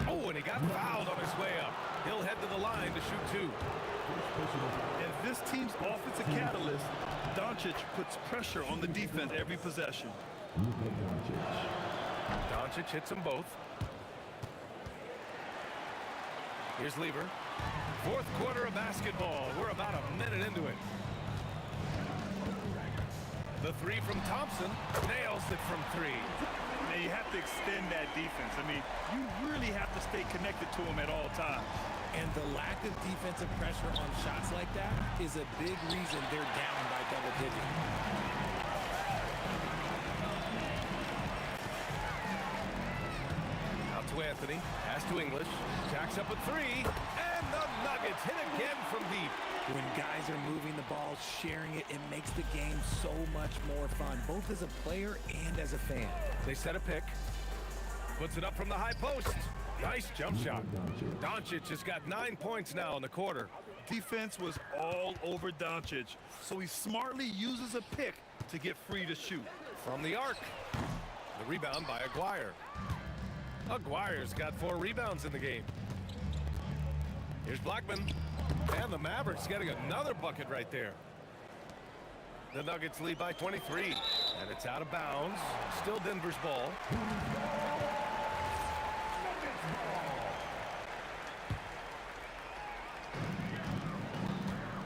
Oh, and he got fouled on his way up. He'll head to the line to shoot 2. As this team's offensive catalyst, Doncic puts pressure on the defense every possession. Doncic hits them both. Here's Lever. Fourth quarter of basketball. We're about a minute into it. The 3 from Thompson. Nails it from 3. Now you have to extend that defense. I mean, you really have to stay connected to him at all times. And the lack of defensive pressure on shots like that is a big reason they're down by double digits. Out to Anthony. Pass to English. Jacks up a 3. And the Nuggets hit again from deep. When guys are moving the ball, sharing it, it makes the game so much more fun, both as a player and as a fan. They set a pick. Puts it up from the high post. Nice jump shot. Doncic has got 9 points now in the quarter. Defense was all over Doncic, so he smartly uses a pick to get free to shoot. From the arc. The rebound by Aguirre. Aguirre's got 4 rebounds in the game. Here's Blackman. And the Mavericks getting another bucket right there. The Nuggets lead by 23. And it's out of bounds. Still Denver's ball.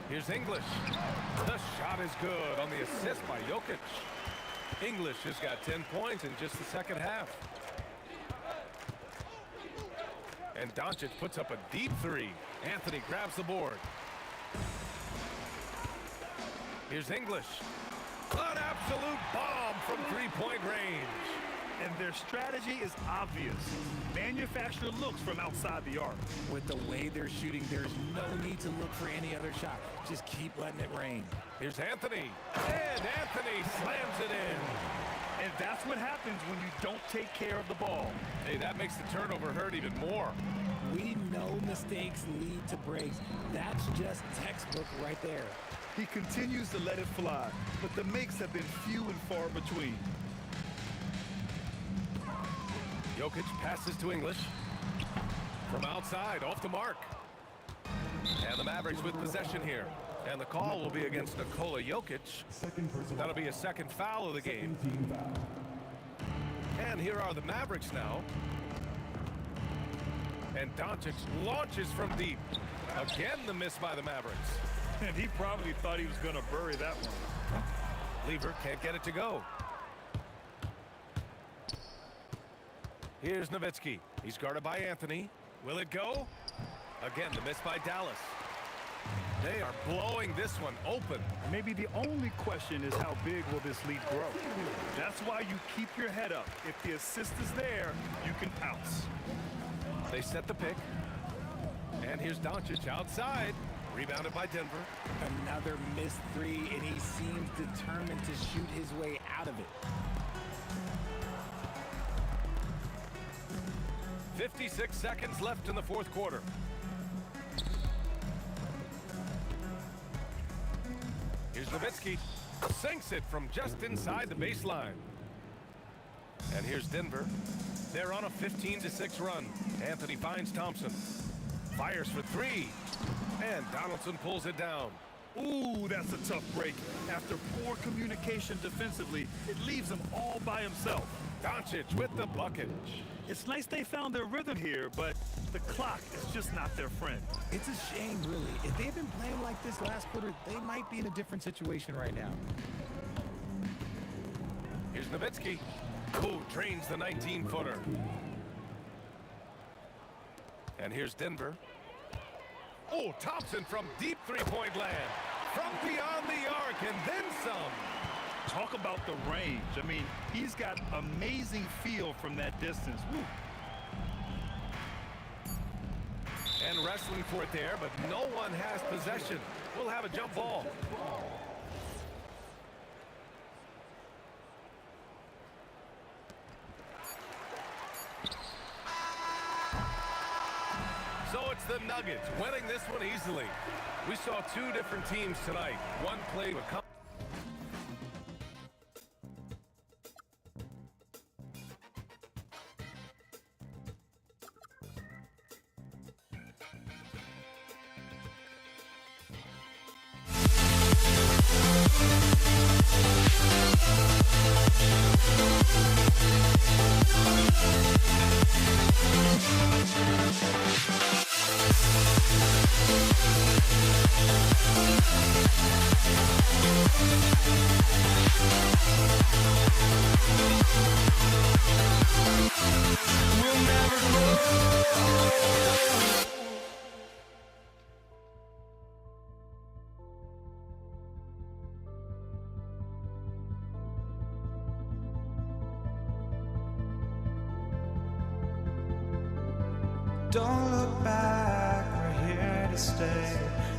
Here's English. The shot is good on the assist by Jokic. English has got 10 points in just the second half. And Doncic puts up a deep 3. Anthony grabs the board. Here's English. An absolute bomb from 3-point range. And their strategy is obvious. Manufacture looks from outside the arc. With the way they're shooting, there's no need to look for any other shot. Just keep letting it rain. Here's Anthony. And Anthony slams it in. And that's what happens when you don't take care of the ball. Hey, that makes the turnover hurt even more. We know mistakes lead to breaks. That's just textbook right there. He continues to let it fly, but the makes have been few and far between. Jokic passes to English. From outside, off the mark. And the Mavericks with possession here. And the call will be against Nikola Jokic. That'll be a second foul of the game. And here are the Mavericks now. And Doncic launches from deep. Again, the miss by the Mavericks. And he probably thought he was going to bury that one. Lever can't get it to go. Here's Nowitzki. He's guarded by Anthony. Will it go? Again, the miss by Dallas. They are blowing this one open. Maybe the only question is how big will this lead grow? That's why you keep your head up. If the assist is there, you can pounce. They set the pick. And here's Doncic outside. Rebounded by Denver. Another missed three, and he seems determined to shoot his way out of it. 56 seconds left in the fourth quarter. Here's Nowitzki. Sinks it from just inside the baseline. And here's Denver. They're on a 15-6 run. Anthony finds Thompson. Fires for three. And Donaldson pulls it down. Ooh, that's a tough break. After poor communication defensively, it leaves him all by himself. Doncic with the bucket. It's nice they found their rhythm here, but the clock is just not their friend. It's a shame, really. If they'd been playing like this last quarter, they might be in a different situation right now. Here's Nowitzki. Who drains the 19-footer. And here's Denver. Oh, Thompson from deep three-point land. From beyond the arc and then some. Talk about the range. I mean, he's got amazing feel from that distance. Woo. And wrestling for it there, but no one has possession. We'll have a jump ball. So it's the Nuggets winning this one easily. We saw two different teams tonight. One played with Don't look back, we're here to stay.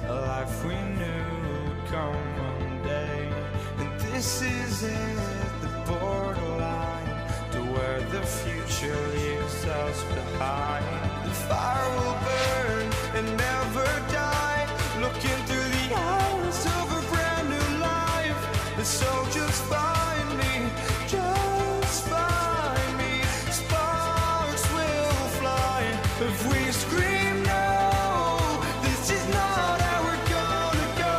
A life we knew would come one day. And this is it, the borderline to where the future leaves us behind. The fire will burn and never die. Looking through the eyes of a brand new life. And so just find me, just find me. Sparks will fly if we scream no. This is not how we're gonna go.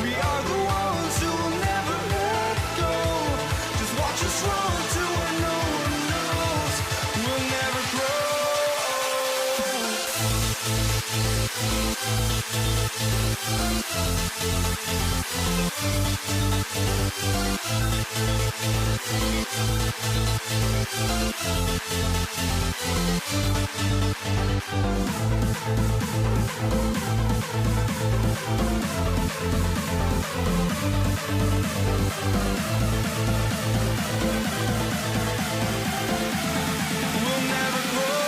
We are the ones who will never let go. Just watch us run to where no one knows. We'll never grow. We'll never grow. We'll never grow.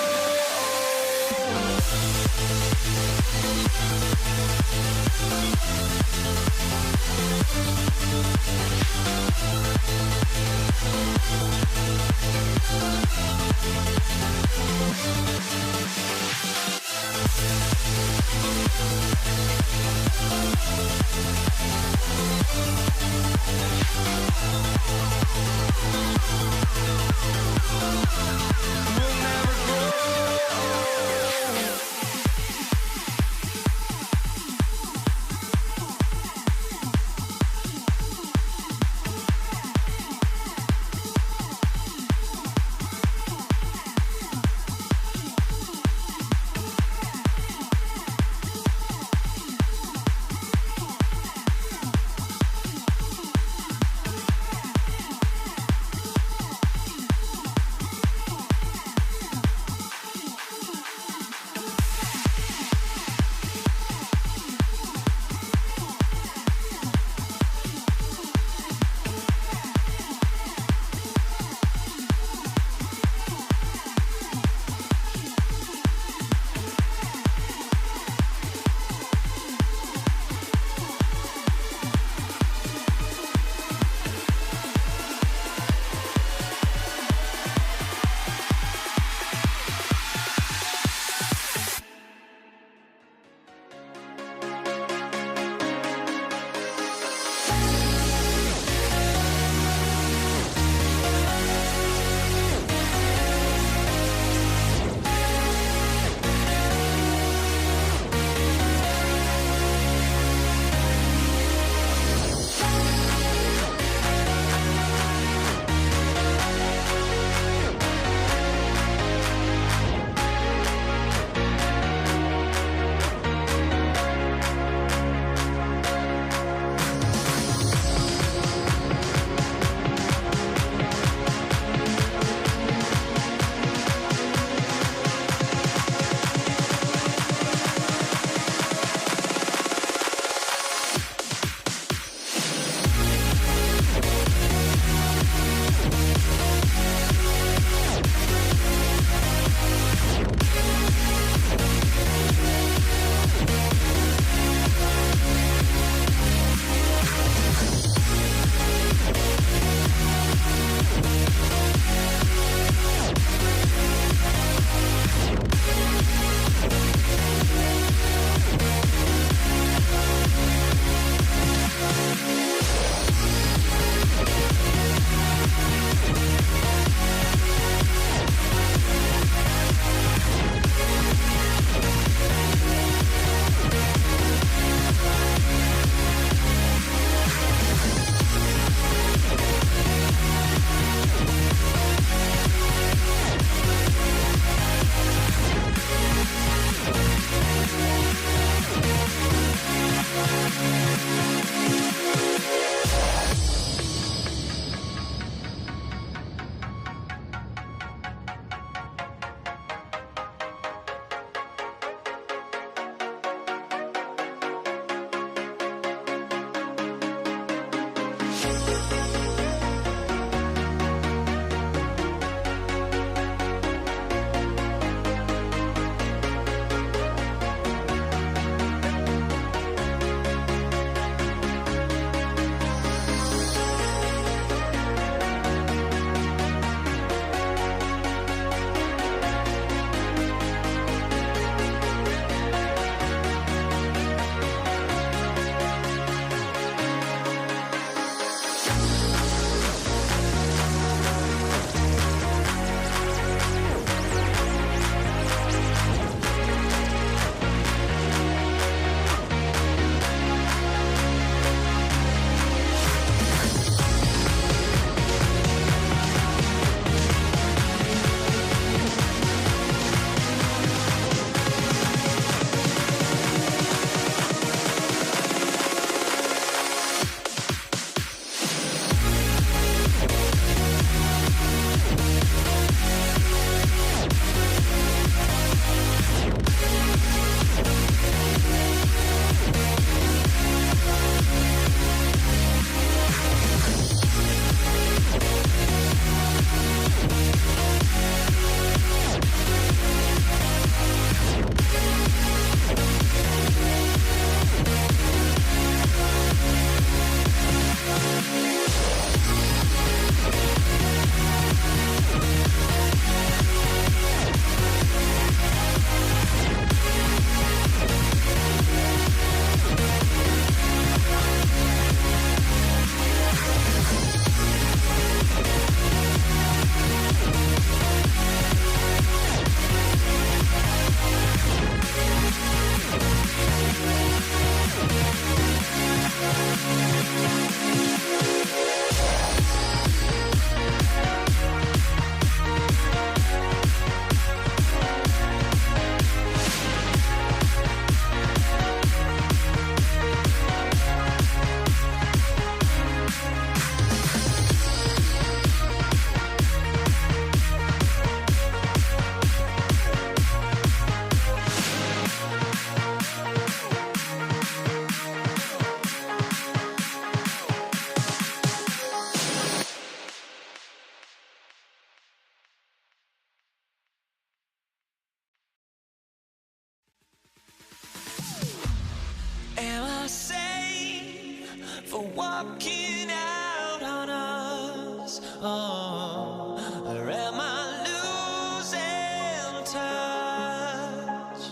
for walking out on us? Oh, or am I losing touch?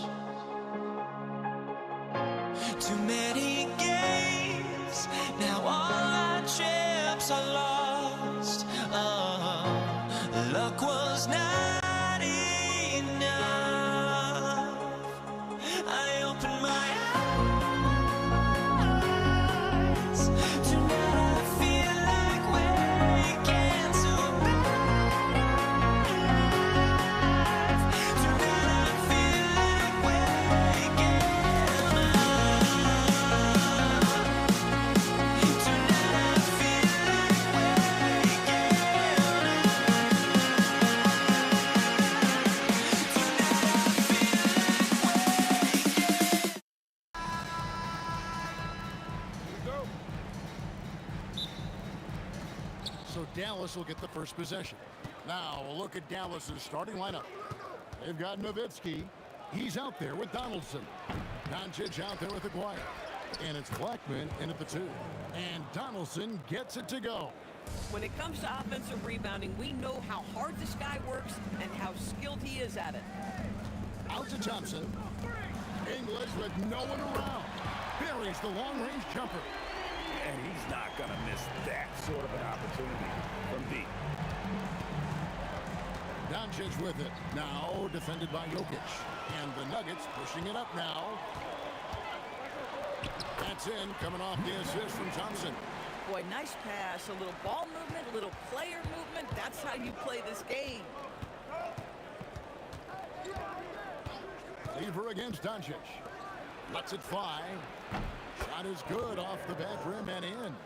Too many games, now all our chips are lost. Oh, luck was not enough. I opened my eyes. Tonight I feel like waking to a better life. Tonight I feel like waking up. Tonight I feel like waking So Dallas will get the first possession. Now a look at Dallas's starting lineup. They've got Nowitzki. He's out there with Donaldson. Doncic out there with Aguirre. And it's Blackman in at the 2. And Donaldson gets it to go. When it comes to offensive rebounding, we know how hard this guy works and how skilled he is at it. Out to Thompson. English with no one around. Buries the long-range jumper. And he's not going to miss that sort of an opportunity from deep. Doncic with it. Now defended by Jokic. And the Nuggets pushing it up now. That's in, coming off the assist from Thompson. Boy, nice pass, a little ball movement, a little player movement. That's how you play this game. Lever against Doncic. Lets it fly. Shot is good off the back rim and in.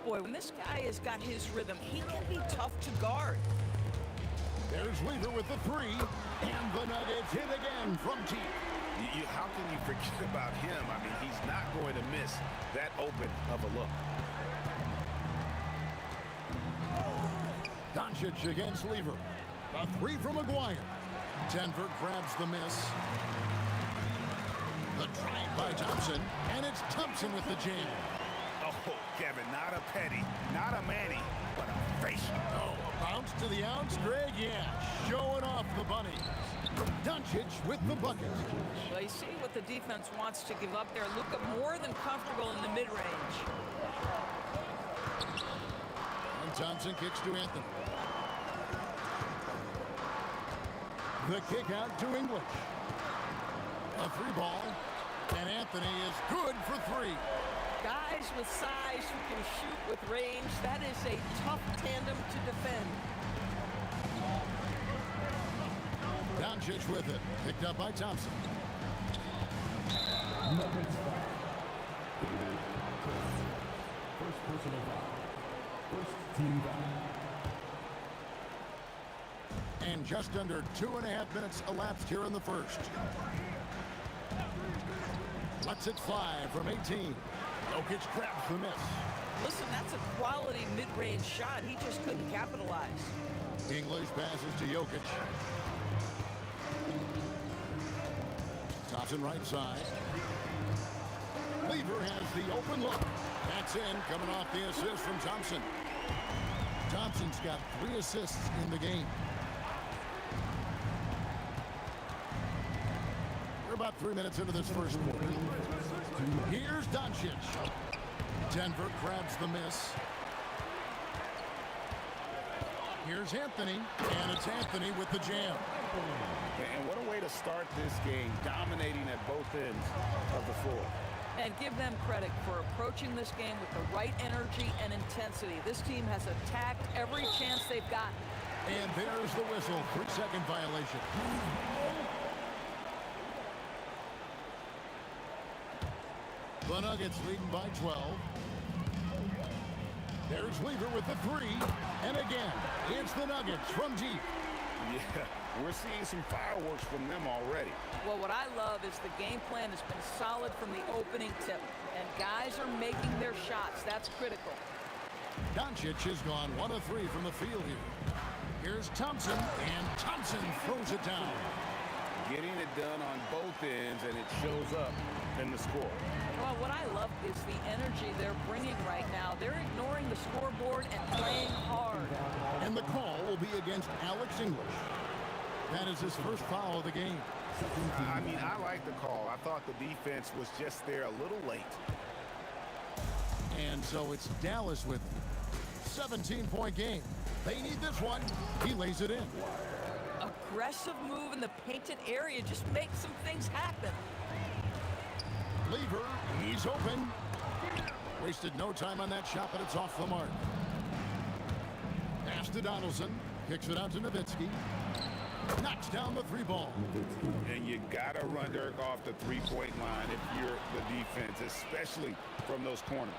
Boy, when this guy has got his rhythm, he can be tough to guard. There's Lever with the 3. And the Nuggets hit again from deep. How can you forget about him? I mean, he's not going to miss that open of a look. Doncic against Lever. A 3 from Aguirre. Denver grabs the miss. The drive by Thompson. And it's Thompson with the jam. Oh, Kevin, not a petty, not a Manny, but a face. Oh, bounce to the outs, Greg, yeah. Showing off the bunny. Doncic with the bucket. Well, you see what the defense wants to give up there. Luka more than comfortable in the mid-range. And Thompson kicks to Anthony. The kick out to English. A 3 ball. And Anthony is good for 3. Guys with size who can shoot with range, that is a tough tandem to defend. Doncic with it. Picked up by Thompson. First personal foul. First team foul. And just under 2.5 minutes elapsed here in the first. Lets it fly from 18. Jokic grabs the miss. Listen, that's a quality mid-range shot. He just couldn't capitalize. English passes to Jokic. Thompson right side. Lever has the open look. That's in, coming off the assist from Thompson. Thompson's got 3 assists in the game. We're about 3 minutes into this first quarter. Here's Doncic. Denver grabs the miss. Here's Anthony, and it's Anthony with the jam. And what a way to start this game, dominating at both ends of the floor. And give them credit for approaching this game with the right energy and intensity. This team has attacked every chance they've got. And there's the whistle. 3-second violation. The Nuggets leading by 12. There's Lever with the 3. And again, it's the Nuggets from deep. Yeah, we're seeing some fireworks from them already. Well, what I love is the game plan has been solid from the opening tip. And guys are making their shots. That's critical. Doncic has gone 1 of 3 from the field here. Here's Thompson, and Thompson throws it down. Getting it done on both ends, and it shows up in the score. Well, what I love is the energy they're bringing right now. They're ignoring the scoreboard and playing hard. And the call will be against Alex English. That is his first foul of the game. I mean, I like the call. I thought the defense was just there a little late. And so it's Dallas with 17-point game. They need this one. He lays it in. Aggressive move in the painted area just makes some things happen. Lever, he's open. Wasted no time on that shot, but it's off the mark. Pass to Donaldson. Kicks it out to Nowitzki. Knocks down the three ball. And you got to run Dirk off the three-point line if you're the defense, especially from those corners.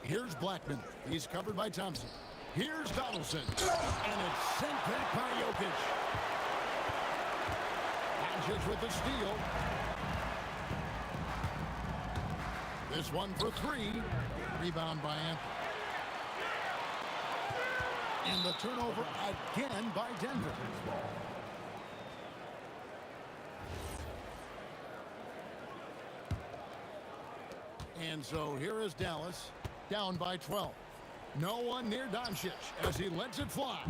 Here's Blackman. He's covered by Thompson. Here's Donaldson. And it's sent back by Jokic. Doncic with the steal. This one for three. Rebound by Anthony. And the turnover again by Denver. And so here is Dallas, down by 12. No one near Doncic as he lets it fly.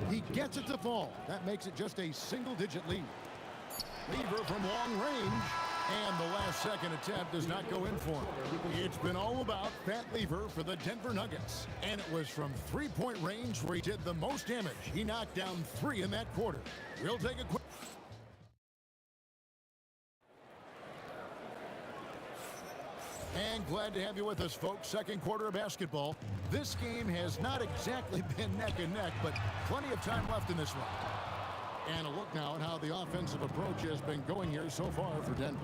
He gets it to fall. That makes it just a single-digit lead. Lever from long range, and the last-second attempt does not go in for him. It's been all about Pat Lever for the Denver Nuggets, and it was from three-point range where he did the most damage. He knocked down 3 in that quarter. We'll take a quick... And glad to have you with us, folks. Second quarter of basketball. This game has not exactly been neck and neck, but plenty of time left in this one. And a look now at how the offensive approach has been going here so far for Denver.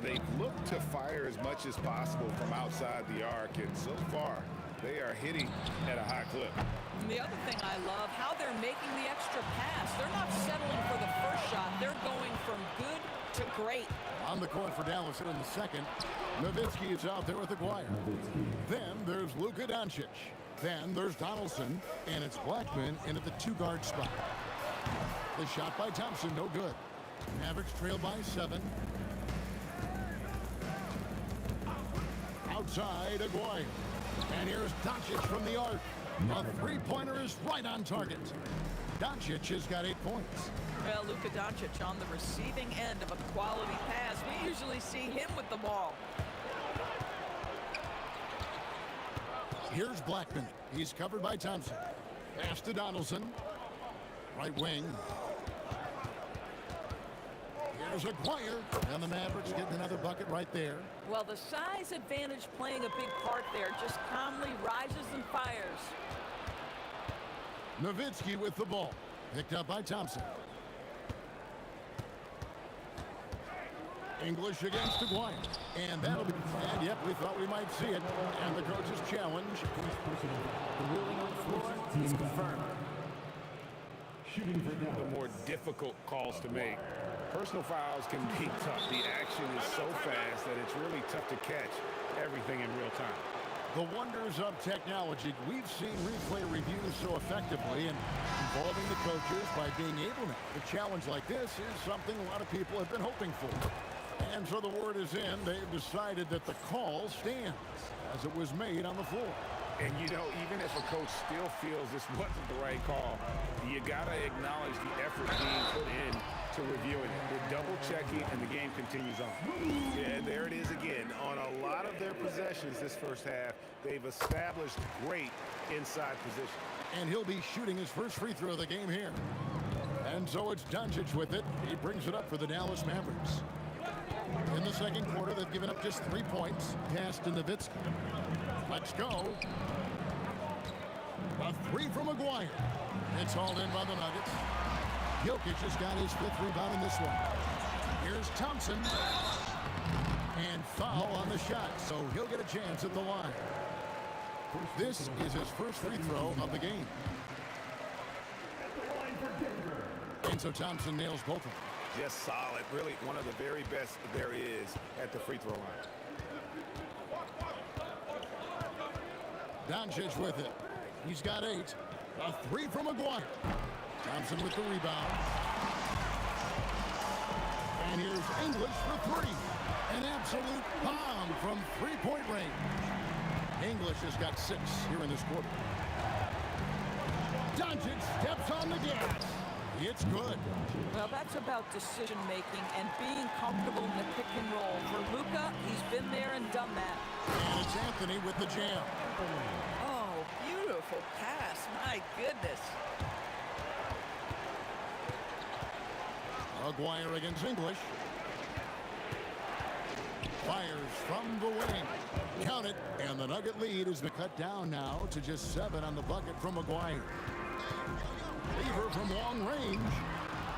They've looked to fire as much as possible from outside the arc, and so far they are hitting at a high clip. And the other thing I love, how they're making the extra pass. They're not settling for the first shot. They're going from good to great. On the court for Dallas in the second. Nowitzki is out there with Aguirre. Then there's Luka Doncic. Then there's Donaldson, and it's Blackman in at the two-guard spot. The shot by Thompson, no good. Mavericks trail by 7. Outside, Aguirre. And here's Doncic from the arc. A three-pointer is right on target. Doncic has got 8 points. Well, Luka Doncic on the receiving end of a quality pass. We usually see him with the ball. Here's Blackman. He's covered by Thompson. Pass to Donaldson. Right wing. Here's Aguirre. And the Mavericks getting another bucket right there. Well, the size advantage playing a big part there. Just calmly rises and fires. Nowitzki with the ball. Picked up by Thompson. English against Aguirre. And that'll be... And yep, we thought we might see it. And the coach's challenge. The ruling on the floor is confirmed. Shooting for The more difficult calls to make. Personal fouls can be tough. The action is so fast that it's really tough to catch everything in real time. The wonders of technology. We've seen replay reviews so effectively and involving the coaches by being able to. A challenge like this is something a lot of people have been hoping for. And so the word is in. They've decided that the call stands as it was made on the floor. And, you know, even if a coach still feels this wasn't the right call, you got to acknowledge the effort being put in to reviewing it. They're double-checking, and the game continues on. Yeah, there it is again. On a lot of their possessions this first half, they've established great inside position. And he'll be shooting his first free throw of the game here. And so it's Doncic with it. He brings it up for the Dallas Mavericks. In the second quarter, they've given up just 3 points. Pass to Nowitzki. Let's go. A 3 from Aguirre. It's hauled in by the Nuggets. Jokic has got his 5th rebound in this one. Here's Thompson. And foul on the shot, so he'll get a chance at the line. This is his first free throw of the game. And so Thompson nails both of them. Just solid. Really one of the very best there is at the free throw line. Doncic with it. He's got 8. A 3 from Aguirre. Thompson with the rebound. absolute bomb from three-point range. English has got 6 here in this quarter. Doncic steps on the gas. It's good. Well, that's about decision-making and being comfortable in the pick and roll. For Luka, he's been there and done that. And it's Anthony with the jam. Oh, beautiful pass. My goodness. Aguirre against English. Fires from the wing. Count it. And the Nugget lead has been cut down now to just 7 on the bucket from Aguirre. Lever from long range.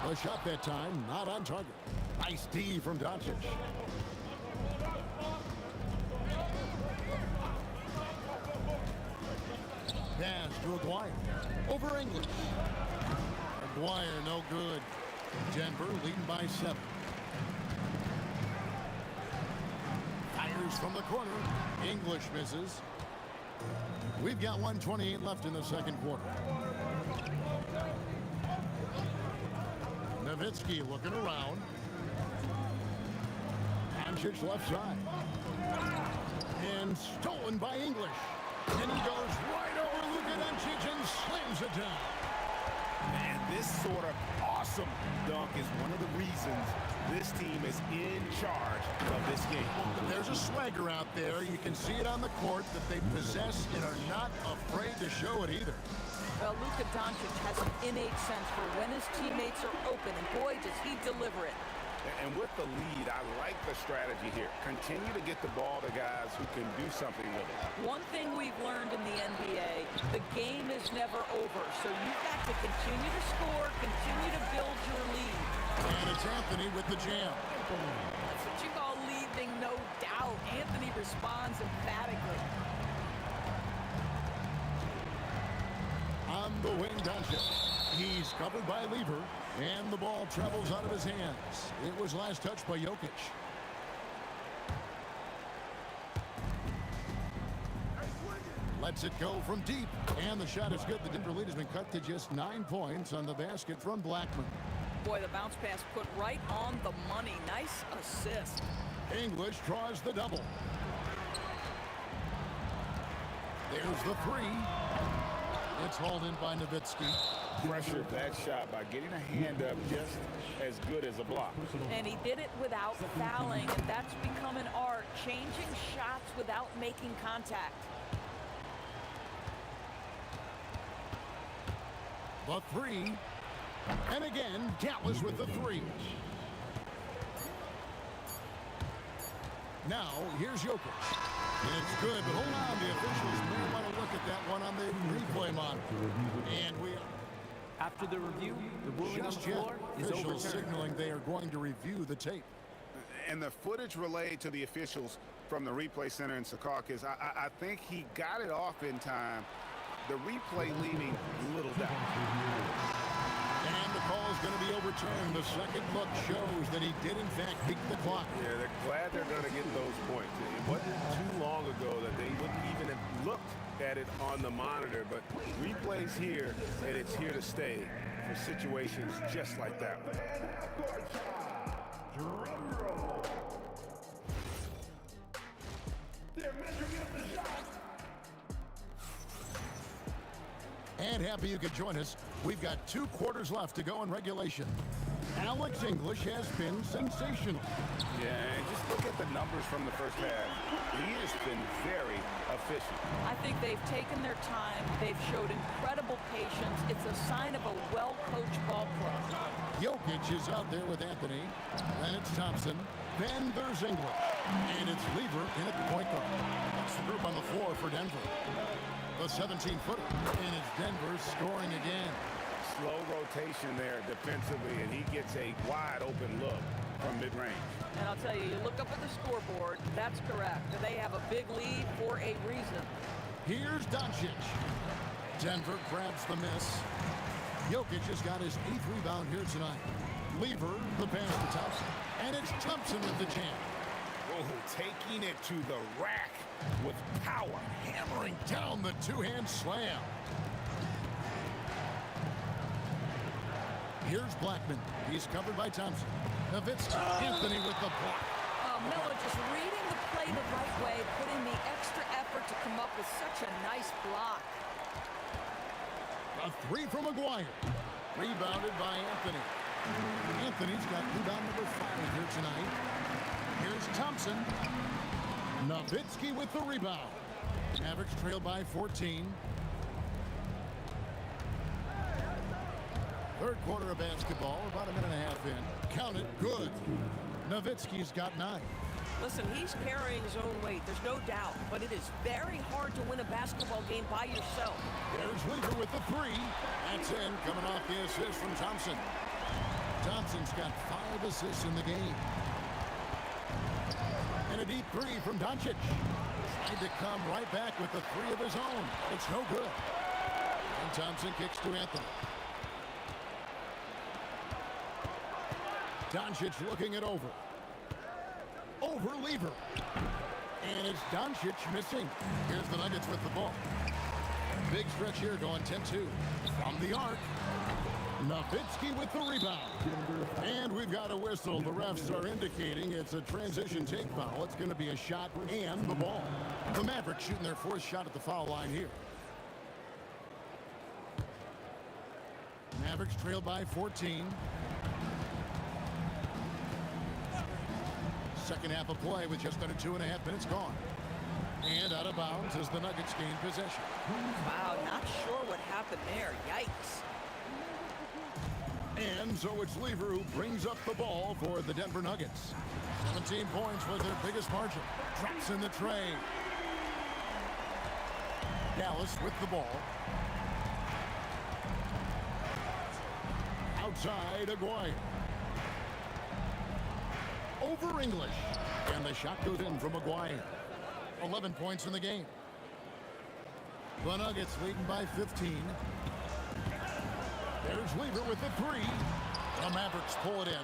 The shot that time, not on target. Nice D from Doncic. Pass to Aguirre. Over English. Aguirre, no good. Denver leading by 7. Fires from the corner. English misses. We've got 1:28 left in the second quarter. Nowitzki looking around. Doncic left side. And stolen by English. And he goes right over Luka Doncic and slams it down. Man, this sort of awesome dunk is one of the reasons this team is in charge of this game. There's a swagger out there. You can see it on the court that they possess and are not afraid to show it either. Well, Luka Doncic has an innate sense for when his teammates are open, and boy, does he deliver it. And with the lead, I like the strategy here. Continue to get the ball to guys who can do something with it. One thing we've learned in the NBA, the game is never over, so you've got to continue to score, continue to build your lead. And it's Anthony with the jam. That's what you call leading, no doubt. Anthony responds emphatically. On the wing, Doncic. He's covered by Lever, and the ball travels out of his hands. It was last touched by Jokic. Lets it go from deep, and the shot is good. The Denver lead has been cut to just 9 points on the basket from Blackman. Boy, the bounce pass put right on the money. Nice assist. English draws the double. There's the 3. It's hauled in by Nowitzki. Pressure that shot by getting a hand up just as good as a block. And he did it without fouling, and that's become an art, changing shots without making contact. The 3. And again, Dallas with the 3. Now, here's Jokic. And it's good, but hold on. The officials may want to look at that one on the replay monitor. And we After the review, the ruling on the floor is officials overturned. signaling they are going to review the tape. And the footage relayed to the officials from the replay center in Secaucus, I think he got it off in time. The replay leaving little doubt. And the call is going to be overturned. The second look shows that he did, in fact, beat the clock. Yeah, they're glad they're going to get those points. It wasn't too long ago that they wouldn't even have looked at it on the monitor, but replays here, and it's here to stay for situations just like that one. They're measuring up the shot. And happy you could join us. We've got 2 quarters left to go in regulation. Alex English has been sensational. Yeah, and just look at the numbers from the first half. He has been very efficient. I think they've taken their time. They've showed incredible patience. It's a sign of a well-coached ball club. Jokic is out there with Anthony. Then it's Thompson. Then there's English. And it's Lever in at the point guard. That's the group on the floor for Denver. The 17-footer. And it's Denver scoring again. Slow rotation there defensively, and he gets a wide open look from mid-range. And I'll tell you, you look up at the scoreboard, that's correct. They have a big lead for a reason. Here's Doncic. Denver grabs the miss. Jokic has got his 8th rebound here tonight. Lever, the pass to Thompson. And it's Thompson with the jam. Oh, taking it to the rack with power. Hammering down the 2-hand slam. Here's Blackman. He's covered by Thompson. Nowitzki. Anthony with the block. Oh, Miller just reading the play the right way, putting the extra effort to come up with such a nice block. A three from McGuire. Rebounded by Anthony. Anthony's got rebound number 5 here tonight. Here's Thompson. Nowitzki with the rebound. Mavericks trail by 14. Third quarter of basketball, about a minute and a half in. Count it, good. Nowitzki's got 9. Listen, he's carrying his own weight, there's no doubt, but it is very hard to win a basketball game by yourself. There's Weaver with the 3. That's in, coming off the assist from Thompson. Thompson's got 5 assists in the game. And a deep 3 from Doncic. Trying to come right back with the 3 of his own. It's no good. And Thompson kicks to Anthony. Doncic looking it over. Over Lever. And it's Doncic missing. Here's the Nuggets with the ball. Big stretch here going 10-2. From the arc. Nowitzki with the rebound. And we've got a whistle. The refs are indicating it's a transition take foul. It's going to be a shot and the ball. The Mavericks shooting their 4th shot at the foul line here. Mavericks trail by 14. Second half of play with just under 2.5 minutes gone. And out of bounds as the Nuggets gain possession. Wow, not sure what happened there. Yikes. And so it's Lever who brings up the ball for the Denver Nuggets. 17 points was their biggest margin. Drops in the tray. Dallas with the ball. Outside, Aguirre. Over English. And the shot goes in from Aguirre. 11 points in the game. The Nuggets leading by 15. There's Weaver with the 3. The Mavericks pull it in.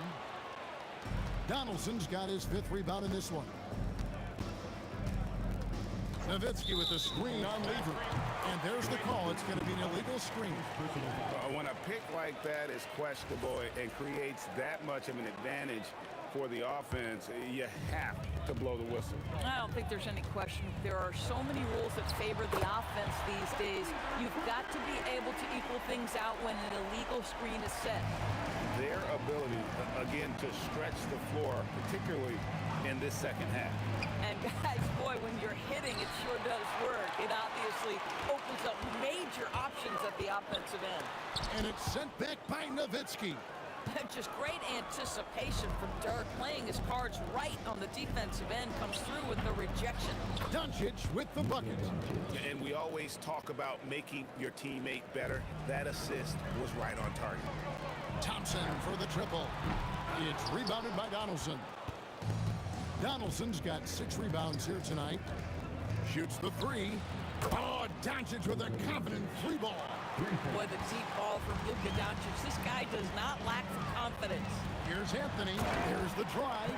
Donaldson's got his 5th rebound in this one. Nowitzki with the screen on Lever. And there's the call. It's going to be an illegal screen. When a pick like that is questionable and creates that much of an advantage for the offense, you have to blow the whistle. I don't think there's any question. There are so many rules that favor the offense these days. You've got to be able to equal things out when an illegal screen is set. Their ability, again, to stretch the floor, particularly in this second half. And guys, boy, when you're hitting, it sure does work. It obviously opens up major options at the offensive end. And it's sent back by Nowitzki. Just great anticipation from Dirk, playing his cards right on the defensive end, comes through with the rejection. Doncic with the bucket. And we always talk about making your teammate better. That assist was right on target. Thompson for the triple. It's rebounded by Donaldson. Donaldson's got 6 rebounds here tonight. Shoots the 3. Oh, Doncic with a confident 3 ball. Boy, the deep ball from Luka Doncic. This guy does not lack for confidence. Here's Anthony. Here's the drive.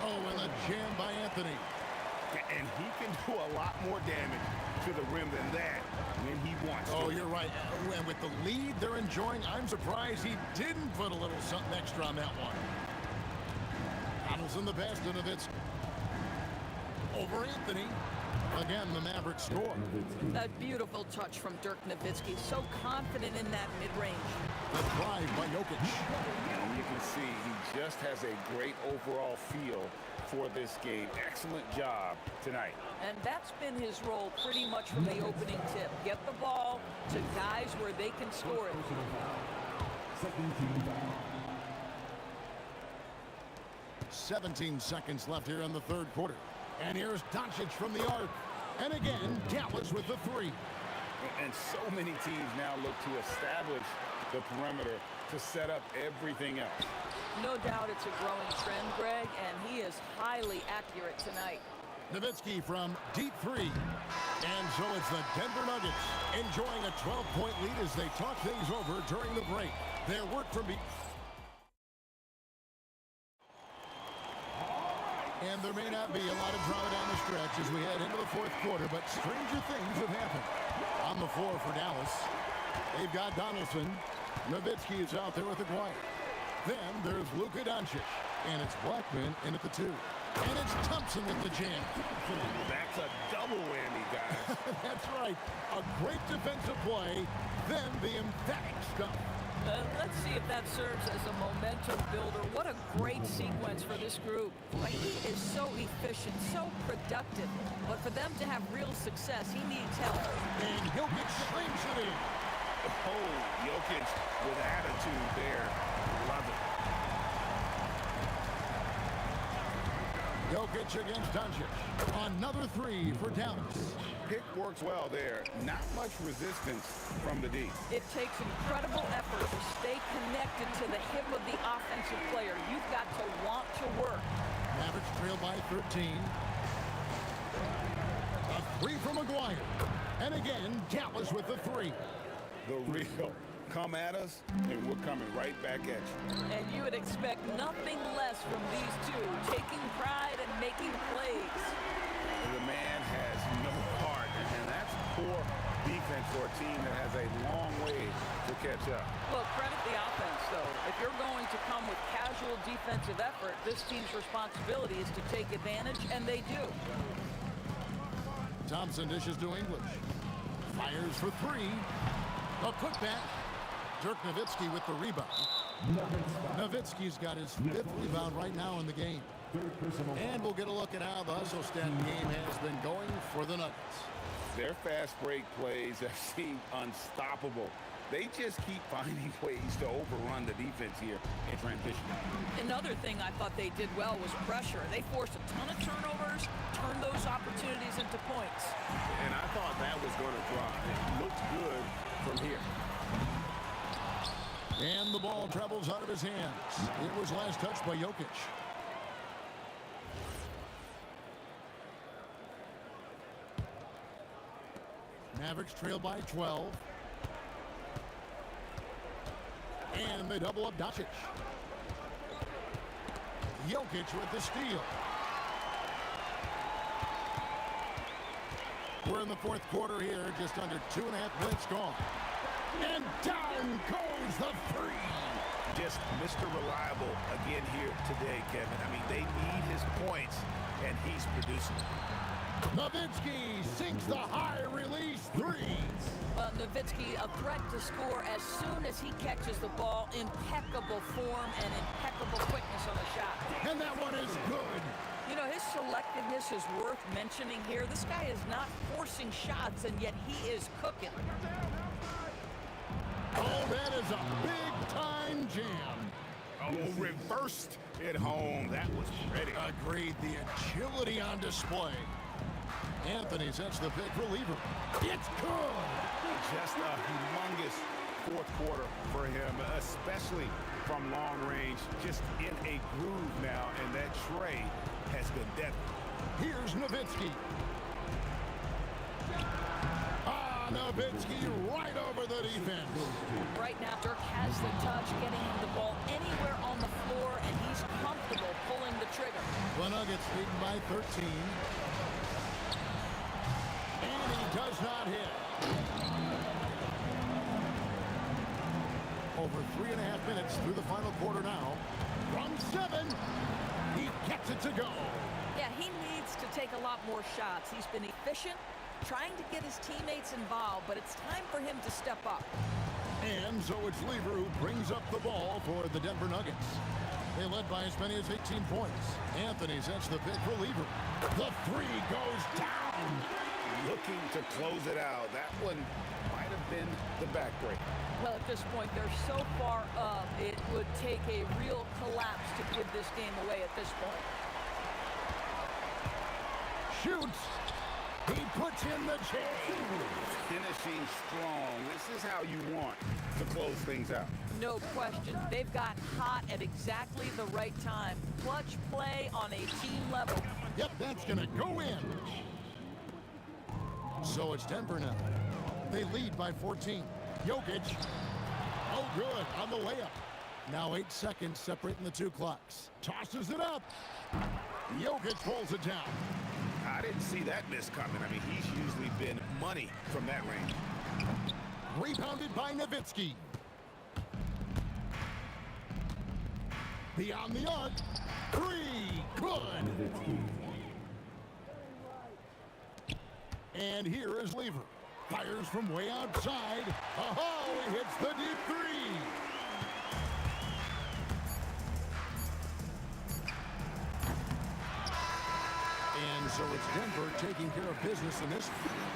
Oh, and a jam by Anthony. And he can do a lot more damage to the rim than that when he wants to. Oh, you're right. And with the lead they're enjoying, I'm surprised he didn't put a little something extra on that one. Donaldson the pass to Nowitzki. Over Anthony. Again, the Mavericks score. That beautiful touch from Dirk Nowitzki. So confident in that mid-range. The drive by Jokic. And you can see he just has a great overall feel for this game. Excellent job tonight. And that's been his role pretty much from the opening tip. Get the ball to guys where they can score it. 17 seconds left here in the third quarter. And here's Doncic from the arc. And again, Dallas with the 3. And so many teams now look to establish the perimeter to set up everything else. No doubt it's a growing trend, Greg, and he is highly accurate tonight. Nowitzki from deep 3. And so it's the Denver Nuggets enjoying a 12-point lead as they talk things over during the break. Their work from And there may not be a lot of drama down the stretch as we head into the fourth quarter, but stranger things have happened. On the floor for Dallas, they've got Donaldson. Nowitzki is out there with Aguirre. Then there's Luka Doncic, and it's Blackman in at the 2. And it's Thompson with the jam. That's a double whammy, guys. That's right. A great defensive play, then the emphatic stuff. Let's see if that serves as a momentum builder. What a great sequence for this group. Like, he is so efficient, so productive. But for them to have real success, he needs help. And Jokic slams it in. Oh, Jokic with attitude there. Love it. Jokic against Doncic. Another three for Dallas. Pick works well there. Not much resistance from the D. It takes incredible effort to stay connected to the hip of the offensive player. You've got to want to work. Mavericks trail by 13. A three from McGuire. And again, Dallas with the three. The real. Come at us, and we're coming right back at you. And you would expect nothing less from these two, taking pride and making plays. The man has no heart, and that's poor defense for a team that has a long way to catch up. Well, credit the offense, though. If you're going to come with casual defensive effort, this team's responsibility is to take advantage, and they do. Thompson dishes to English. Fires for three. A putback. Dirk Nowitzki with the rebound. Nowitzki's got his fifth rebound right now in the game. And we'll get a look at how the hustle stat game has been going for the Nuggets. Their fast break plays have seemed unstoppable. They just keep finding ways to overrun the defense here in transition. Another thing I thought they did well was pressure. They forced a ton of turnovers, turned those opportunities into points. And I thought that was going to drop. It looked good from here. And the ball travels out of his hands. It was last touched by Jokic. Mavericks trail by 12. And they double up Doncic. Jokic with the steal. We're in the fourth quarter here, just under 2.5 minutes gone. And down goes the three. Just Mr. Reliable again here today, Kevin. I mean, they need his points, and he's producing. Nowitzki sinks the high release three. Well, Nowitzki, a threat to score as soon as he catches the ball. Impeccable form and impeccable quickness on the shot. And that one is good. You know, his selectiveness is worth mentioning here. This guy is not forcing shots, and yet he is cooking. Oh, that is a big-time jam. Oh, reversed it home. That was pretty. Agreed. The agility on display. Anthony sets the pick reliever. It's good. Just a humongous fourth quarter for him, especially from long range. Just in a groove now, and that tray has been deadly. Here's Nowitzki. Nowitzki right over the defense. Right now, Dirk has the touch, getting him the ball anywhere on the floor, and he's comfortable pulling the trigger. The Nuggets leading by 13. And he does not hit. Over 3.5 minutes through the final quarter now. From 7, he gets it to go. Yeah, he needs to take a lot more shots. He's been efficient, trying to get his teammates involved, but it's time for him to step up. And so it's Lever who brings up the ball for the Denver Nuggets. They led by as many as 18 points. Anthony sets the pick for Lever. The three goes down. Looking to close it out. That one might have been the backbreak. Well, at this point, they're so far up, it would take a real collapse to give this game away at this point. Shoots. He puts in the chain. Finishing strong. This is how you want to close things out. No question. They've got hot at exactly the right time. Clutch play on a team level. Yep, that's going to go in. So it's Denver now. They lead by 14. Jokic. Oh, good on the layup. Now 8 seconds separating the two clocks. Tosses it up. Jokic pulls it down. I didn't see that miss coming. I mean, he's usually been money from that range. Rebounded by Nowitzki. Beyond the arc. 3. Good. And here is Lever. Fires from way outside. Oh, he hits the deep 3. And so it's Denver taking care of business in this.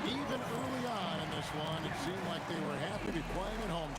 Even early on in this one, it seemed like they were happy to be playing at home.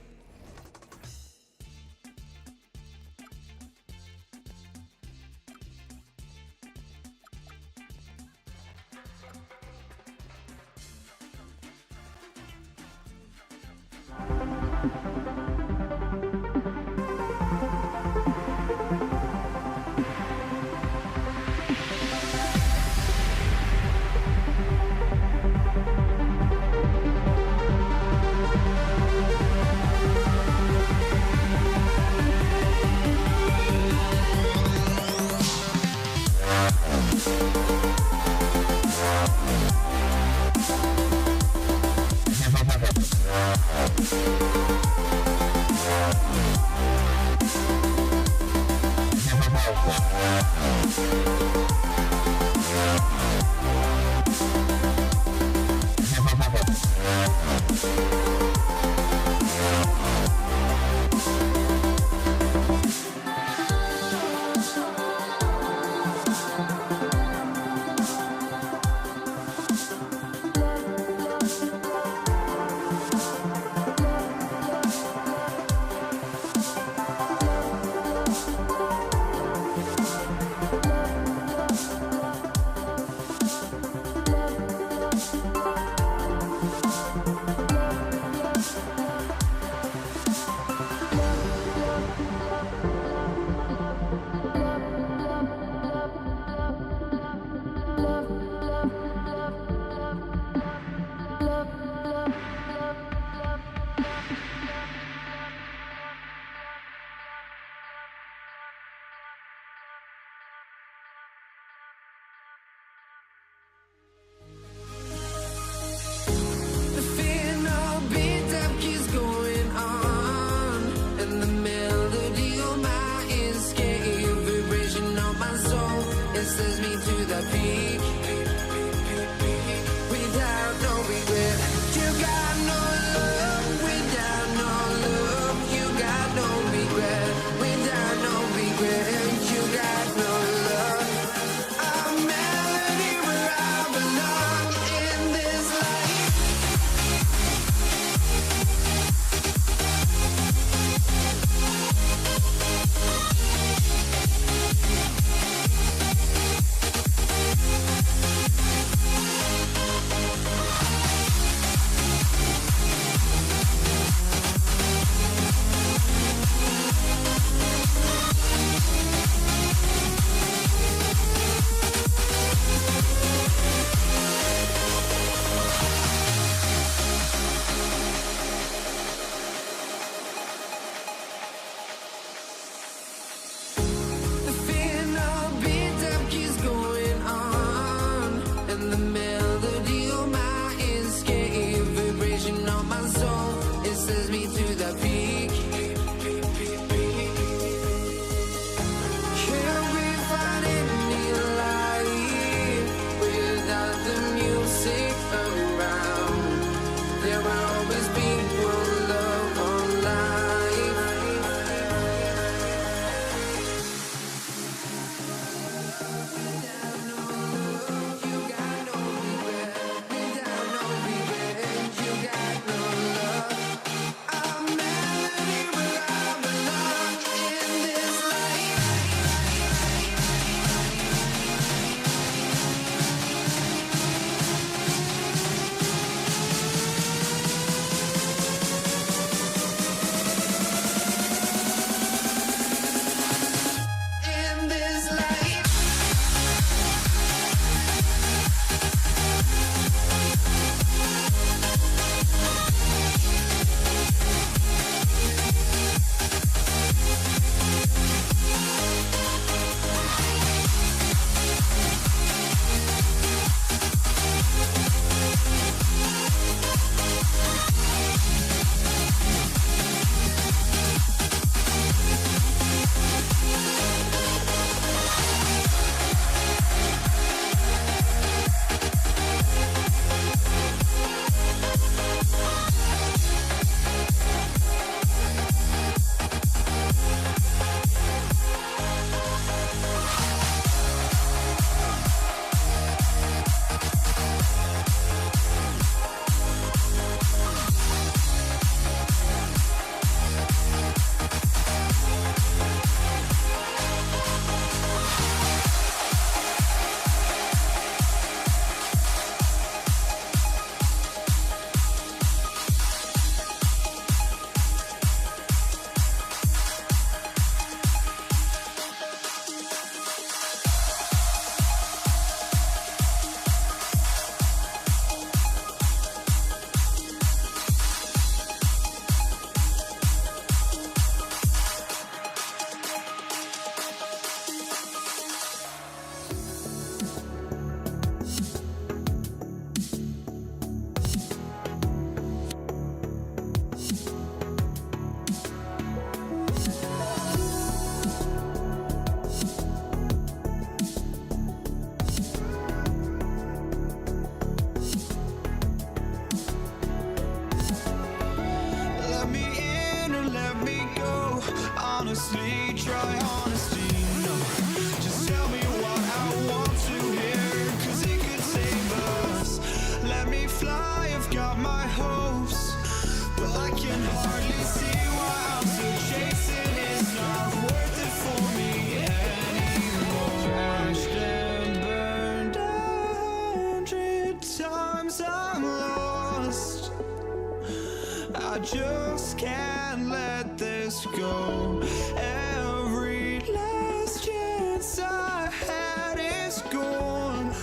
just can't let this go. Every last chance I had is gone,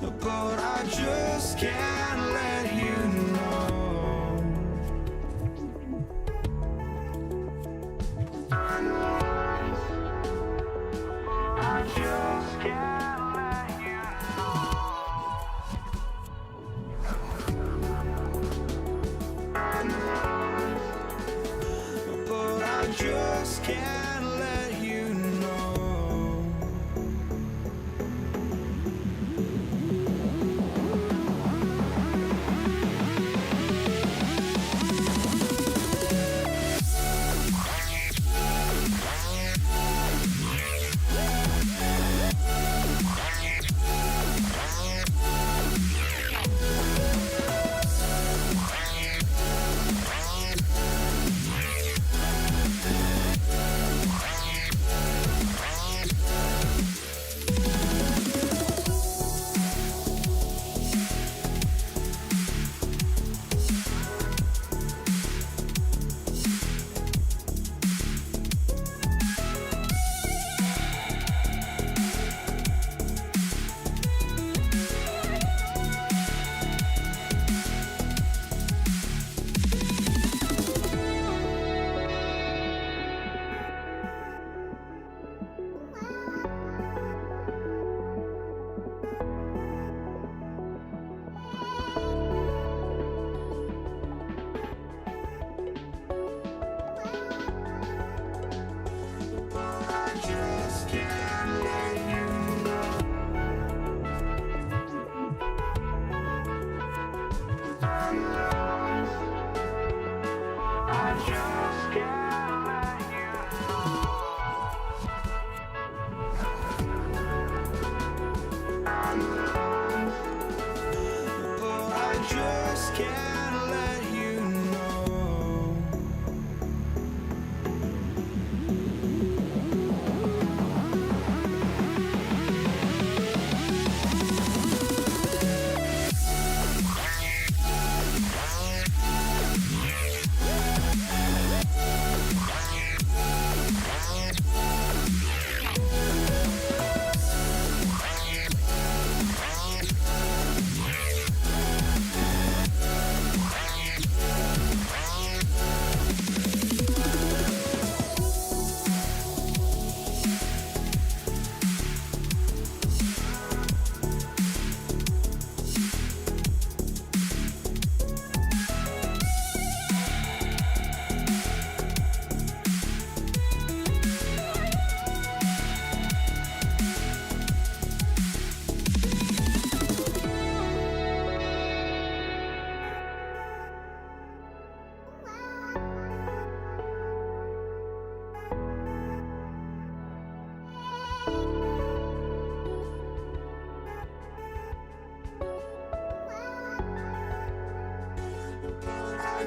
but I just can't let you know. I just can't let you know. But I just can't let you know.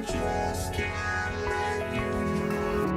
Just can't let you know.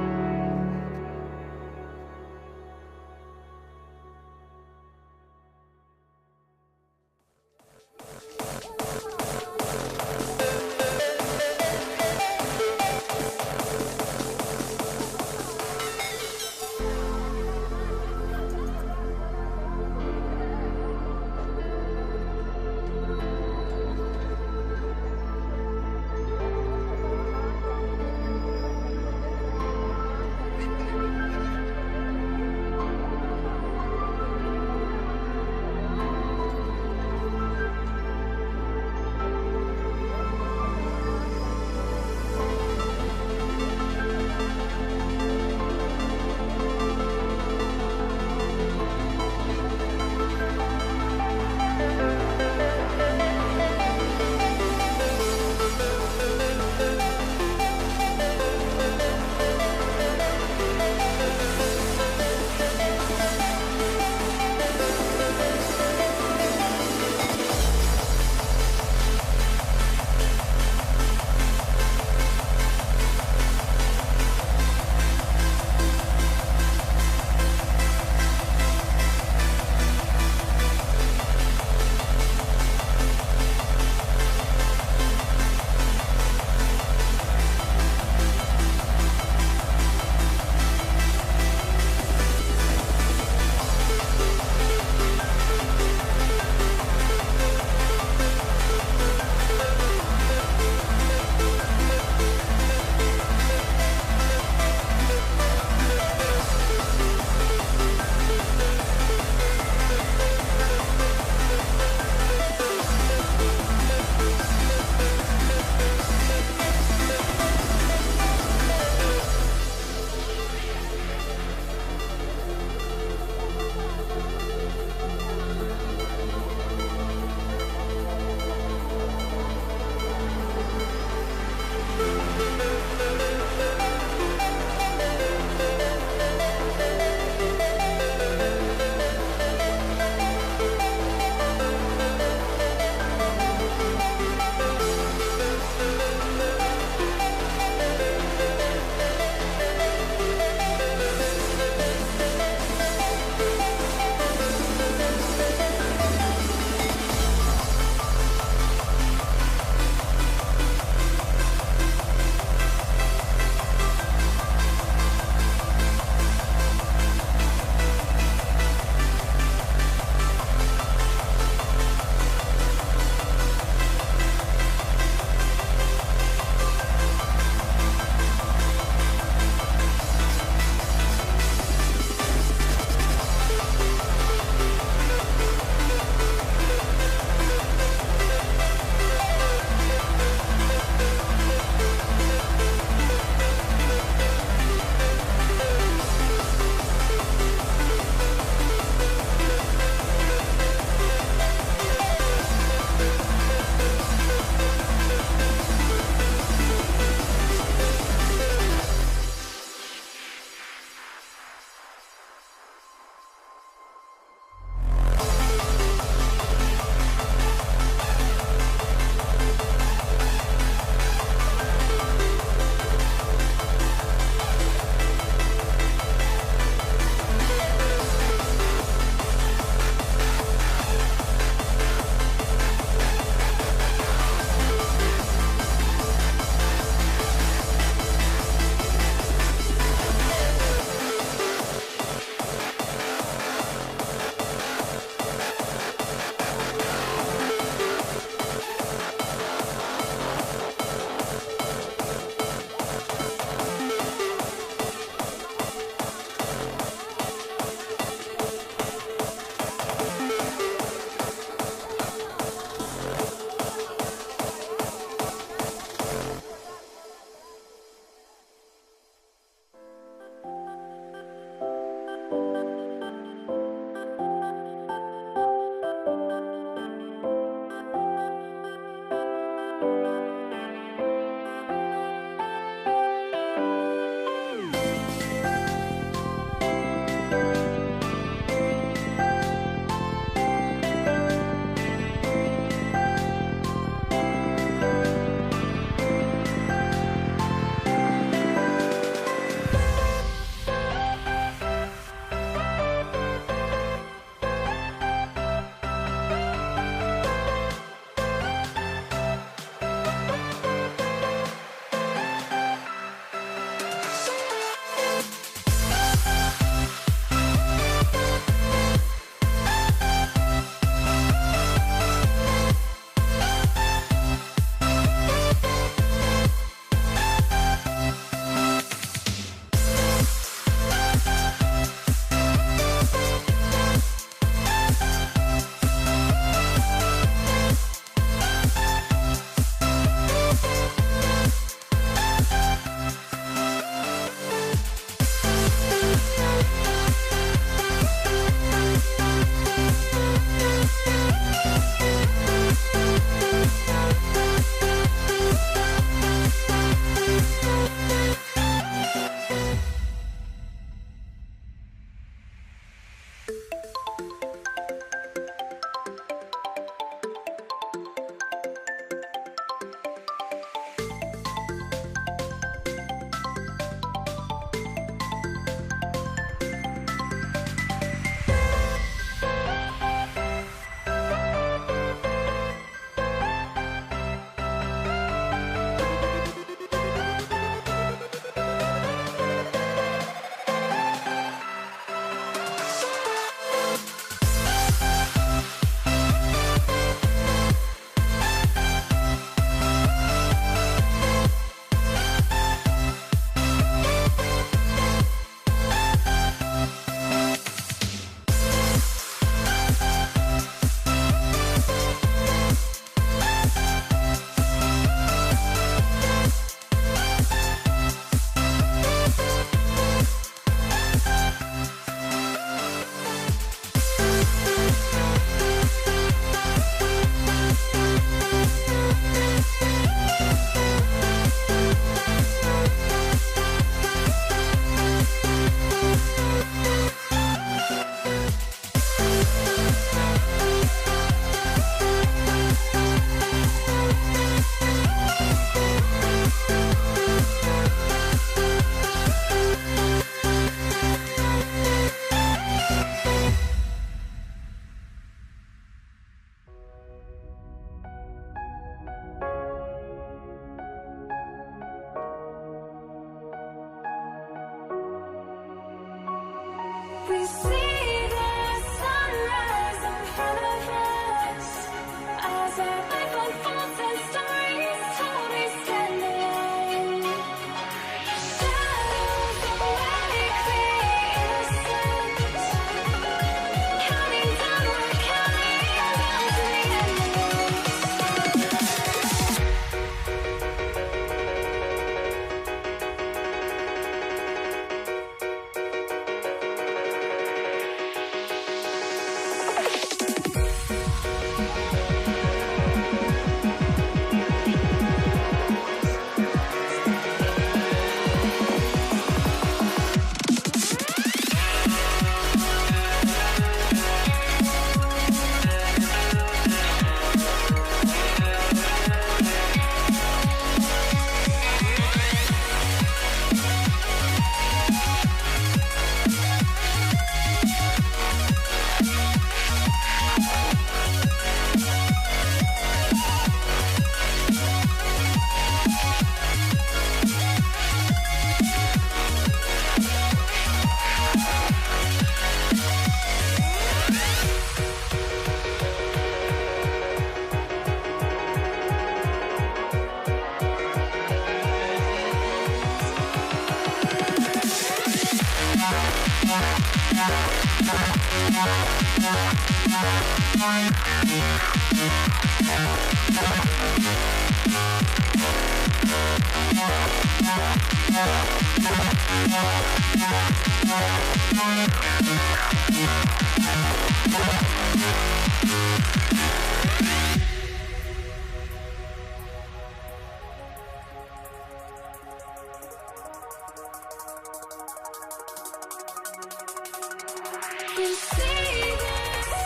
You see the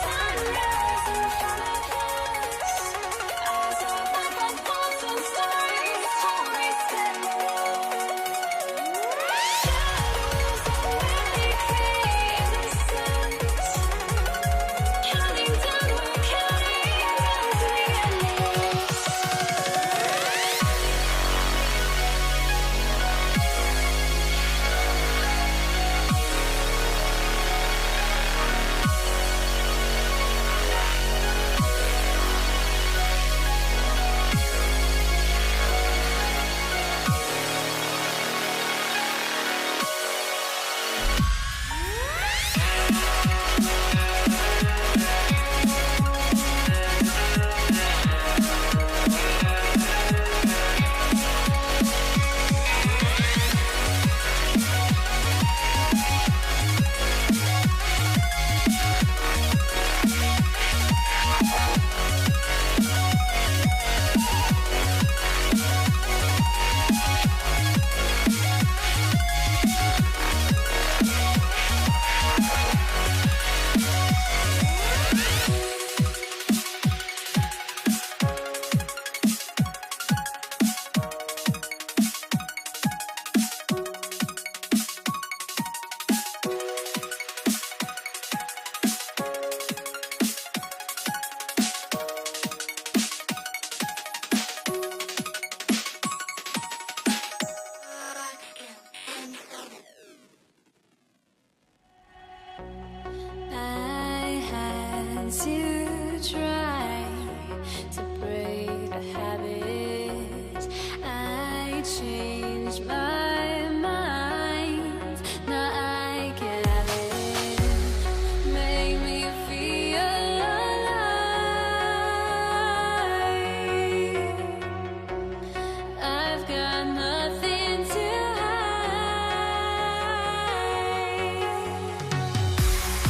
sunrise in front of us. Eyes are like a thousand stories told me stand alone. Shadows already create the suns. Counting down, we're counting down to the endless. I had to try to break the habit. I changed my mind. Now I can have it. Make me feel alive. I've got nothing to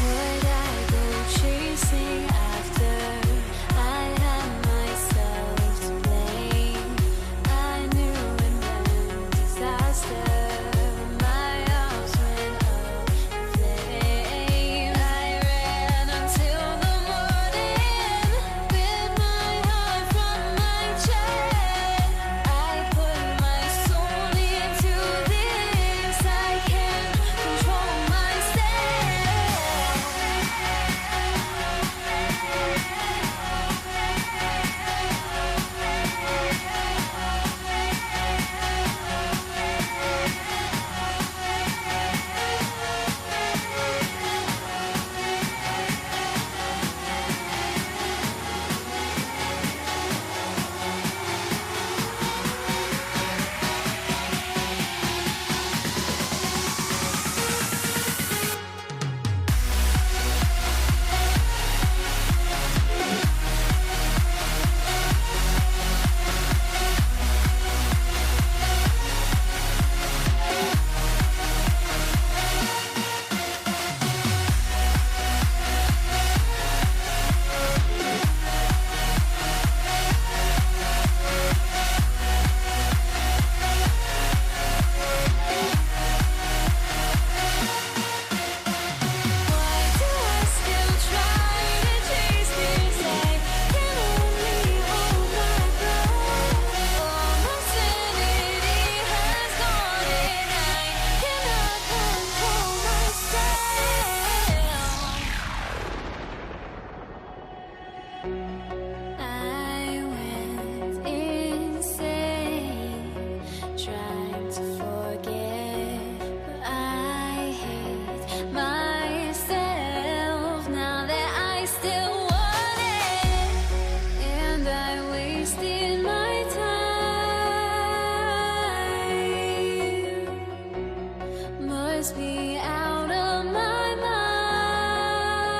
would I go chasing after? I had myself to blame. I knew it meant disaster. My arms went up in flames. I ran until the morning with my heart from my chest. I put my soul into this. I can't control myself. Why do I still try to chase this? I can only hold my breath. All my sanity has gone, and I cannot control myself. I went insane, trying to forget, but I hate myself now that I still want it, and I wasted my time. Must be out of my mind.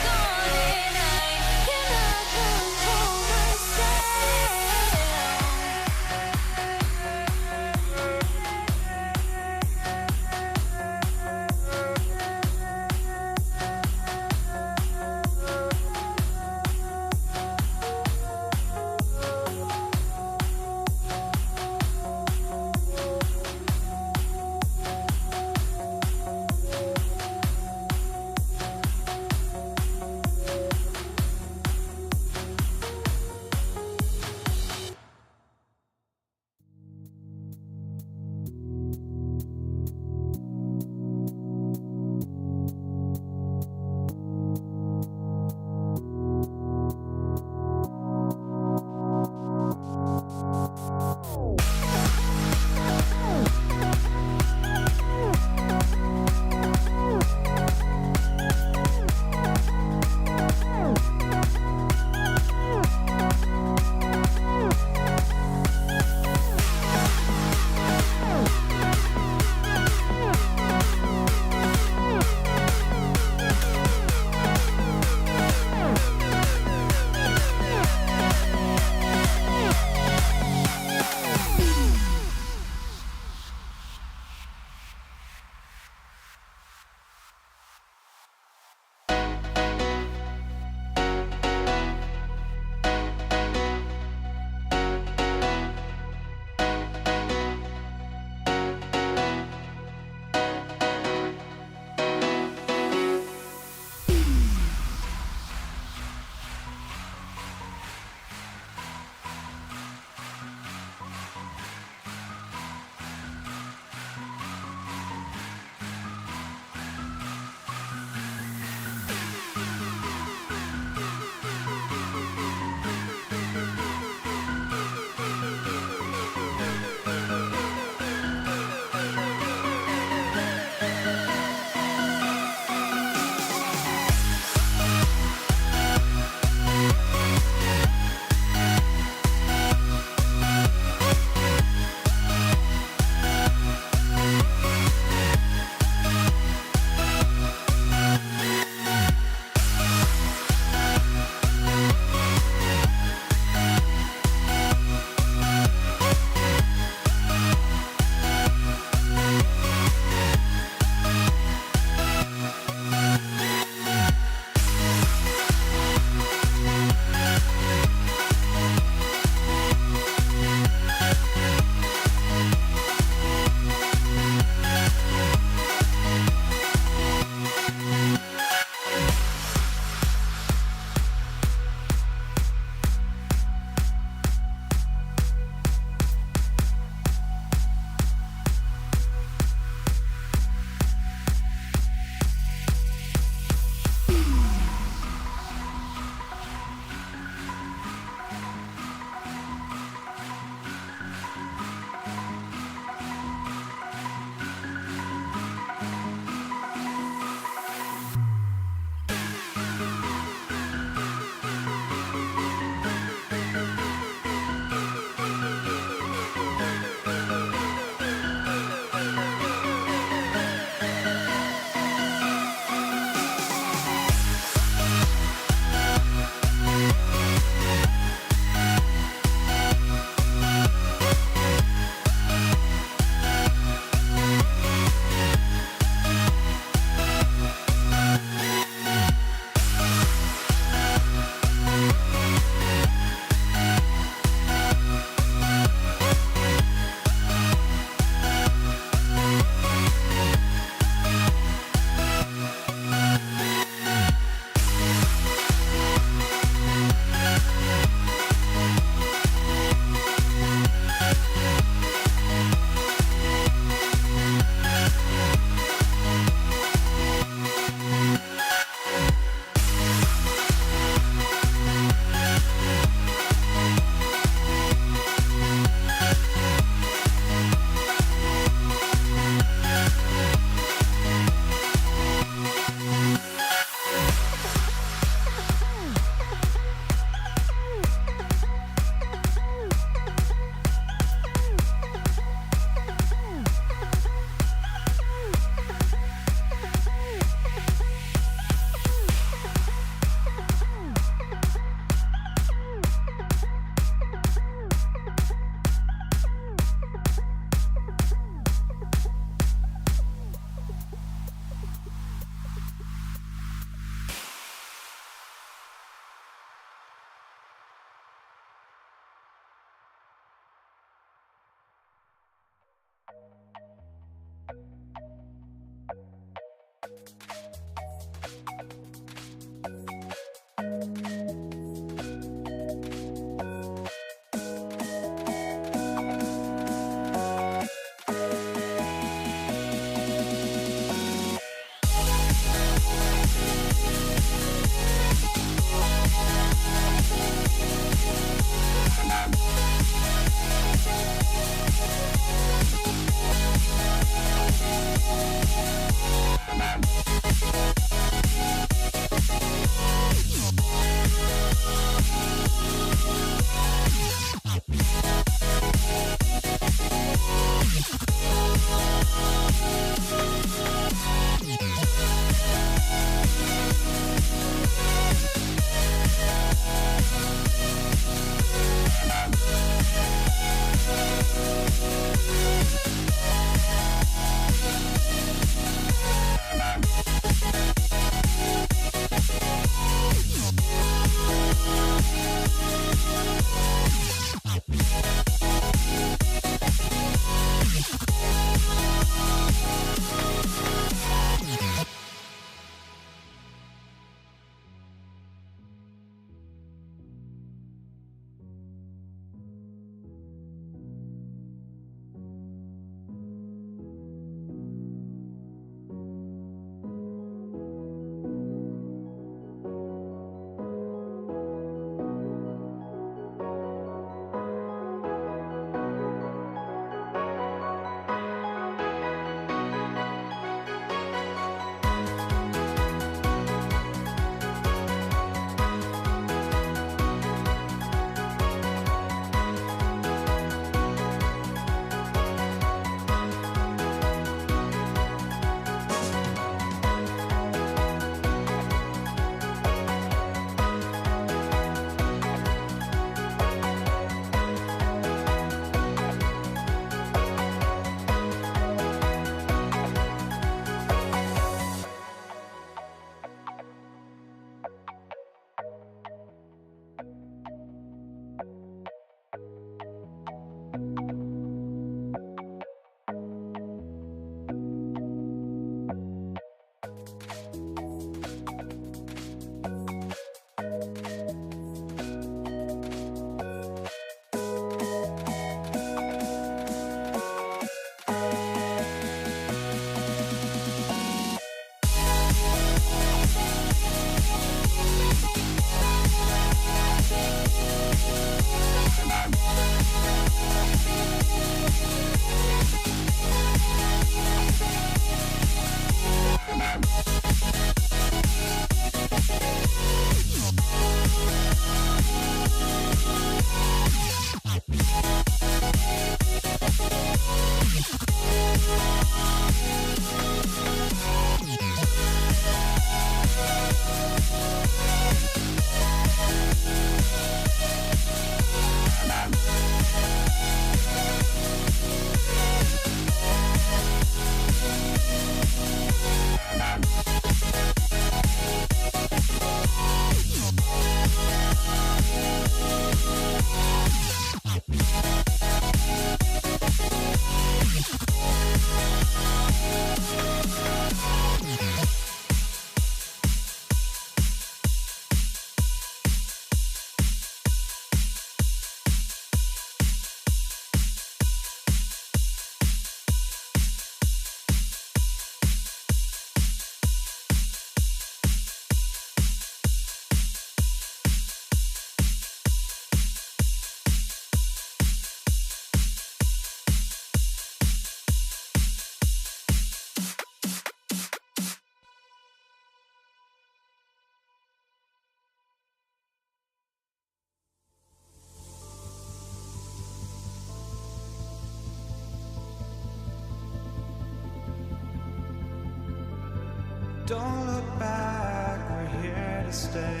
Don't look back, we're here to stay.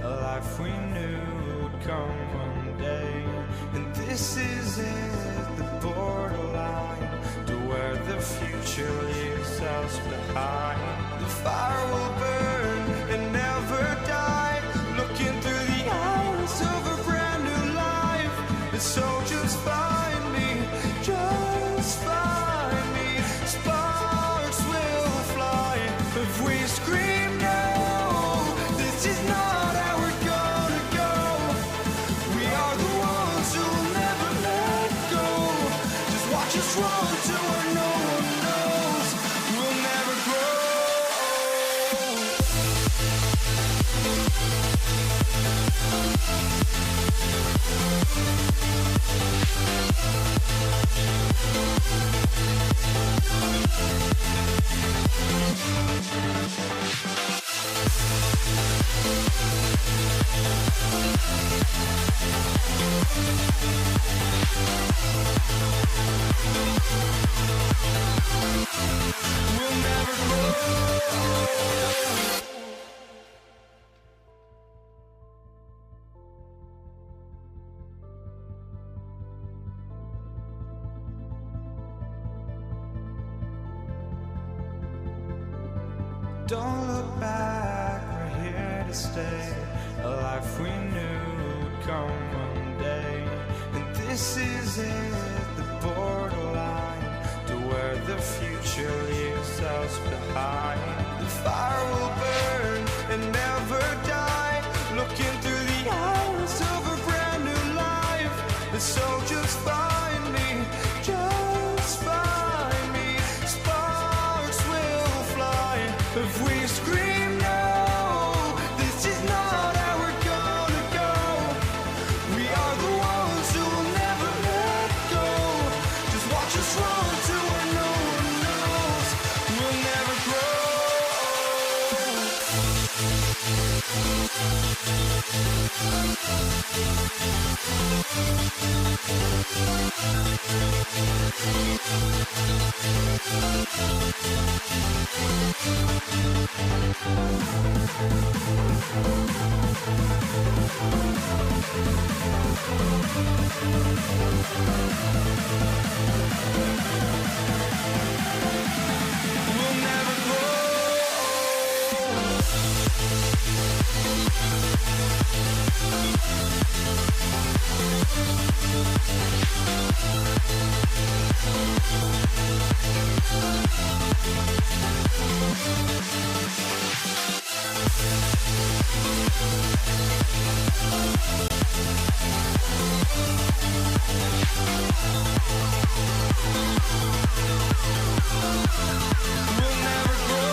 A life we knew would come one day. And this is it, the borderline, to where the future leaves us behind. The fire will burn and never die, looking through the eyes of a brand new life. And so just find me, just find me. Sparks will fly if we scream no. This is not how we're gonna go. We are the ones who'll never let go. Just watch us run to where no one knows. We'll never grow. We'll never grow. Don't look back, we're here to stay. A life we knew would come one day. And this is it, the borderline, to where the future leaves us behind. The fire will burn and never die, looking through the eyes of a brand new life. And so just find me, just find me. Sparks will fly if we scream no. This is not how we're gonna go. We are the ones who will never let go. Just watch us run to where no one knows. We'll never grow. We'll never grow. We'll never grow.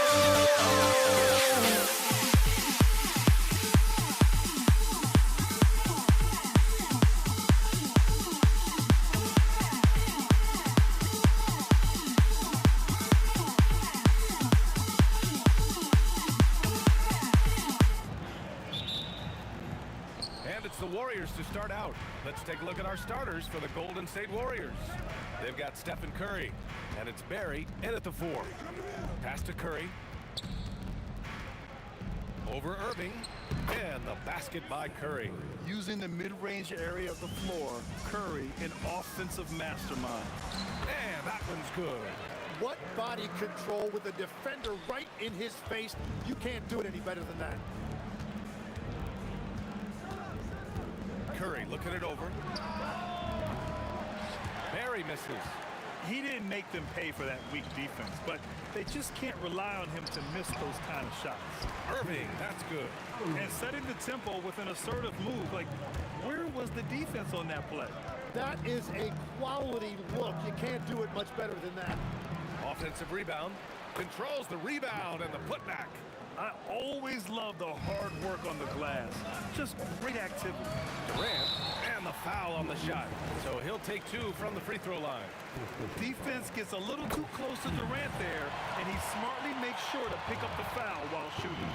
And it's the Warriors to start out. Let's take a look at our starters for the Golden State Warriors. They've got Stephen Curry, and it's Barry in at the 4. Pass to Curry. Over Irving, and the basket by Curry. Using the mid-range area of the floor, Curry, an offensive mastermind. And that one's good. What body control with a defender right in his face. You can't do it any better than that. Curry looking it over. Barry misses. He didn't make them pay for that weak defense, but they just can't rely on him to miss those kind of shots. Irving, that's good. And setting the tempo with an assertive move. Like, where was the defense on that play? That is a quality look. You can't do it much better than that. Offensive rebound. Controls the rebound and the putback. I always love the hard work on the glass. Just great activity. Durant, and the foul on the shot. So he'll take 2 from the free throw line. Defense gets a little too close to Durant there, and he smartly makes sure to pick up the foul while shooting.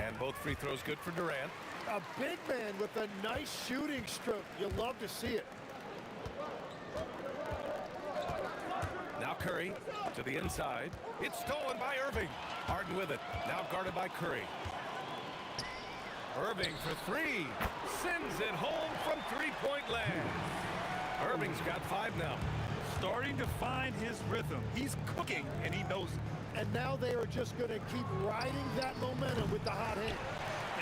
And both free throws good for Durant. A big man with a nice shooting stroke. You love to see it. Now Curry to the inside. It's stolen by Irving. Harden with it. Now guarded by Curry. Irving for three. Sends it home from three-point land. Irving's got 5 now. Starting to find his rhythm. He's cooking, and he knows it. And now they are just going to keep riding that momentum with the hot hand.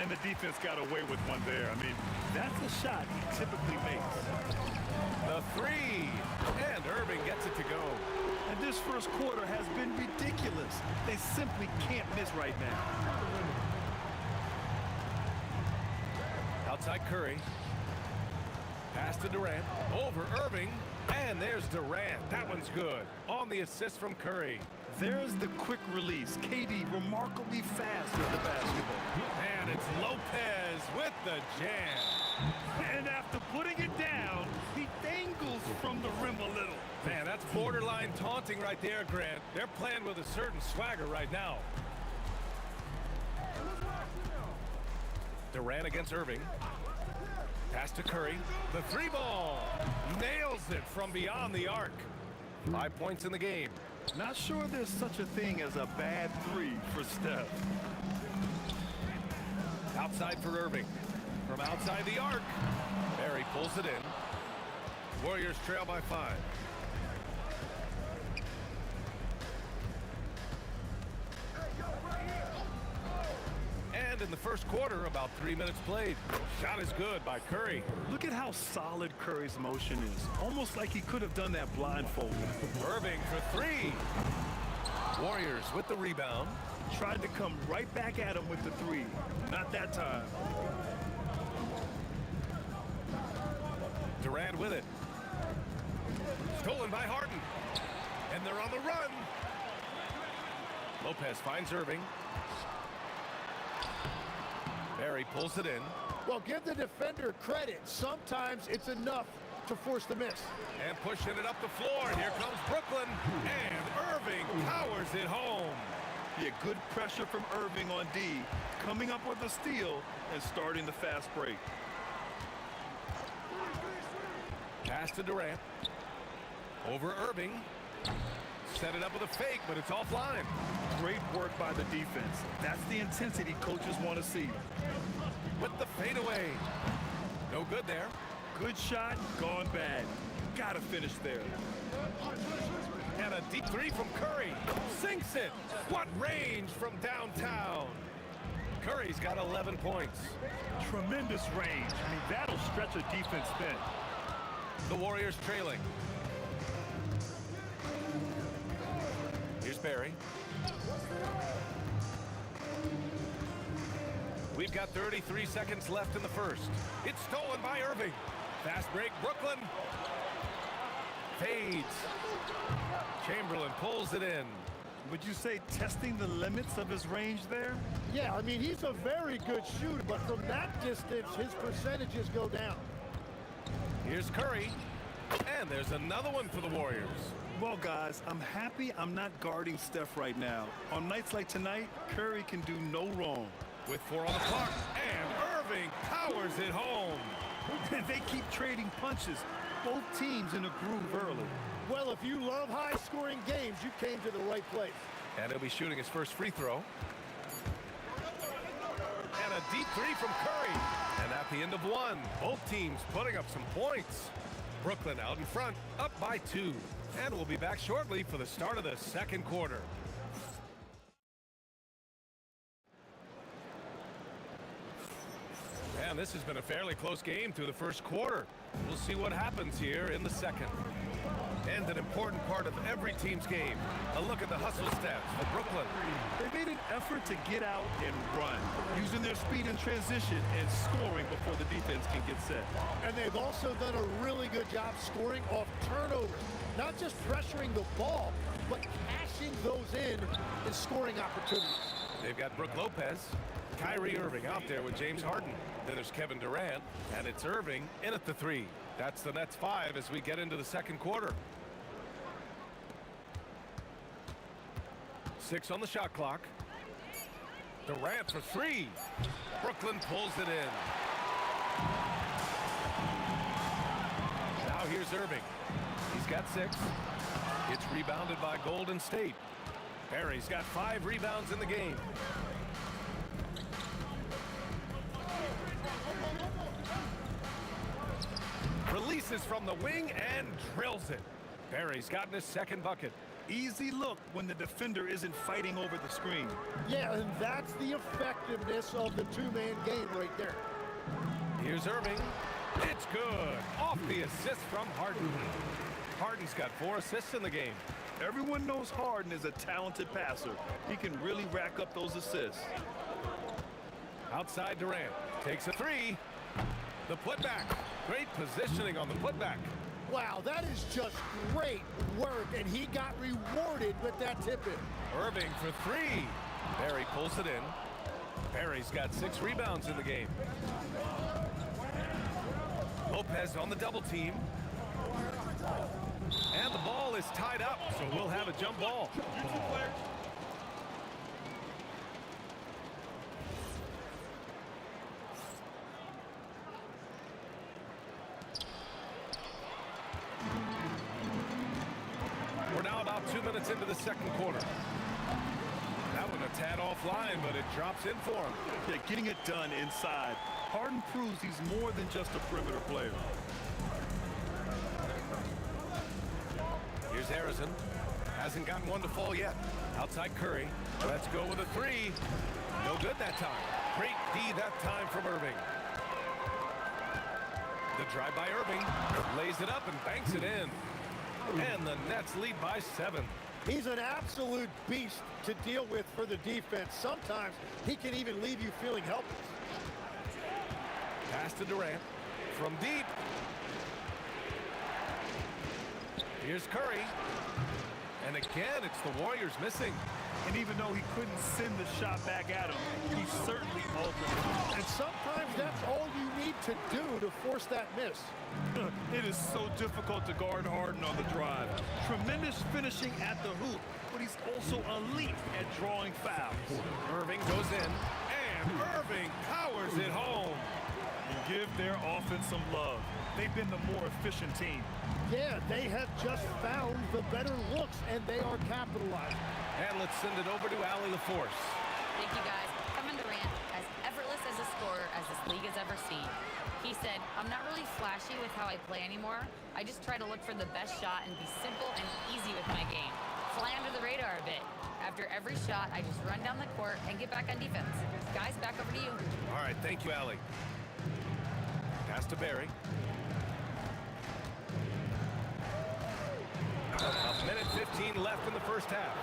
And the defense got away with one there. I mean, that's a shot he typically makes. The three. And Irving gets it to go. And this first quarter has been ridiculous. They simply can't miss right now. Outside Curry. Pass to Durant. Over Irving. And there's Durant. That one's good. On the assist from Curry. There's the quick release. KD remarkably fast with the basketball. And it's Lopez with the jam. And after putting it down, he dangles from the rim a little. Man, that's borderline taunting right there, Grant. They're playing with a certain swagger right now. Durant against Irving. Pass to Curry. The three ball. Nails it from beyond the arc. 5 points in the game. Not sure there's such a thing as a bad three for Steph. Outside for Irving. From outside the arc. Barry pulls it in. Warriors trail by 5. And in the first quarter, about 3 minutes played. Shot is good by Curry. Look at how solid Curry's motion is. Almost like he could have done that blindfolded. Irving for three. Warriors with the rebound. Tried to come right back at him with the three. Not that time. Durant with it. Stolen by Harden. And they're on the run. Lopez finds Irving. Barry pulls it in. Well, give the defender credit. Sometimes it's enough to force the miss. And pushing it up the floor. And here comes Brooklyn. And Irving powers it home. Yeah, good pressure from Irving on D. Coming up with a steal and starting the fast break. Pass to Durant. Over Irving. Set it up with a fake, but it's offline. Great work by the defense. That's the intensity coaches want to see. With the fadeaway. No good there. Good shot, gone bad. Gotta finish there. And a deep three from Curry. Sinks it. What range from downtown. Curry's got 11 points. Tremendous range. I mean, that'll stretch a defense thin. The Warriors trailing. Here's Barry. We've got 33 seconds left in the first. It's stolen by Irving. Fast break, Brooklyn. Fades. Chamberlain pulls it in. Would you say testing the limits of his range there? Yeah, I mean, he's a very good shooter, but from that distance, his percentages go down. Here's Curry. And there's another one for the Warriors. Well, guys, I'm happy I'm not guarding Steph right now. On nights like tonight, Curry can do no wrong. With 4 on the clock, and Irving powers it home. They keep trading punches. Both teams in a groove early. Well, if you love high-scoring games, you came to the right place. And he'll be shooting his first free throw. And a deep three from Curry. And at the end of 1, both teams putting up some points. Brooklyn out in front, up by 2. And we'll be back shortly for the start of the second quarter. And this has been a fairly close game through the first quarter. We'll see what happens here in the second. And an important part of every team's game. A look at the hustle stats for Brooklyn. They made an effort to get out and run, using their speed in transition and scoring before the defense can get set. And they've also done a really good job scoring off turnovers. Not just pressuring the ball, but cashing those in and scoring opportunities. They've got Brook Lopez, Kyrie Irving out there with James Harden. Then there's Kevin Durant, and it's Irving in at the 3. That's the Nets 5 as we get into the second quarter. 6 on the shot clock. Durant for 3. Brooklyn pulls it in. Now here's Irving. He's got 6. It's rebounded by Golden State. Barry's got 5 rebounds in the game. Releases from the wing and drills it. Barry's gotten his second bucket. Easy look when the defender isn't fighting over the screen. Yeah, and that's the effectiveness of the two-man game right there. Here's Irving. It's good. Off the assist from Harden. Harden's got 4 assists in the game. Everyone knows Harden is a talented passer. He can really rack up those assists. Outside Durant. Takes a 3. The putback. Great positioning on the putback. Wow, that is just great work, and he got rewarded with that tip-in. Irving for 3. Barry pulls it in. Barry's got 6 rebounds in the game. Lopez on the double team. And the ball is tied up, so we'll have a jump ball. We're now about 2 minutes into the second quarter. That one a tad offline, but it drops in for him. Yeah, getting it done inside. Harden proves he's more than just a perimeter player. Here's Harrison. Hasn't gotten one to fall yet. Outside Curry. Let's go with a 3. No good that time. Great D that time from Irving. The drive by Irving. Lays it up and banks it in. And the Nets lead by 7. He's an absolute beast to deal with for the defense. Sometimes he can even leave you feeling helpless. Pass to Durant. From deep. Here's Curry. And again, it's the Warriors missing. And even though he couldn't send the shot back at him, he certainly altered it. And sometimes that's all you need to do to force that miss. It is so difficult to guard Harden on the drive. Tremendous finishing at the hoop, but he's also elite at drawing fouls. Irving goes in, and Irving powers it home. Give their offense some love. They've been the more efficient team. Yeah, they have just found the better looks, and they are capitalizing. And let's send it over to Allie LaForce. Thank you, guys. Kevin Durant, as effortless as a scorer as this league has ever seen. He said, I'm not really flashy with how I play anymore. I just try to look for the best shot and be simple and easy with my game. Fly under the radar a bit. After every shot, I just run down the court and get back on defense. Guys, back over to you. All right, thank you, Allie. Pass to Barry. A minute 15 left in the first half.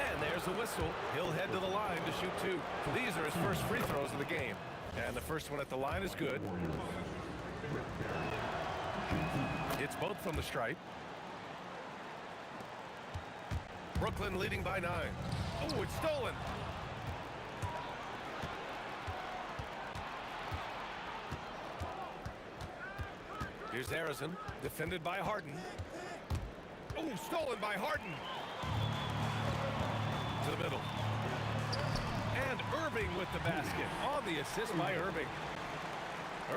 And there's the whistle. He'll head to the line to shoot 2. These are his first free throws of the game. And the first one at the line is good. It's both from the stripe. Brooklyn leading by 9. Oh, it's stolen. Here's Harrison, defended by Harden. Oh, stolen by Harden. To the middle. And Irving with the basket. On the assist by Irving.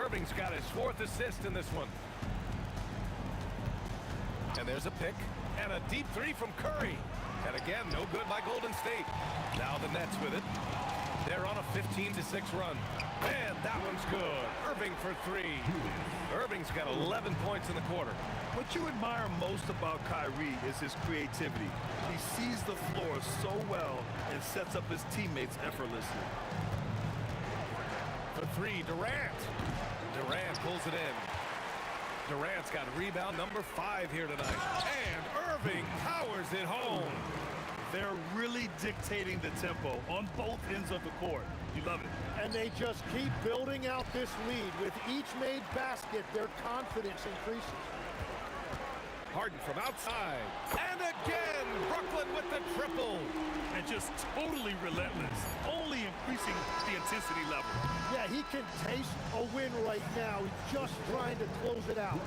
Irving's got his 4th assist in this one. And there's a pick. And a deep 3 from Curry. And again, no good by Golden State. Now the Nets with it. They're on a 15-6 run. And that one's good. Irving for 3. Irving's got 11 points in the quarter. What you admire most about Kyrie is his creativity. He sees the floor so well and sets up his teammates effortlessly. For 3, Durant. Durant pulls it in. Durant's got rebound number 5 here tonight. And Irving powers it home. They're really dictating the tempo on both ends of the court. You love it. And they just keep building out this lead. With each made basket, their confidence increases. Harden from outside. And again, Brooklyn with the triple. And just totally relentless, only increasing the intensity level. Yeah, he can taste a win right now. He's just trying to close it out.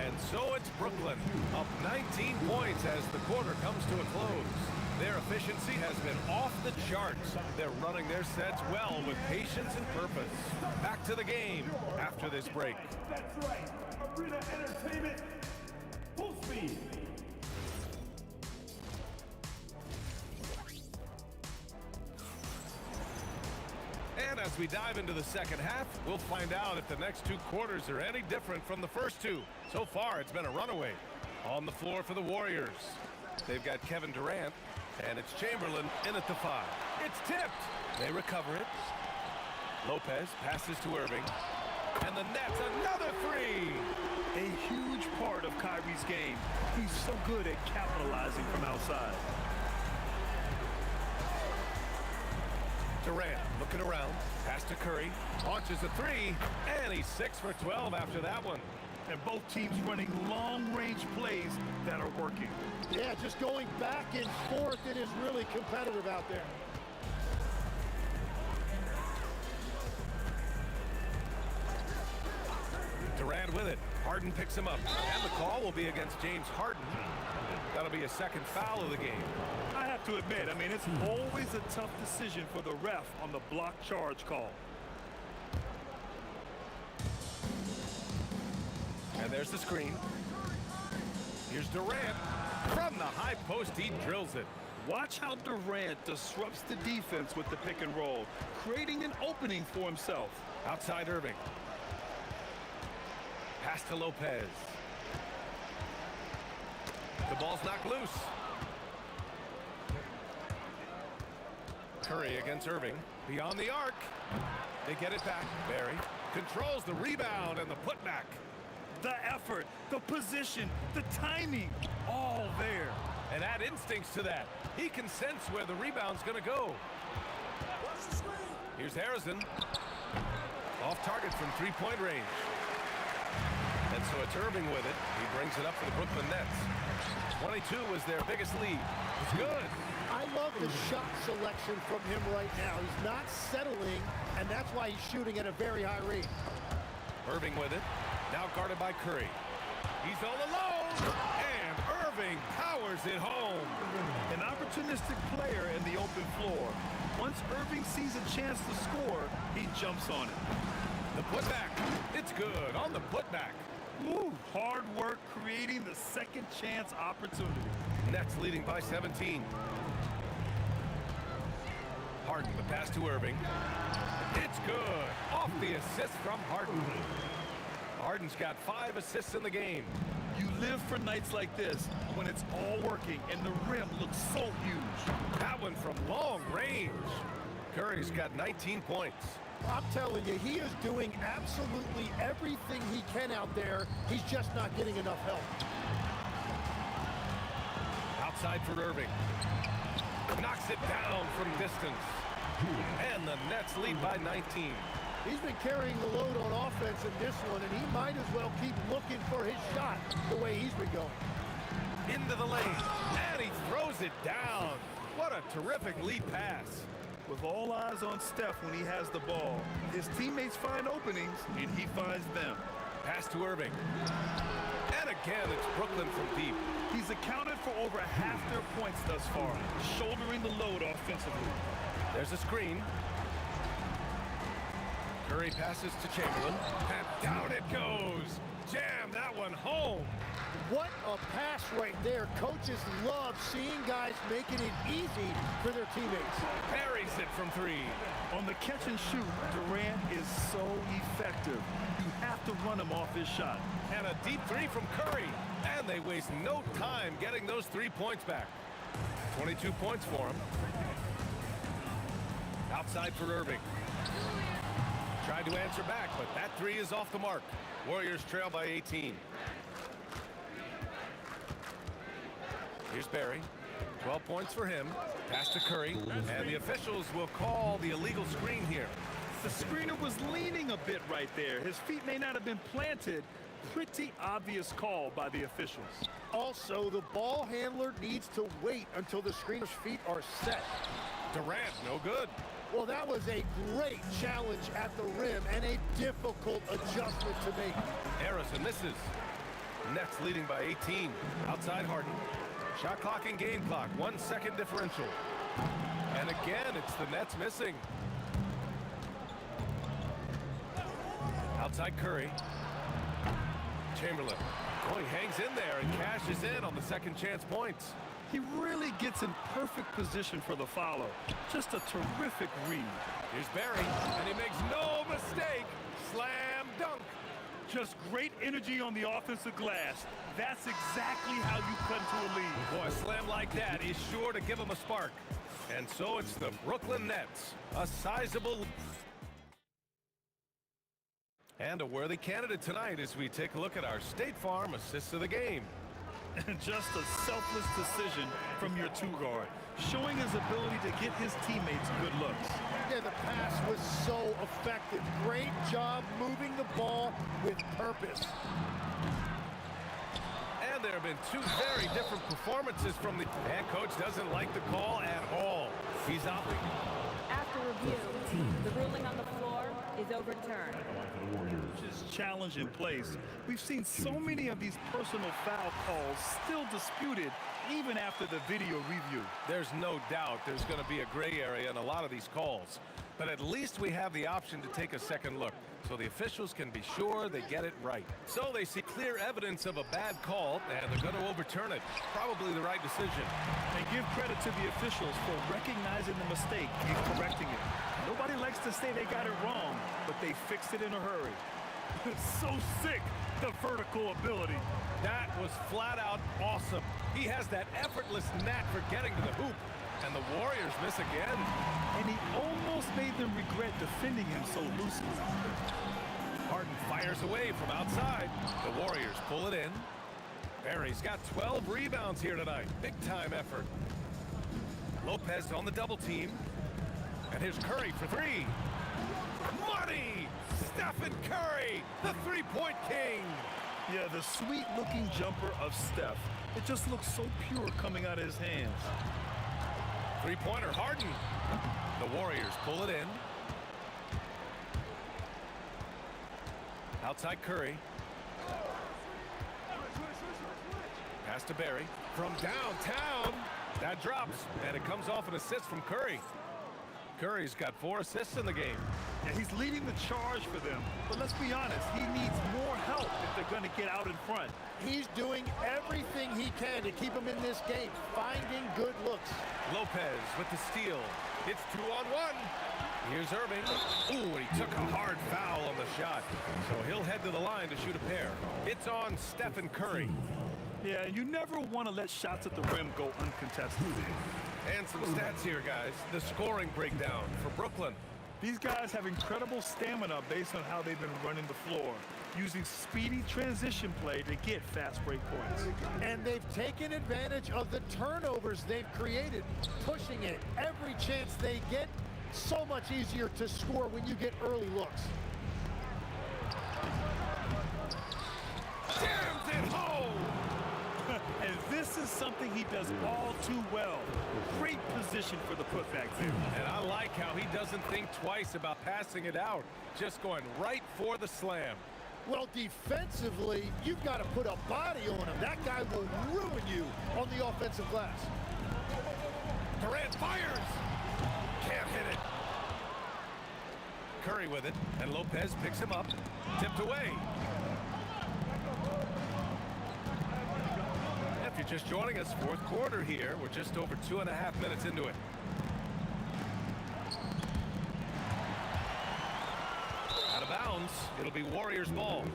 And so it's Brooklyn, up 19 points as the quarter comes to a close. Their efficiency has been off the charts. They're running their sets well with patience and purpose. Back to the game after this break. That's right. Arena Entertainment. Full speed. As we dive into the second half, we'll find out if the next two quarters are any different from the first two. So far, it's been a runaway. On the floor for the Warriors. They've got Kevin Durant, and it's Chamberlain in at the 5. It's tipped. They recover it. Lopez passes to Irving. And the Nets, another 3. A huge part of Kyrie's game. He's so good at capitalizing from outside. Durant looking around. Pass to Curry. Launches a 3. And he's 6 for 12 after that one. And both teams running long-range plays that are working. Yeah, just going back and forth. It is really competitive out there. Durant with it. Harden picks him up. And the call will be against James Harden. That'll be a second foul of the game. I have to admit, I mean, it's always a tough decision for the ref on the block charge call. And there's the screen. Here's Durant. From the high post, he drills it. Watch how Durant disrupts the defense with the pick and roll, creating an opening for himself. Outside Irving. Pass to Lopez. The ball's knocked loose. Curry against Irving. Beyond the arc. They get it back. Barry controls the rebound and the putback. The effort, the position, the timing, all there. And add instincts to that. He can sense where the rebound's going to go. Here's Harrison. Off target from three-point range. And so it's Irving with it. He brings it up for the Brooklyn Nets. 22 was their biggest lead. It's good. I love the shot selection from him right now. He's not settling, and that's why he's shooting at a very high rate. Irving with it. Now guarded by Curry. He's all alone. And Irving powers it home. An opportunistic player in the open floor. Once Irving sees a chance to score, he jumps on it. The putback. It's good on the putback. Ooh, hard work creating the second chance opportunity. Nets leading by 17. Harden, the pass to Irving. It's good. Off the assist from Harden. Harden's got 5 assists in the game. You live for nights like this when it's all working and the rim looks so huge. That one from long range. Curry's got 19 points. I'm telling you, he is doing absolutely everything he can out there. He's just not getting enough help. Outside for Irving. Knocks it down from distance. And the Nets lead by 19. He's been carrying the load on offense in this one, and he might as well keep looking for his shot the way he's been going. Into the lane, and he throws it down. What a terrific lead pass. With all eyes on Steph when he has the ball, his teammates find openings, and he finds them. Pass to Irving. And again, it's Brooklyn from deep. He's accounted for over half their points thus far, shouldering the load offensively. There's a screen. Curry passes to Chamberlain, and down it goes. Jam that one home. What a pass right there. Coaches love seeing guys making it easy for their teammates. Buries it from 3. On the catch and shoot, Durant is so effective. You have to run him off his shot. And a deep 3 from Curry. And they waste no time getting those 3 points back. 22 points for him. Outside for Irving. Tried to answer back, but that 3 is off the mark. Warriors trail by 18. Here's Barry. 12 points for him. Pass to Curry. And the officials will call the illegal screen here. The screener was leaning a bit right there. His feet may not have been planted. Pretty obvious call by the officials. Also, the ball handler needs to wait until the screener's feet are set. Durant, no good. Well, that was a great challenge at the rim and a difficult adjustment to make. Harrison misses. Nets leading by 18. Outside Harden. Shot clock and game clock. 1 second differential. And again, it's the Nets missing. Outside Curry. Chamberlain. Oh, he hangs in there and cashes in on the second chance points. He really gets in perfect position for the follow. Just a terrific read. Here's Barry, and he makes no mistake. Slam dunk. Just great energy on the offensive glass. That's exactly how you cut into a lead. Boy, a slam like that is sure to give him a spark. And so it's the Brooklyn Nets, a sizable and a worthy candidate tonight as we take a look at our State Farm assists of the game. Just a selfless decision from your two guard, showing his ability to get his teammates good looks. Yeah, the pass was so effective. Great job moving the ball with purpose. And there have been two very different performances from the head coach. Doesn't like the call at all. He's out. After review, the ruling on the floor is overturned. His challenge in place. We've seen so many of these personal foul calls still disputed even after the video review. There's no doubt there's going to be a gray area in a lot of these calls. But at least we have the option to take a second look, so the officials can be sure they get it right. So they see clear evidence of a bad call, and they're going to overturn it. Probably the right decision. They give credit to the officials for recognizing the mistake and correcting it. Nobody likes to say they got it wrong, but they fixed it in a hurry. It's so sick, the vertical ability. That was flat out awesome. He has that effortless knack for getting to the hoop. And the Warriors miss again. And he almost made them regret defending him so loosely. Harden fires away from outside. The Warriors pull it in. Barry's got 12 rebounds here tonight. Big time effort. Lopez on the double team. And here's Curry for three. Money! Stephen Curry, the three-point king. Yeah, the sweet-looking jumper of Steph. It just looks so pure coming out of his hands. Three-pointer, Harden. The Warriors pull it in. Outside Curry. Pass to Barry. From downtown. That drops, and it comes off an assist from Curry. Curry's got 4 assists in the game. Yeah, he's leading the charge for them. But let's be honest, he needs more help if they're going to get out in front. He's doing everything he can to keep him in this game, finding good looks. Lopez with the steal. It's 2-on-1. Here's Irving. Ooh, and he took a hard foul on the shot. So he'll head to the line to shoot a pair. It's on Stephen Curry. Yeah, you never want to let shots at the rim go uncontested. And some stats here, guys. The scoring breakdown for Brooklyn. These guys have incredible stamina based on how they've been running the floor, using speedy transition play to get fast break points. And they've taken advantage of the turnovers they've created, pushing it every chance they get. So much easier to score when you get early looks. Jams it home! And this is something he does all too well. Great position for the putback there. And I like how he doesn't think twice about passing it out, just going right for the slam. Well, defensively, you've got to put a body on him. That guy will ruin you on the offensive glass. Durant fires! Can't hit it. Curry with it, and Lopez picks him up. Tipped away. If you're just joining us, fourth quarter here. We're just over 2.5 minutes into it. Out of bounds. It'll be Warriors ball.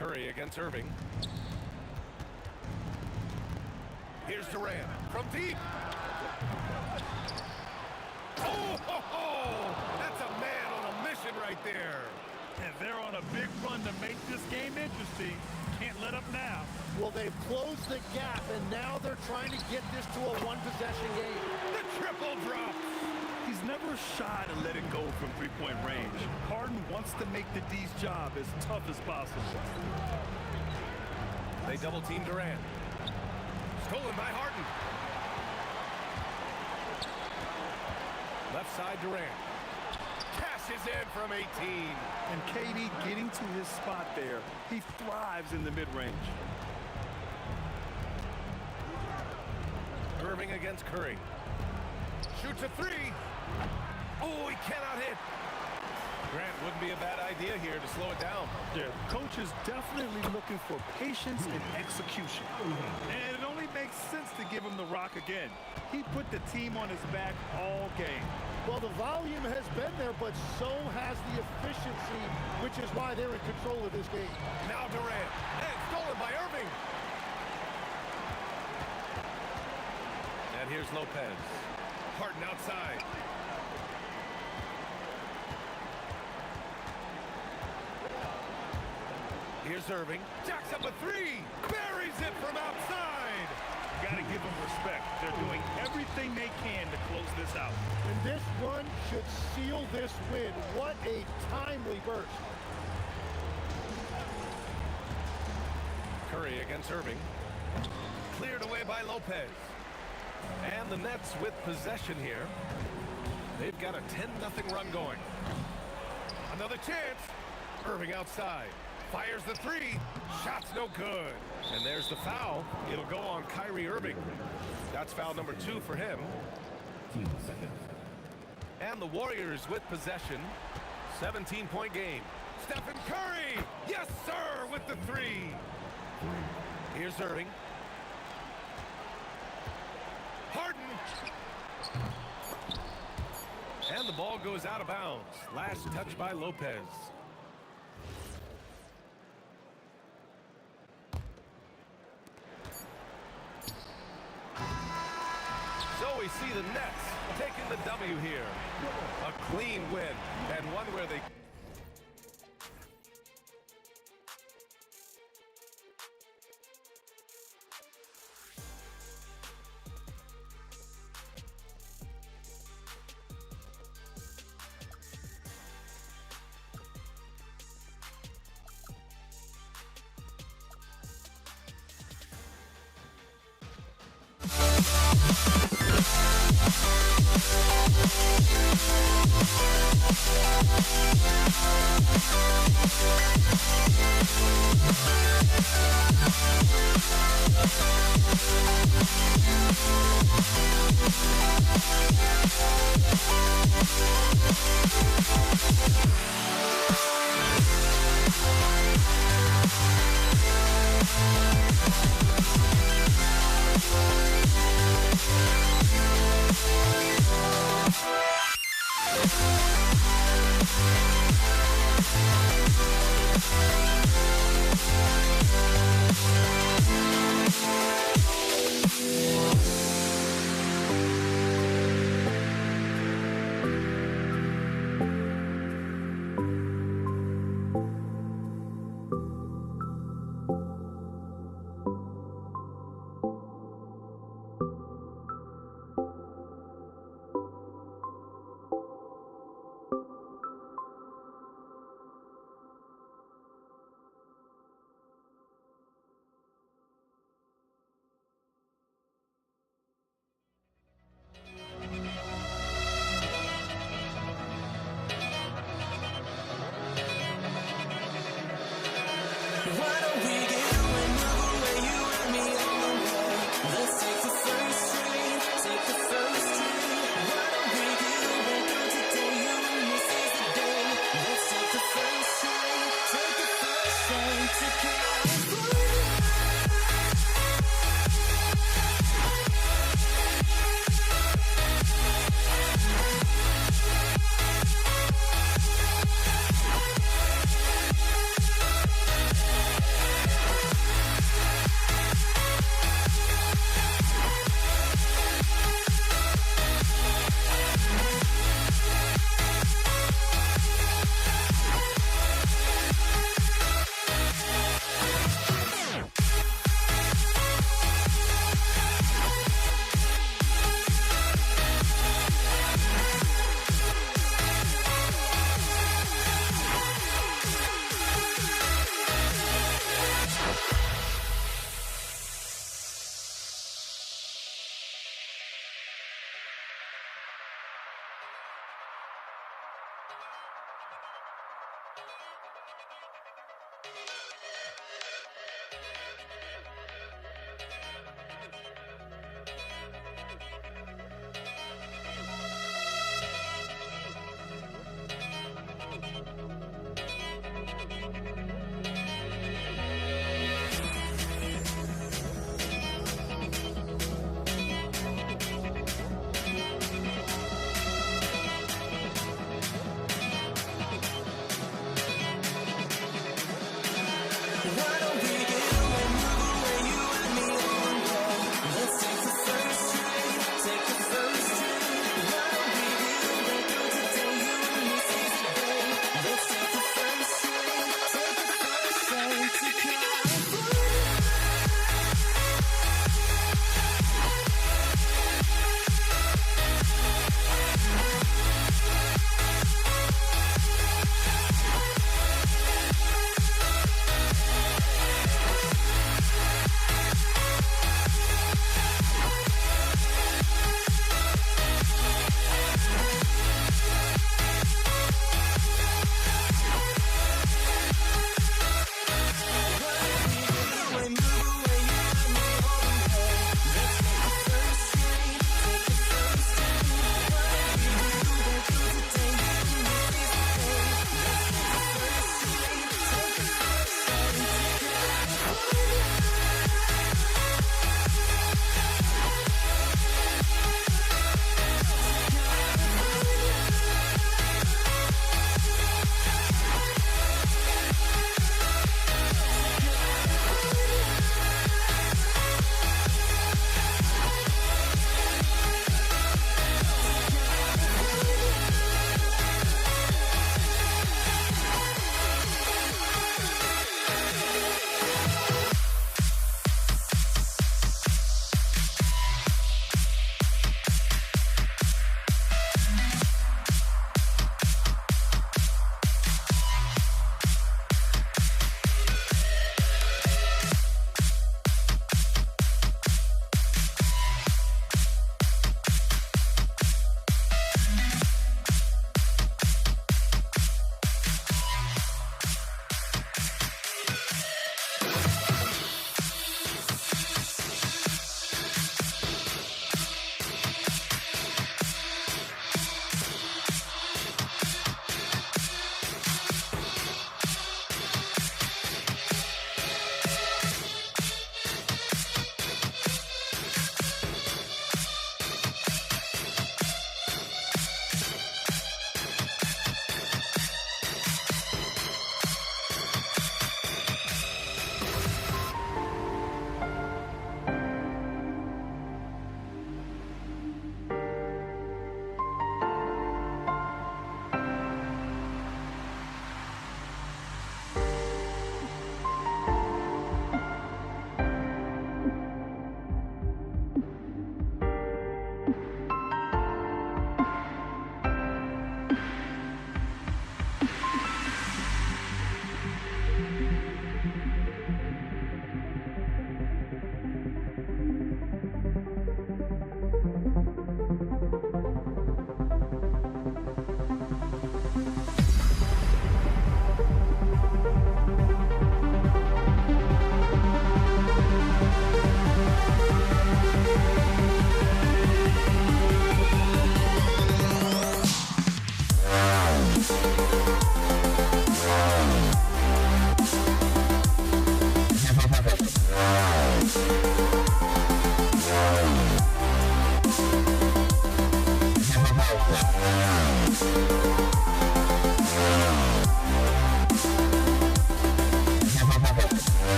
Curry against Irving. Here's Durant from deep. Oh, that's a man on a mission right there. And they're on a big run to make this game interesting. Can't let up now. Well, they've closed the gap, and now they're trying to get this to a one-possession game. The triple drop. He's never shy to let it go from three-point range. Harden wants to make the D's job as tough as possible. They double-team Durant. Stolen by Harden. Left side Durant. Cashes in from 18. And KD getting to his spot there. He thrives in the mid-range. Irving against Curry. Shoots a three. Oh, he cannot hit. Grant, wouldn't be a bad idea here to slow it down. Yeah, coach is definitely looking for patience and execution. And it only makes sense to give him the rock again. He put the team on his back all game. Well, the volume has been there, but so has the efficiency, which is why they're in control of this game. Now Durant, and stolen by Irving. And here's Lopez. Harden outside. Here's Irving. Jacks up a three. Buries it from outside. Got to give them respect. They're doing everything they can to close this out. And this run should seal this win. What a timely burst. Curry against Irving. Cleared away by Lopez. And the Nets with possession here. They've got a 10-0 run going. Another chance. Irving outside. Fires the three. Shot's no good. And there's the foul. It'll go on Kyrie Irving. That's foul number 2 for him. And the Warriors with possession. 17-point game. Stephen Curry. Yes, sir, with the three. Here's Irving. Harden. And the ball goes out of bounds. Last touch by Lopez. So we see the Nets taking the W here. A clean win, and one where they...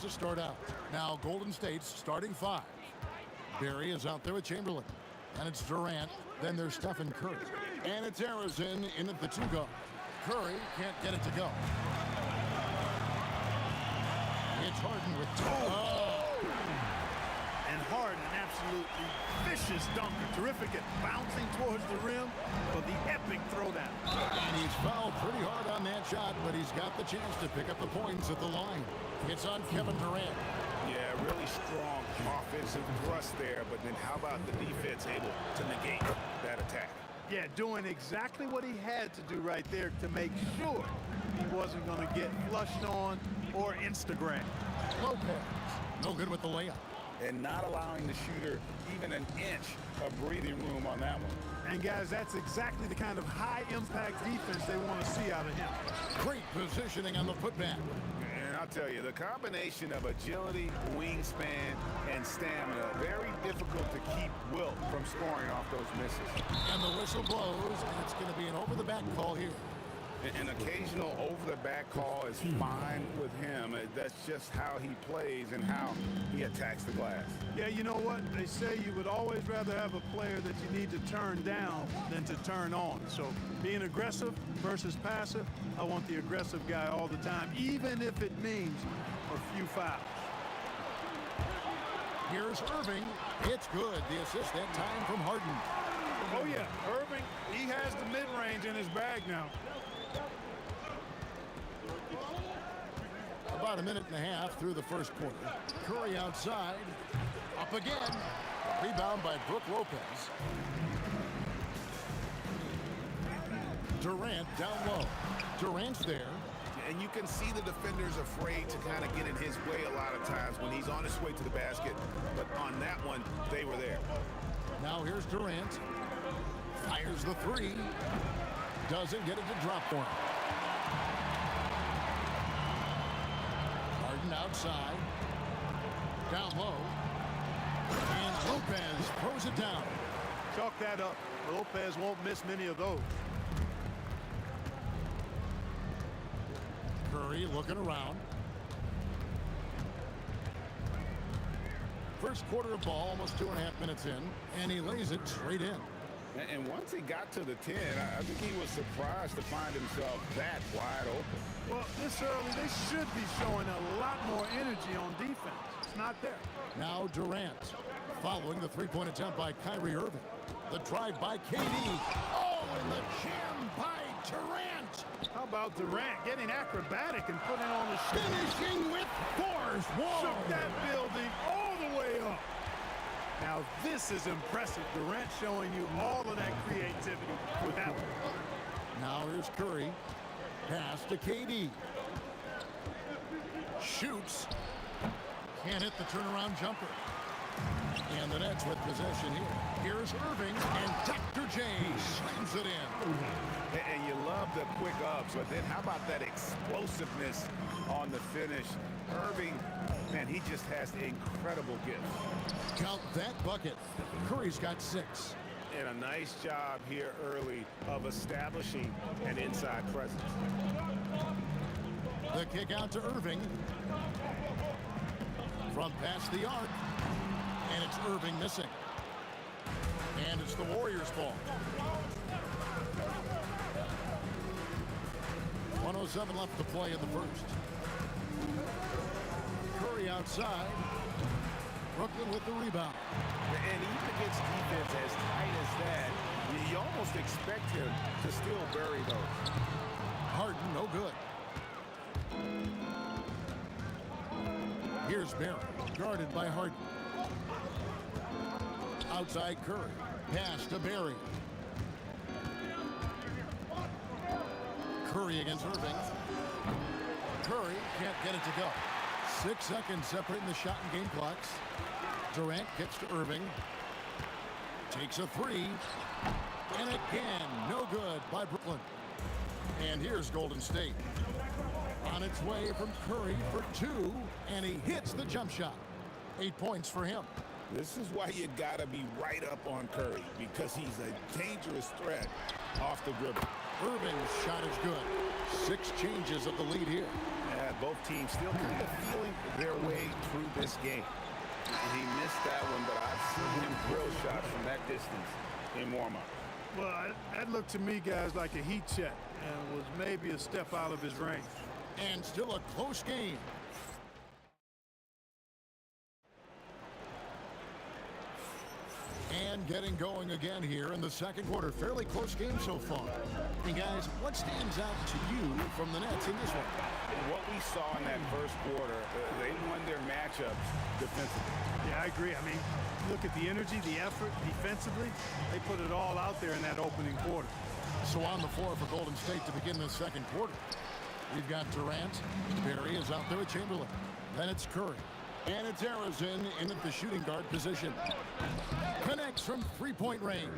To start out. Now Golden State's starting five. Barry is out there with Chamberlain. And it's Durant. Then there's Stephen Curry. And it's Harrison in at the two guard. Curry can't get it to go. It's Harden with two. And Harden, absolutely vicious dunker. Terrific at bouncing towards the rim for the epic throwdown. And he's fouled pretty hard on that shot, but he's got the chance to pick up the points at the line. It's on Kevin Durant. Yeah, really strong offensive thrust there, but then how about the defense able to negate that attack? Yeah, doing exactly what he had to do right there to make sure he wasn't going to get flushed on or Instagram. Lopez, no good with the layup. And not allowing the shooter even an inch of breathing room on that one. And guys, that's exactly the kind of high-impact defense they want to see out of him. Great positioning on the putback. And I'll tell you, the combination of agility, wingspan, and stamina, very difficult to keep Wilt from scoring off those misses. And the whistle blows, and it's going to be an over-the-back call here. An occasional over-the-back call is fine with him. That's just how he plays and how he attacks the glass. Yeah, you know what? They say you would always rather have a player that you need to turn down than to turn on. So being aggressive versus passive, I want the aggressive guy all the time, even if it means a few fouls. Here's Irving. It's good. The assist that time from Harden. Oh, yeah. Irving, he has the mid-range in his bag now. About a minute and a half through the first quarter. Curry outside. Up again. Rebound by Brook Lopez. Durant down low. Durant's there. And you can see the defenders afraid to kind of get in his way a lot of times when he's on his way to the basket. But on that one, they were there. Now here's Durant. Fires the three. Doesn't get it to drop for him. Harden outside. Down low. And Lopez throws it down. Chalk that up. Lopez won't miss many of those. Curry looking around. First quarter of ball, almost 2.5 minutes in, and he lays it straight in. And once he got to the 10, I think he was surprised to find himself that wide open. Well, this early, they should be showing a lot more energy on defense. It's not there. Now Durant, following the three-point attempt by Kyrie Irving. The drive by KD. Oh, and the jam by Durant. How about Durant getting acrobatic and putting on the shot? Finishing with force. Whoa. Shook that building all the way up. Now this is impressive. Durant showing you all of that creativity with that one. Now here's Curry. Pass to KD. Shoots. Can't hit the turnaround jumper. And the Nets with possession here. Here's Irving, and Dr. J slams it in. And you love the quick ups, but then how about that explosiveness on the finish? Irving, man, he just has incredible gifts. Count that bucket. Curry's got 6. And a nice job here early of establishing an inside presence. The kick out to Irving. From past the arc. And it's Irving missing. And it's the Warriors' ball. 1:07 left to play in the first. Curry outside. Brooklyn with the rebound. And even against defense as tight as that, you almost expect him to still bury those. Harden, no good. Here's Barry, guarded by Harden. Outside Curry. Pass to Barry. Curry against Irving. Curry can't get it to go. 6 seconds separating the shot and game clocks. Durant kicks to Irving. Takes a three. And again, no good by Brooklyn. And here's Golden State. On its way from Curry for 2. And he hits the jump shot. 8 points for him. This is why you gotta be right up on Curry, because he's a dangerous threat off the dribble. Irving's shot is good. 6 changes of the lead here. Yeah, both teams still kind of feeling their way through this game. He missed that one, but I've seen him drill shots from that distance in warm-up. Well, that looked to me, guys, like a heat check and was maybe a step out of his range. And still a close game. And getting going again here in the second quarter. Fairly close game so far. And guys, what stands out to you from the Nets in this one? What we saw in that first quarter, they won their matchups defensively. Yeah, I agree. I mean, look at the energy, the effort defensively. They put it all out there in that opening quarter. So on the floor for Golden State to begin the second quarter. We've got Durant. Barry is out there with Chamberlain. Then it's Curry. And it's Arizon in at the shooting guard position. Connects from three-point range.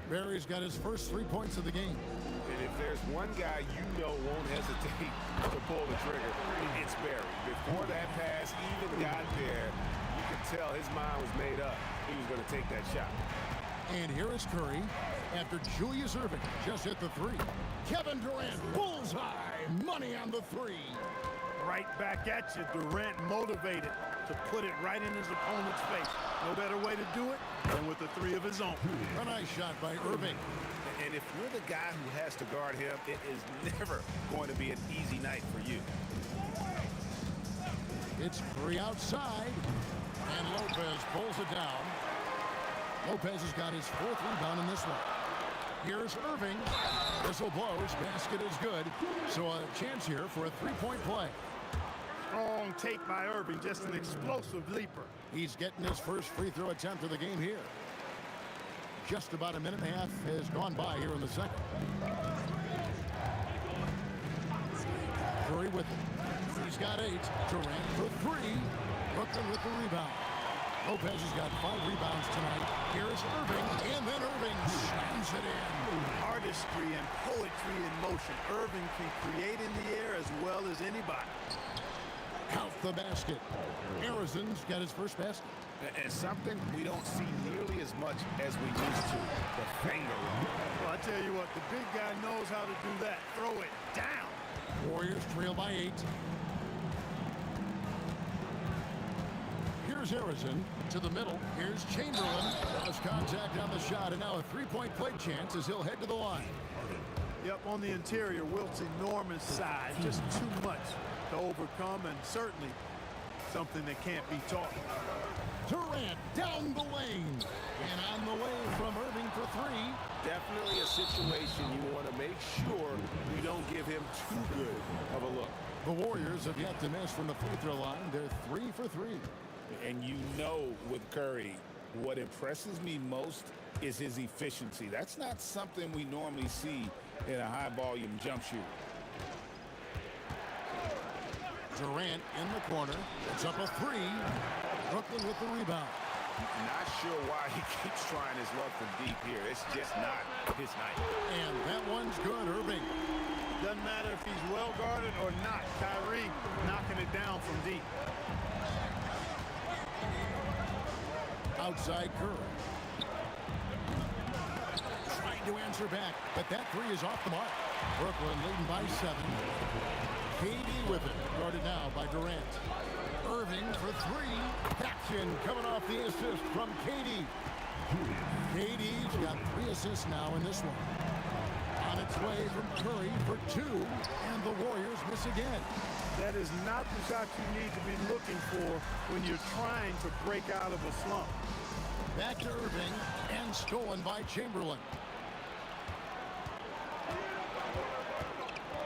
Barry's got his first 3 points of the game. And if there's one guy you know won't hesitate to pull the trigger, it's Barry. Before that pass even got there, you could tell his mind was made up. He was going to take that shot. And here is Curry after Julius Irving just hit the three. Kevin Durant, bullseye, money on the three. Right back at you. Durant motivated to put it right in his opponent's face. No better way to do it than with the three of his own. A nice shot by Irving. And if you're the guy who has to guard him, it is never going to be an easy night for you. It's Curry outside, and Lopez pulls it down. Lopez has got his 4th rebound in this one. Here's Irving. Whistle blows. Basket is good. So a chance here for a 3-point play. Strong take by Irving. Just an explosive leaper. He's getting his first free throw attempt of the game here. Just about a minute and a half has gone by here in the second. Curry with it. He's got 8. Durant for 3. Brooklyn with the rebound. Lopez has got 5 rebounds tonight. Here's Irving, and then Irving slams it in. Artistry and poetry in motion. Irving can create in the air as well as anybody. Count the basket. Arizon's got his first basket. And something we don't see nearly as much as we used to, the finger roll. Well, I tell you what, the big guy knows how to do that. Throw it down. Warriors trail by 8. Here's Arizon to the middle. Here's Chamberlain. Lost contact on the shot, and now a 3-point play chance as he'll head to the line. Yep, on the interior, Wilt's enormous size. Just too much to overcome, and certainly something that can't be taught. Durant down the lane. And on the way from Irving for 3. Definitely a situation you want to make sure you don't give him too good of a look. The Warriors have yet to miss from the free throw line. They're 3 for 3. And you know with Curry, what impresses me most is his efficiency. That's not something we normally see in a high-volume jump shooter. Durant in the corner. It's up a 3. Brooklyn with the rebound. Not sure why he keeps trying his luck from deep here. It's just not his night. And that one's good, Irving. Doesn't matter if he's well guarded or not. Kyrie knocking it down from deep. Outside Curry. Trying to answer back, but that 3 is off the mark. Brooklyn leading by 7. KD with it, guarded now by Durant. Irving for 3. Action coming off the assist from KD. KD's got 3 assists now in this one. On its way from Curry for two, and the Warriors miss again. That is not the shot you need to be looking for when you're trying to break out of a slump. Back to Irving, and stolen by Chamberlain.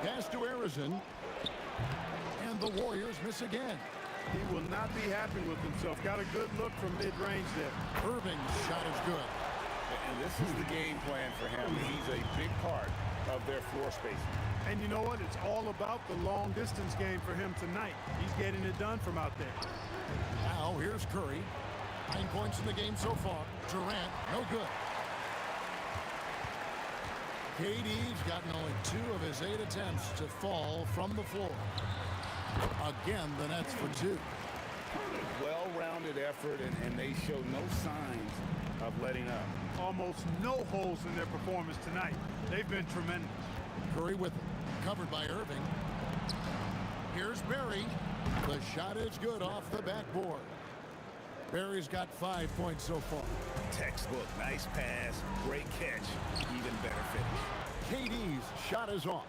Pass to Arizon, and the Warriors miss again. He will not be happy with himself. Got a good look from mid-range there. Irving's shot is good. And this is the game plan for him. He's a big part of their floor spacing. And you know what? It's all about the long-distance game for him tonight. He's getting it done from out there. Now here's Curry. 9 points in the game so far. Durant, no good. KD's gotten only 2 of his 8 attempts to fall from the floor. Again, the Nets for 2. Well-rounded effort, and they show no signs of letting up. Almost no holes in their performance tonight. They've been tremendous. Curry with it. Covered by Irving. Here's Barry. The shot is good off the backboard. Barry's got 5 points so far. Textbook, nice pass, great catch, even better finish. KD's shot is off.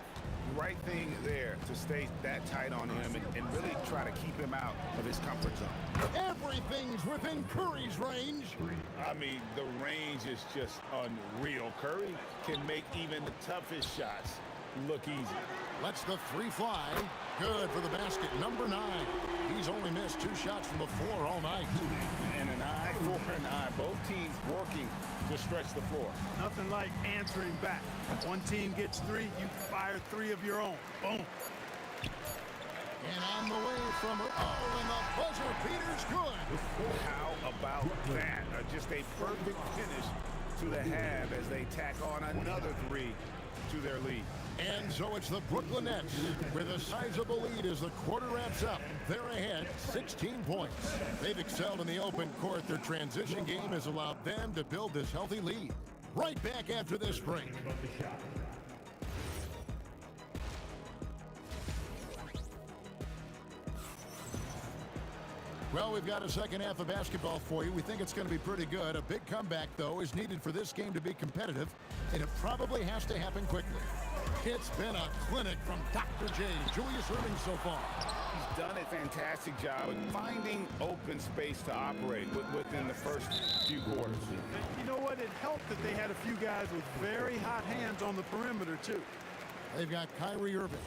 Right thing there to stay that tight on him and really try to keep him out of his comfort zone. Everything's within Curry's range. I mean, the range is just unreal. Curry can make even the toughest shots look easy. Lets the 3 fly. Good for the basket. Number 9. He's only missed 2 shots from the floor all night. And an eye for an eye. Both teams working to stretch the floor. Nothing like answering back. One team gets 3, you fire 3 of your own. Boom. And on the way from and the buzzer beater's good. How about that? Just a perfect finish to the half as they tack on another 3 to their lead. And so it's the Brooklyn Nets with a sizable lead as the quarter wraps up. They're ahead 16 points. They've excelled in the open court. Their transition game has allowed them to build this healthy lead. Right back after this break. Well, we've got a second half of basketball for you. We think it's going to be pretty good. A big comeback, though, is needed for this game to be competitive, and it probably has to happen quickly. It's been a clinic from Dr. J, Julius Irving so far. He's done a fantastic job of finding open space to operate within the first few quarters. You know what? It helped that they had a few guys with very hot hands on the perimeter, too. They've got Kyrie Irving.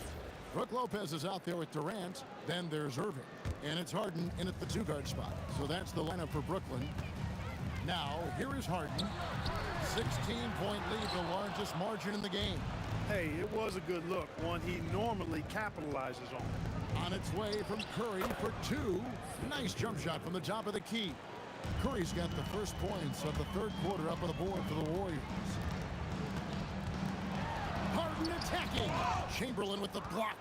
Brook Lopez is out there with Durant. Then there's Irving. And it's Harden in at the 2-guard spot. So that's the lineup for Brooklyn. Now, here is Harden. 16-point lead, the largest margin in the game. Hey, it was a good look, one he normally capitalizes on. On its way from Curry for 2. Nice jump shot from the top of the key. Curry's got the first points of the third quarter up on the board for the Warriors. Harden attacking. Chamberlain with the block.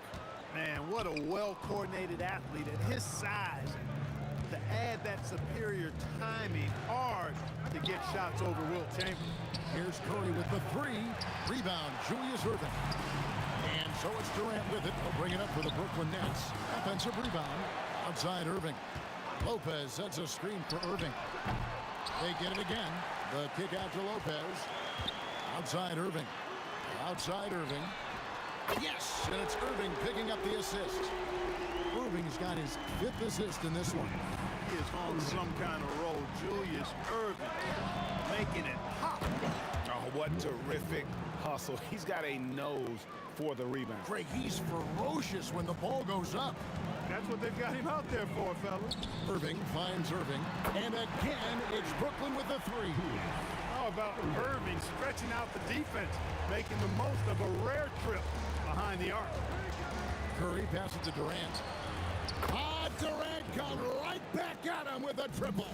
Man, what a well-coordinated athlete at his size. To add that superior timing, hard to get shots over Wilt Chamberlain. Here's Curry with the 3. Rebound, Julius Irving. And so it's Durant with it. He'll bring it up for the Brooklyn Nets. Offensive rebound. Outside Irving. Lopez sets a screen for Irving. They get it again. The kick out to Lopez. Outside Irving. Outside Irving. Yes! And it's Irving picking up the assist. Irving's got his 5th assist in this one. He is on some kind of roll. Julius Irving making it pop. Oh, what terrific hustle. He's got a nose for the rebound. Greg, he's ferocious when the ball goes up. That's what they've got him out there for, fellas. Irving finds Irving. And again, it's Brooklyn with the 3. How about Irving stretching out the defense, making the most of a rare trip behind the arc. Curry passes to Durant. Durant comes right back at him with a triple.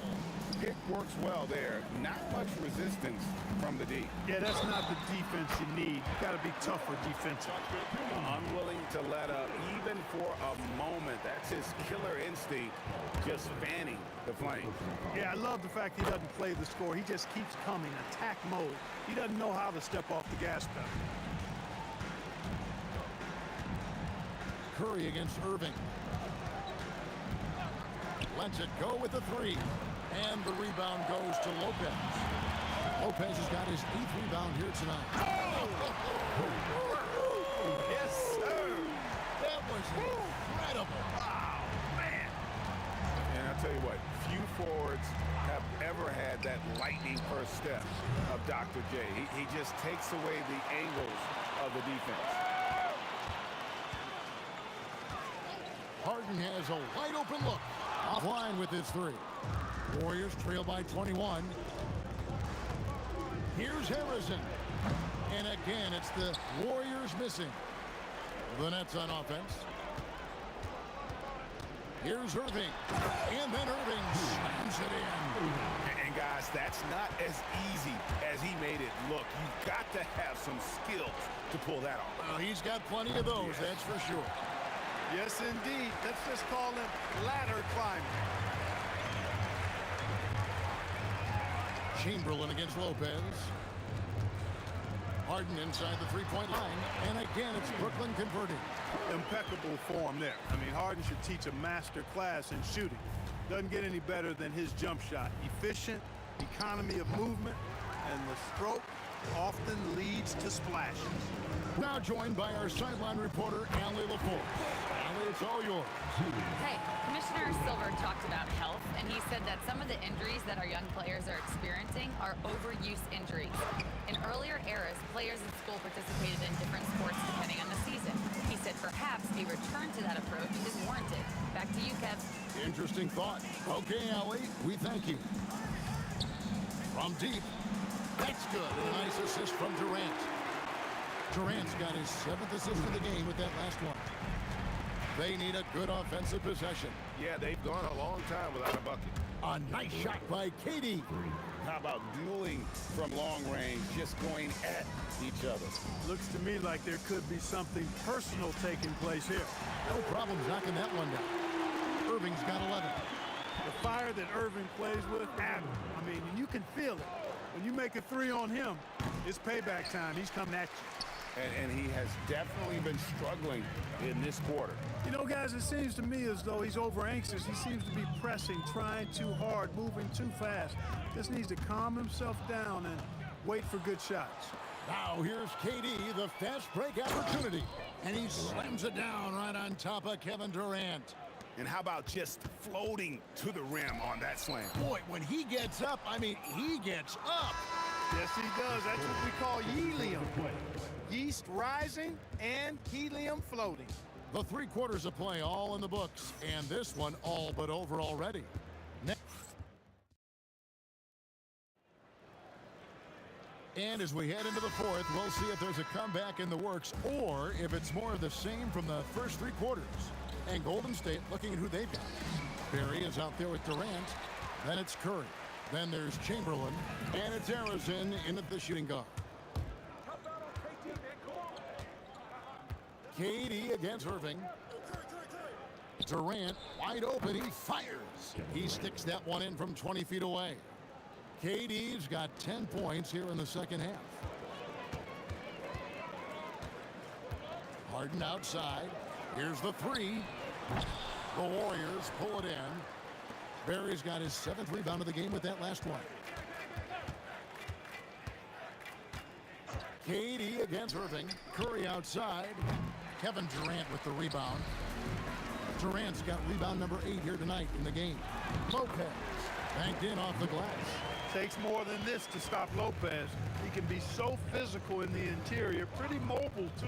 Pick works well there. Not much resistance from the D. Yeah, that's not the defense you need. You got to be tougher defensive. Unwilling to let up even for a moment. That's his killer instinct, just fanning the flame. Yeah, I love the fact he doesn't play the score. He just keeps coming, attack mode. He doesn't know how to step off the gas pedal. Curry against Irving. Lets it go with the 3. And the rebound goes to Lopez. Lopez has got his 8th rebound here tonight. forwards have ever had that lightning first step of Dr. J. He just takes away the angles of the defense. Harden has a wide open look. Offline with his three. Warriors trail by 21. Here's Harrison. And again, it's the Warriors missing. The Nets on offense. Here's Irving. And then Irving slams it in. And guys, that's not as easy as he made it look. You've got to have some skills to pull that off. Well, he's got plenty of those, that's for sure. Yes, indeed. Let's just call him ladder climbing. Chamberlain against Lopez. Harden inside the three-point line. And again, it's Brooklyn converting. Impeccable form there. I mean, Harden should teach a master class in shooting. Doesn't get any better than his jump shot. Efficient, economy of movement, and the stroke often leads to splashes. Now joined by our sideline reporter, Allie LaForce. Allie, it's all yours. Hey, Commissioner Silver talked about health, and he said that some of the injuries that our young players are experiencing are overuse injuries. In earlier eras, players in school participated in different sports depending on the season. He said perhaps a return to that approach is warranted. Back to you, Kev. Interesting thought. Okay, Allie, we thank you. From deep. That's good. A nice assist from Durant. Durant's got his 7th assist of the game with that last one. They need a good offensive possession. Yeah, they've gone a long time without a bucket. A nice shot by KD. How about dueling from long range, just going at each other? Looks to me like there could be something personal taking place here. No problem knocking that one down. Irving's got 11. The fire that Irving plays with, I mean, and you can feel it. When you make a three on him, it's payback time. He's coming at you. And he has definitely been struggling in this quarter. You know, guys, it seems to me as though he's over anxious. He seems to be pressing, trying too hard, moving too fast. Just needs to calm himself down and wait for good shots. Now here's KD, the fast break opportunity. And he slams it down right on top of Kevin Durant. And how about just floating to the rim on that slam? Boy, when he gets up, I mean, he gets up. Yes, he does. That's what we call helium. Yeast rising and helium floating. The 3 quarters of play all in the books, and this one all but over already. And as we head into the 4th, we'll see if there's a comeback in the works or if it's more of the same from the first 3 quarters. And Golden State looking at who they've got. Barry is out there with Durant. Then it's Curry. Then there's Chamberlain. And it's Harrison in at the shooting guard. KD against Irving. Durant wide open. He fires. He sticks that one in from 20 feet away. KD's got 10 points here in the second half. Harden outside. Here's the 3. The Warriors pull it in. Barry's got his 7th rebound of the game with that last one. KD against Irving. Curry outside. Kevin Durant with the rebound. Durant's got rebound number 8 here tonight in the game. Lopez banked in off the glass. Takes more than this to stop Lopez. He can be so physical in the interior, pretty mobile too.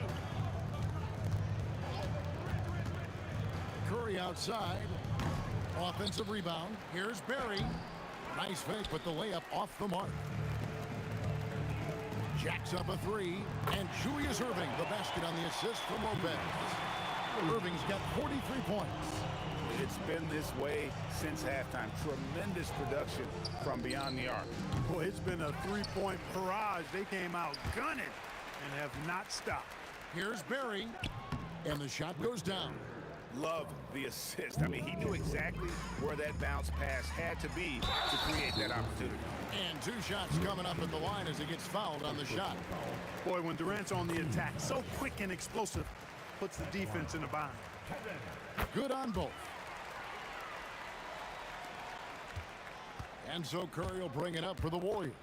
Curry outside. Offensive rebound. Here's Barry. Nice fake with the layup off the mark. Jacks up a 3. And Julius Irving, the basket on the assist from Lopez. Irving's got 43 points. It's been this way since halftime. Tremendous production from beyond the arc. Boy, it's been a 3-point barrage. They came out gunning and have not stopped. Here's Barry. And the shot goes down. Love the assist. I mean, he knew exactly where that bounce pass had to be to create that opportunity. And 2 shots coming up at the line as he gets fouled on the shot. Boy, when Durant's on the attack, so quick and explosive, puts the defense in a bind. Good on both. And so Curry will bring it up for the Warriors.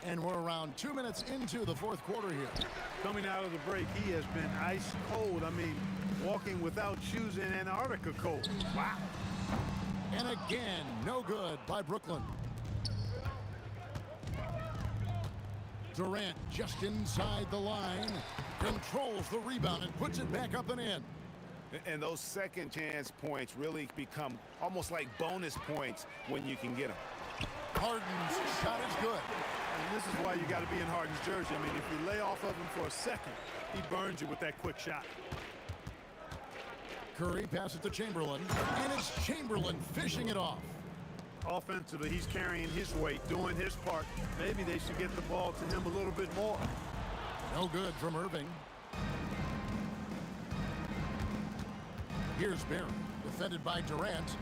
And we're around 2 minutes into the 4th quarter here. Coming out of the break, he has been ice cold. I mean, walking without shoes in Antarctica cold. Wow. And again, no good by Brooklyn. Durant just inside the line, controls the rebound and puts it back up and in. And those second chance points really become almost like bonus points when you can get them. Harden's shot is good. And this is why you got to be in Harden's jersey. I mean, if you lay off of him for a second, he burns you with that quick shot. Curry passes to Chamberlain, and it's Chamberlain fishing it off. Offensively, he's carrying his weight, doing his part. Maybe they should get the ball to him a little bit more. No good from Irving. Here's Barry, defended by Durant.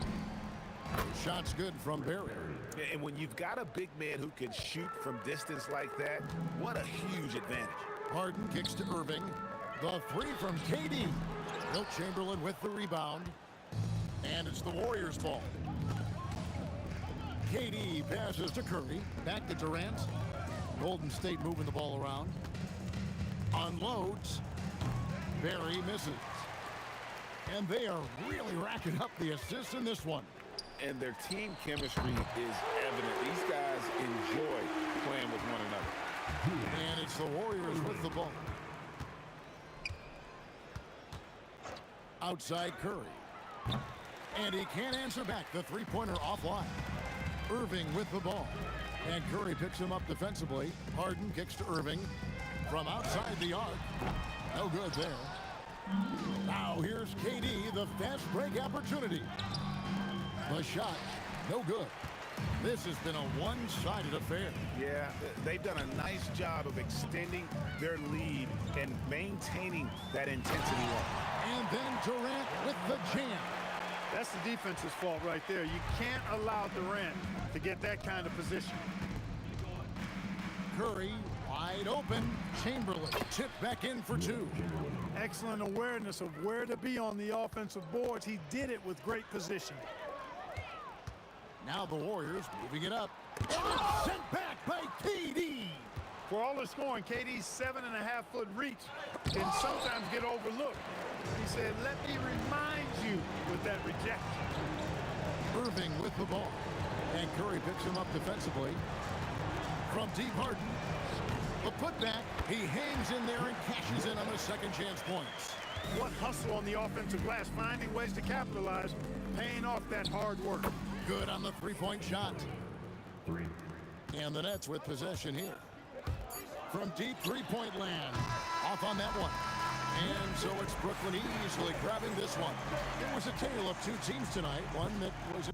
Shot's good from Barry. And when you've got a big man who can shoot from distance like that, what a huge advantage. Harden kicks to Irving. The three from KD. Wilt Chamberlain with the rebound. And it's the Warriors' ball. KD passes to Curry. Back to Durant. Golden State moving the ball around. Unloads. Barry misses. And they are really racking up the assists in this one. And their team chemistry is evident. These guys enjoy playing with one another. And it's the Warriors with the ball. Outside Curry. And he can't answer back. The three-pointer offline. Irving with the ball. And Curry picks him up defensively. Harden kicks to Irving from outside the arc. No good there. Now here's KD, the fast break opportunity. The shot, no good. This has been a one-sided affair. Yeah, they've done a nice job of extending their lead and maintaining that intensity level. And then Durant with the jam. That's the defense's fault right there. You can't allow Durant to get that kind of position. Curry wide open. Chamberlain tipped back in for two. Excellent awareness of where to be on the offensive boards. He did it with great position. Now the Warriors moving it up. And it's sent back by KD. For all the scoring, KD's 7.5-foot reach can sometimes get overlooked. He said, let me remind you with that rejection. Irving with the ball. And Curry picks him up defensively. From deep Harden. The putback, he hangs in there and cashes in on the second chance points. What hustle on the offensive glass, finding ways to capitalize, paying off that hard work. Good on the three-point shot. And the Nets with possession here. From deep three-point land. Off on that one. And so it's Brooklyn easily grabbing this one. It was a tale of two teams tonight. One that was...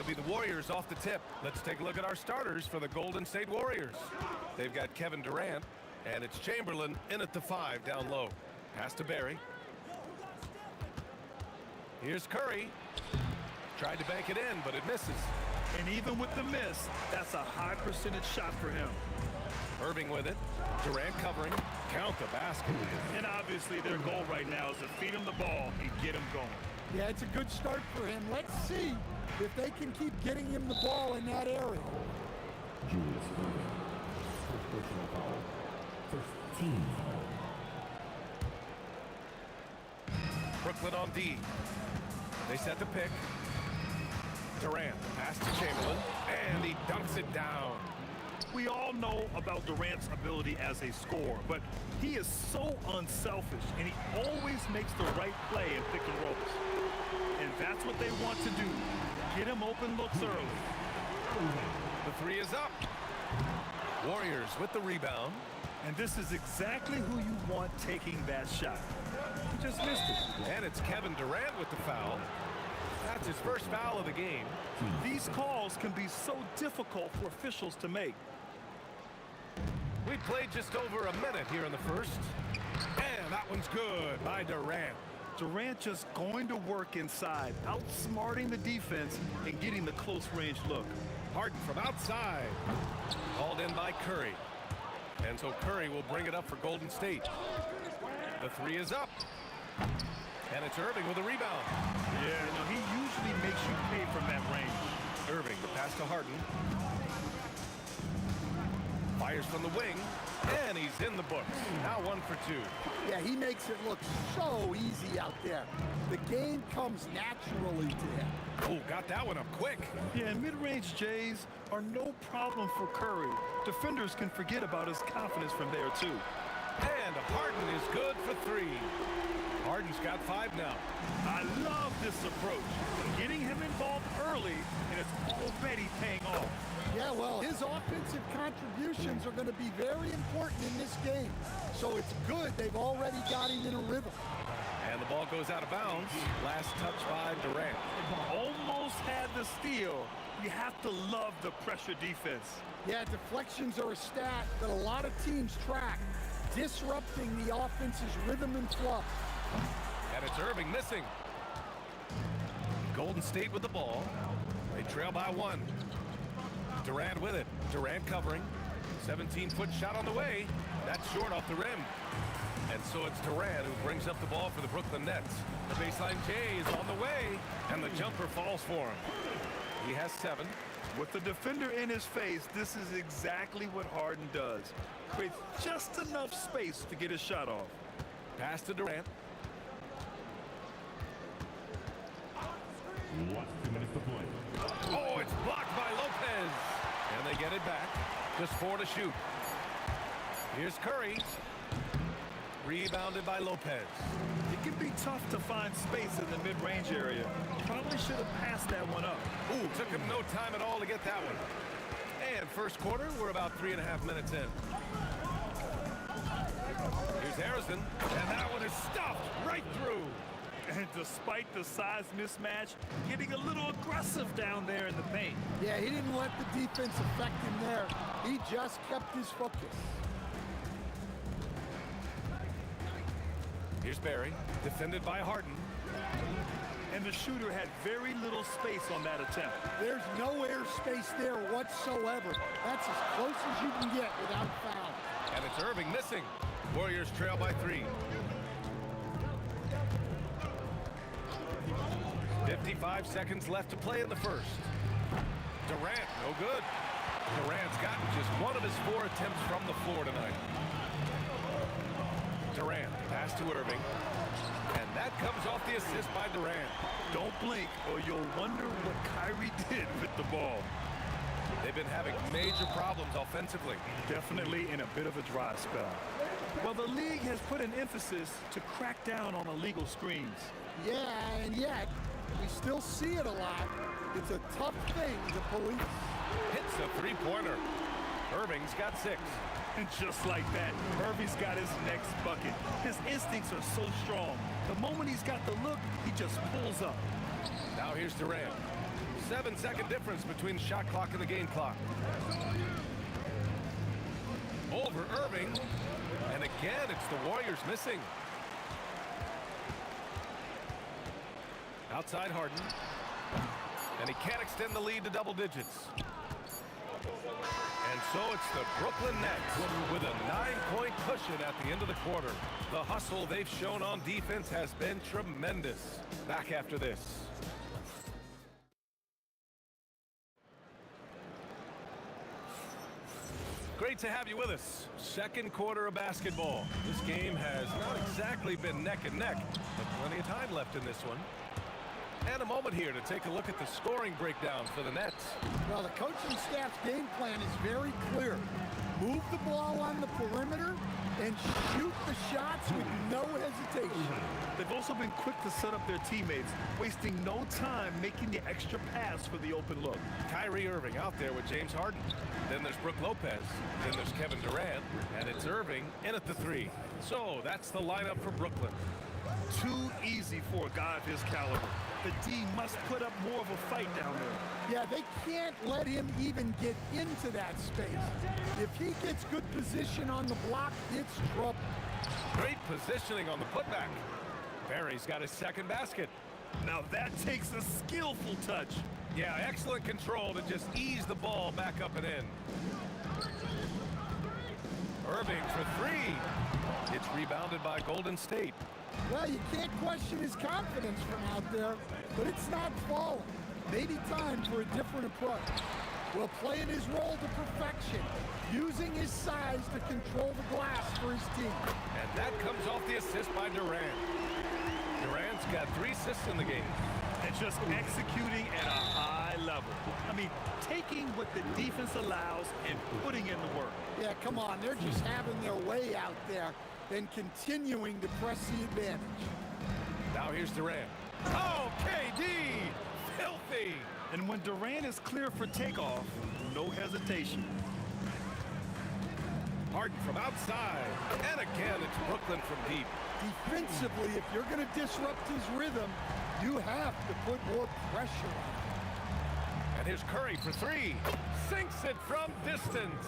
It'll be the Warriors off the tip. Let's take a look at our starters for the Golden State Warriors. They've got Kevin Durant, and it's Chamberlain in at the 5 down low. Pass to Barry. Here's Curry. Tried to bank it in, but it misses. And even with the miss, that's a high percentage shot for him. Irving with it. Durant covering. Count the basket. And obviously their goal right now is to feed him the ball and get him going. Yeah, it's a good start for him. Let's see if they can keep getting him the ball in that area. Julius Irving. First personal foul. First team foul. Brooklyn on D. They set the pick. Durant pass to Chamberlain, and he dunks it down. We all know about Durant's ability as a scorer, but he is so unselfish, and he always makes the right play in pick and rolls. And that's what they want to do. Get him open looks early. The 3 is up. Warriors with the rebound. And this is exactly who you want taking that shot. He just missed it. And it's Kevin Durant with the foul. That's his first foul of the game. These calls can be so difficult for officials to make. We played just over a minute here in the first. And that one's good by Durant. Durant just going to work inside, outsmarting the defense and getting the close range look. Harden from outside. Called in by Curry. And so Curry will bring it up for Golden State. The 3 is up. And it's Irving with a rebound. Yeah, no, he usually makes you pay from that range. Irving, the pass to Harden. Fires from the wing, and he's in the books. Now 1 for 2. Yeah, he makes it look so easy out there. The game comes naturally to him. Oh, got that one up quick. Yeah, and mid-range Jays are no problem for Curry. Defenders can forget about his confidence from there, too. And Harden is good for 3. Harden's got 5 now. I love this approach. Getting him involved early, and it's already paying off. Yeah, well, his offensive contributions are going to be very important in this game. So it's good they've already got him in a rhythm. And the ball goes out of bounds. Last touch by Durant. Almost had the steal. You have to love the pressure defense. Yeah, deflections are a stat that a lot of teams track, disrupting the offense's rhythm and flow. And it's Irving missing. Golden State with the ball. They trail by 1. Durant with it. Durant covering. 17-foot shot on the way. That's short off the rim. And so it's Durant who brings up the ball for the Brooklyn Nets. The baseline J is on the way, and the jumper falls for him. He has 7. With the defender in his face, this is exactly what Harden does. Creates just enough space to get his shot off. Pass to Durant. 1 minute to play. Oh, it's blocked by Lopez. And they get it back. Just 4 to shoot. Here's Curry. Rebounded by Lopez. It can be tough to find space in the mid-range area. Probably should have passed that one up. Ooh, took him no time at all to get that one. And first quarter, we're about 3.5 minutes in. Here's Harrison, and that one is stuffed right through. And despite the size mismatch, getting a little aggressive down there in the paint. Yeah, he didn't let the defense affect him there. He just kept his focus. Here's Barry, defended by Harden. And the shooter had very little space on that attempt. There's no air space there whatsoever. That's as close as you can get without foul. And it's Irving missing. Warriors trail by 3. 55 seconds left to play in the first. Durant, no good. Durant's gotten just 1 of his 4 attempts from the floor tonight. Durant, pass to Irving. And that comes off the assist by Durant. Don't blink or you'll wonder what Kyrie did with the ball. They've been having major problems offensively. Definitely in a bit of a dry spell. Well, the league has put an emphasis to crack down on illegal screens. Yeah, and yet, we still see it a lot. It's a tough thing to police. Hits a 3-pointer. Irving's got 6. And just like that, Irving's got his next bucket. His instincts are so strong. The moment he's got the look, he just pulls up. Now here's Durant. 7-second difference between the shot clock and the game clock. Over Irving. And again, it's the Warriors missing. Outside Harden. And he can't extend the lead to double digits. And so it's the Brooklyn Nets with a 9-point cushion at the end of the quarter. The hustle they've shown on defense has been tremendous. Back after this. Great to have you with us. Second quarter of basketball. This game has not exactly been neck and neck, but plenty of time left in this one. And a moment here to take a look at the scoring breakdown for the Nets. Well, the coaching staff's game plan is very clear. Move the ball on the perimeter and shoot the shots with no hesitation. They've also been quick to set up their teammates, wasting no time making the extra pass for the open look. Kyrie Irving out there with James Harden. Then there's Brook Lopez. Then there's Kevin Durant. And it's Irving in at the 3. So that's the lineup for Brooklyn. Too easy for a guy of his caliber. The D must put up more of a fight down there. Yeah, they can't let him even get into that space. If he gets good position on the block, it's trouble. Great positioning on the putback. Barry's got his second basket. Now that takes a skillful touch. Yeah, excellent control to just ease the ball back up and in. Irving for 3. It's rebounded by Golden State. Well, you can't question his confidence from out there, but it's not falling. Maybe time for a different approach. Well, playing his role to perfection, using his size to control the glass for his team. And that comes off the assist by Durant. Durant's got 3 assists in the game. And just executing at a high level. I mean, taking what the defense allows and putting in the work. Yeah, come on, they're just having their way out there and continuing to press the advantage. Now here's Durant. Oh, KD! Filthy! And when Durant is clear for takeoff, no hesitation. Harden from outside. And again, it's Brooklyn from deep. Defensively, if you're going to disrupt his rhythm, you have to put more pressure on him. And here's Curry for 3. Sinks it from distance.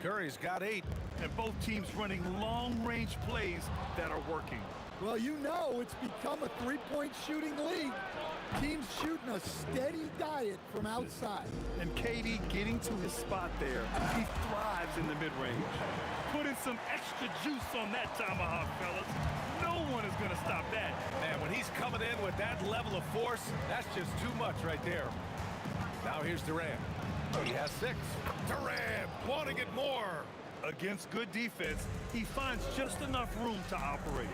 Curry's got 8. And both teams running long-range plays that are working. Well, you know it's become a three-point shooting league. Teams shooting a steady diet from outside. And KD getting to his spot there. He thrives in the mid-range. Putting some extra juice on that tomahawk, fellas. No one is going to stop that. Man, when he's coming in with that level of force, that's just too much right there. Now here's Durant. He has 6. Durant wanting it more. Against good defense, he finds just enough room to operate.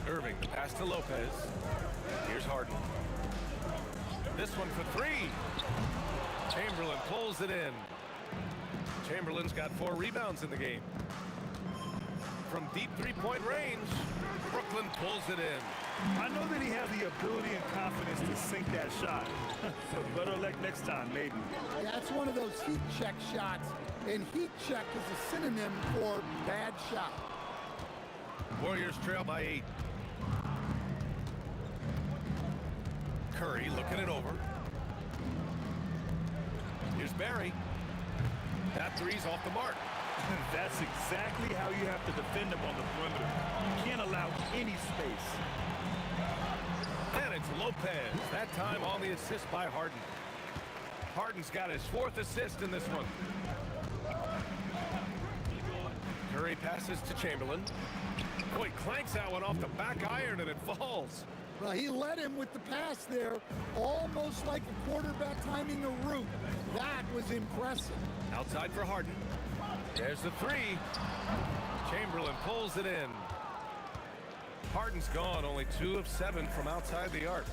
Irving, the pass to Lopez. Here's Harden. This one for 3. Chamberlain pulls it in. Chamberlain's got 4 rebounds in the game. From deep 3-point range, Brooklyn pulls it in. I know that he has the ability and confidence to sink that shot. Better luck next time, maybe. That's one of those heat check shots, and heat check is a synonym for bad shot. Warriors trail by 8. Curry looking it over. Here's Barry. That 3's off the mark. That's exactly how you have to defend him on the perimeter. You can't allow any space. And it's Lopez, that time on the assist by Harden. Harden's got his 4th assist in this one. Curry passes to Chamberlain. Boy, clanks that one off the back iron and it falls. Well, he led him with the pass there, almost like a quarterback timing a route. That was impressive. Outside for Harden. There's the 3. Chamberlain pulls it in. Harden's gone, only 2 of 7 from outside the arc.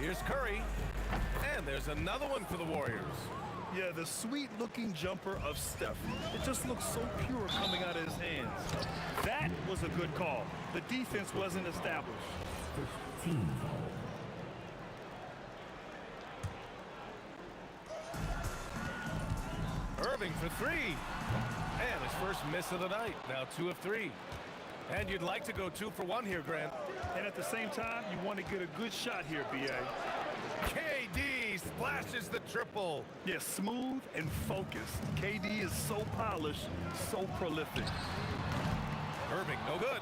Here's Curry. And there's another one for the Warriors. Yeah, the sweet-looking jumper of Steph. It just looks so pure coming out of his hands. That was a good call. The defense wasn't established. Irving for 3. And his first miss of the night. Now 2 of 3. And you'd like to go 2 for 1 here, Grant. And at the same time, you want to get a good shot here, B.A. KD splashes the triple. Yeah, smooth and focused. KD is so polished, so prolific. Irving, no good.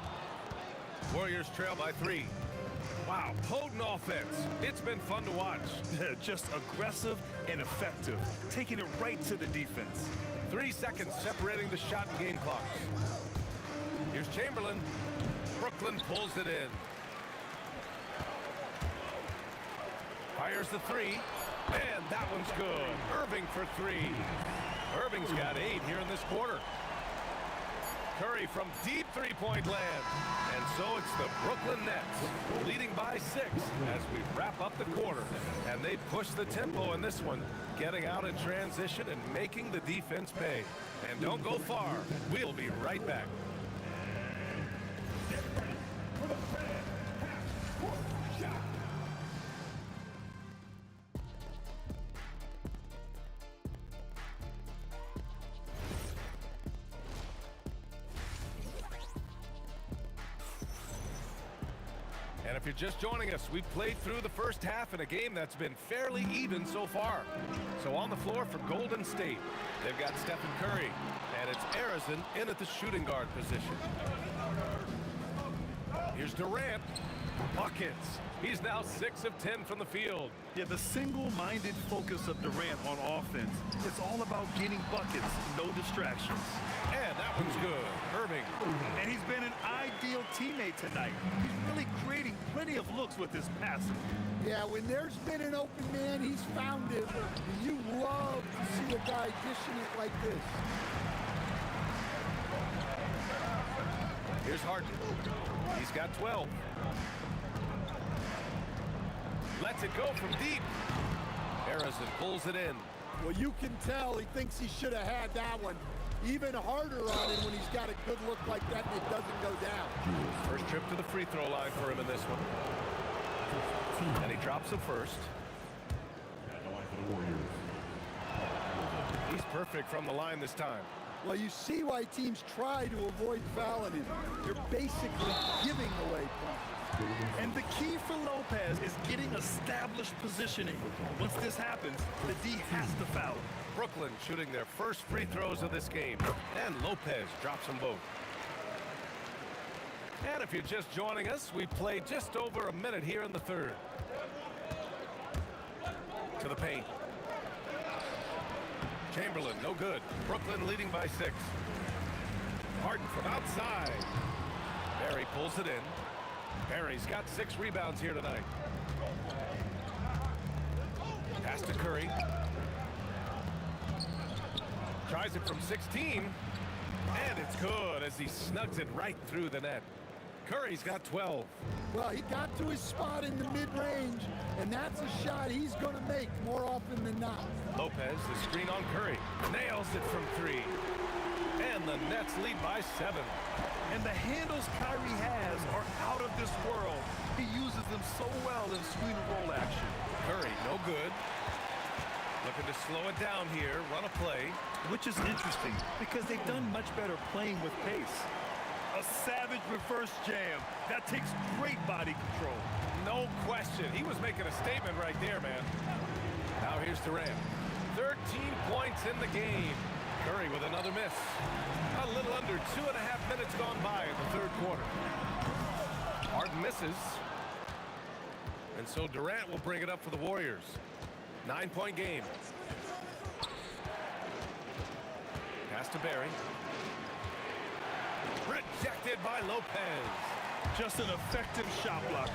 Warriors trail by 3. Wow, potent offense. It's been fun to watch. Just aggressive and effective, taking it right to the defense. 3 seconds separating the shot and game clocks. Here's Chamberlain. Brooklyn pulls it in. Fires the 3. And that one's good. Irving for 3. Irving's got 8 here in this quarter. Curry from deep three-point land. And so it's the Brooklyn Nets leading by 6 as we wrap up the quarter. And they push the tempo in this one, getting out in transition and making the defense pay. And don't go far. We'll be right back. And if you're just joining us, we've played through the first half in a game that's been fairly even so far. So on the floor for Golden State, they've got Stephen Curry, and it's Arizin in at the shooting guard position. Here's Durant. Buckets. He's now 6 of 10 from the field. Yeah, the single-minded focus of Durant on offense. It's all about getting buckets, no distractions. And that one's good. Irving. And he's been an ideal teammate tonight. He's really creating plenty of looks with his passing. Yeah, when there's been an open man, he's found it. You love to see a guy dishing it like this. Here's Harden. He's got 12. Lets it go from deep. Harrison pulls it in. Well, you can tell he thinks he should have had that one. Even harder on him when he's got a good look like that and it doesn't go down. First trip to the free throw line for him in this one. And he drops the first. He's perfect from the line this time. Well, you see why teams try to avoid fouling him. They're basically giving away points. And the key for Lopez is getting established positioning. Once this happens, the D has to foul. Brooklyn shooting their first free throws of this game. And Lopez drops them both. And if you're just joining us, we played just over a minute here in the third. To the paint. Chamberlain, no good. Brooklyn leading by 6. Harden from outside. Barry pulls it in. Barry's got 6 rebounds here tonight. Pass to Curry. Tries it from 16. And it's good as he snugs it right through the net. Curry's got 12. Well, he got to his spot in the mid-range, and that's a shot he's going to make more often than not. Lopez, the screen on Curry. Nails it from 3. And the Nets lead by 7. And the handles Kyrie has are out of this world. He uses them so well in screen and roll action. Curry, no good. Looking to slow it down here, run a play. Which is interesting because they've done much better playing with pace. A savage reverse jam. That takes great body control. No question. He was making a statement right there, man. Now here's Durant. 13 points in the game. Curry with another miss. A little under 2.5 minutes gone by in the third quarter. Harden misses. And so Durant will bring it up for the Warriors. 9-point game. Pass to Barry. Rejected by Lopez. Just an effective shot blocker.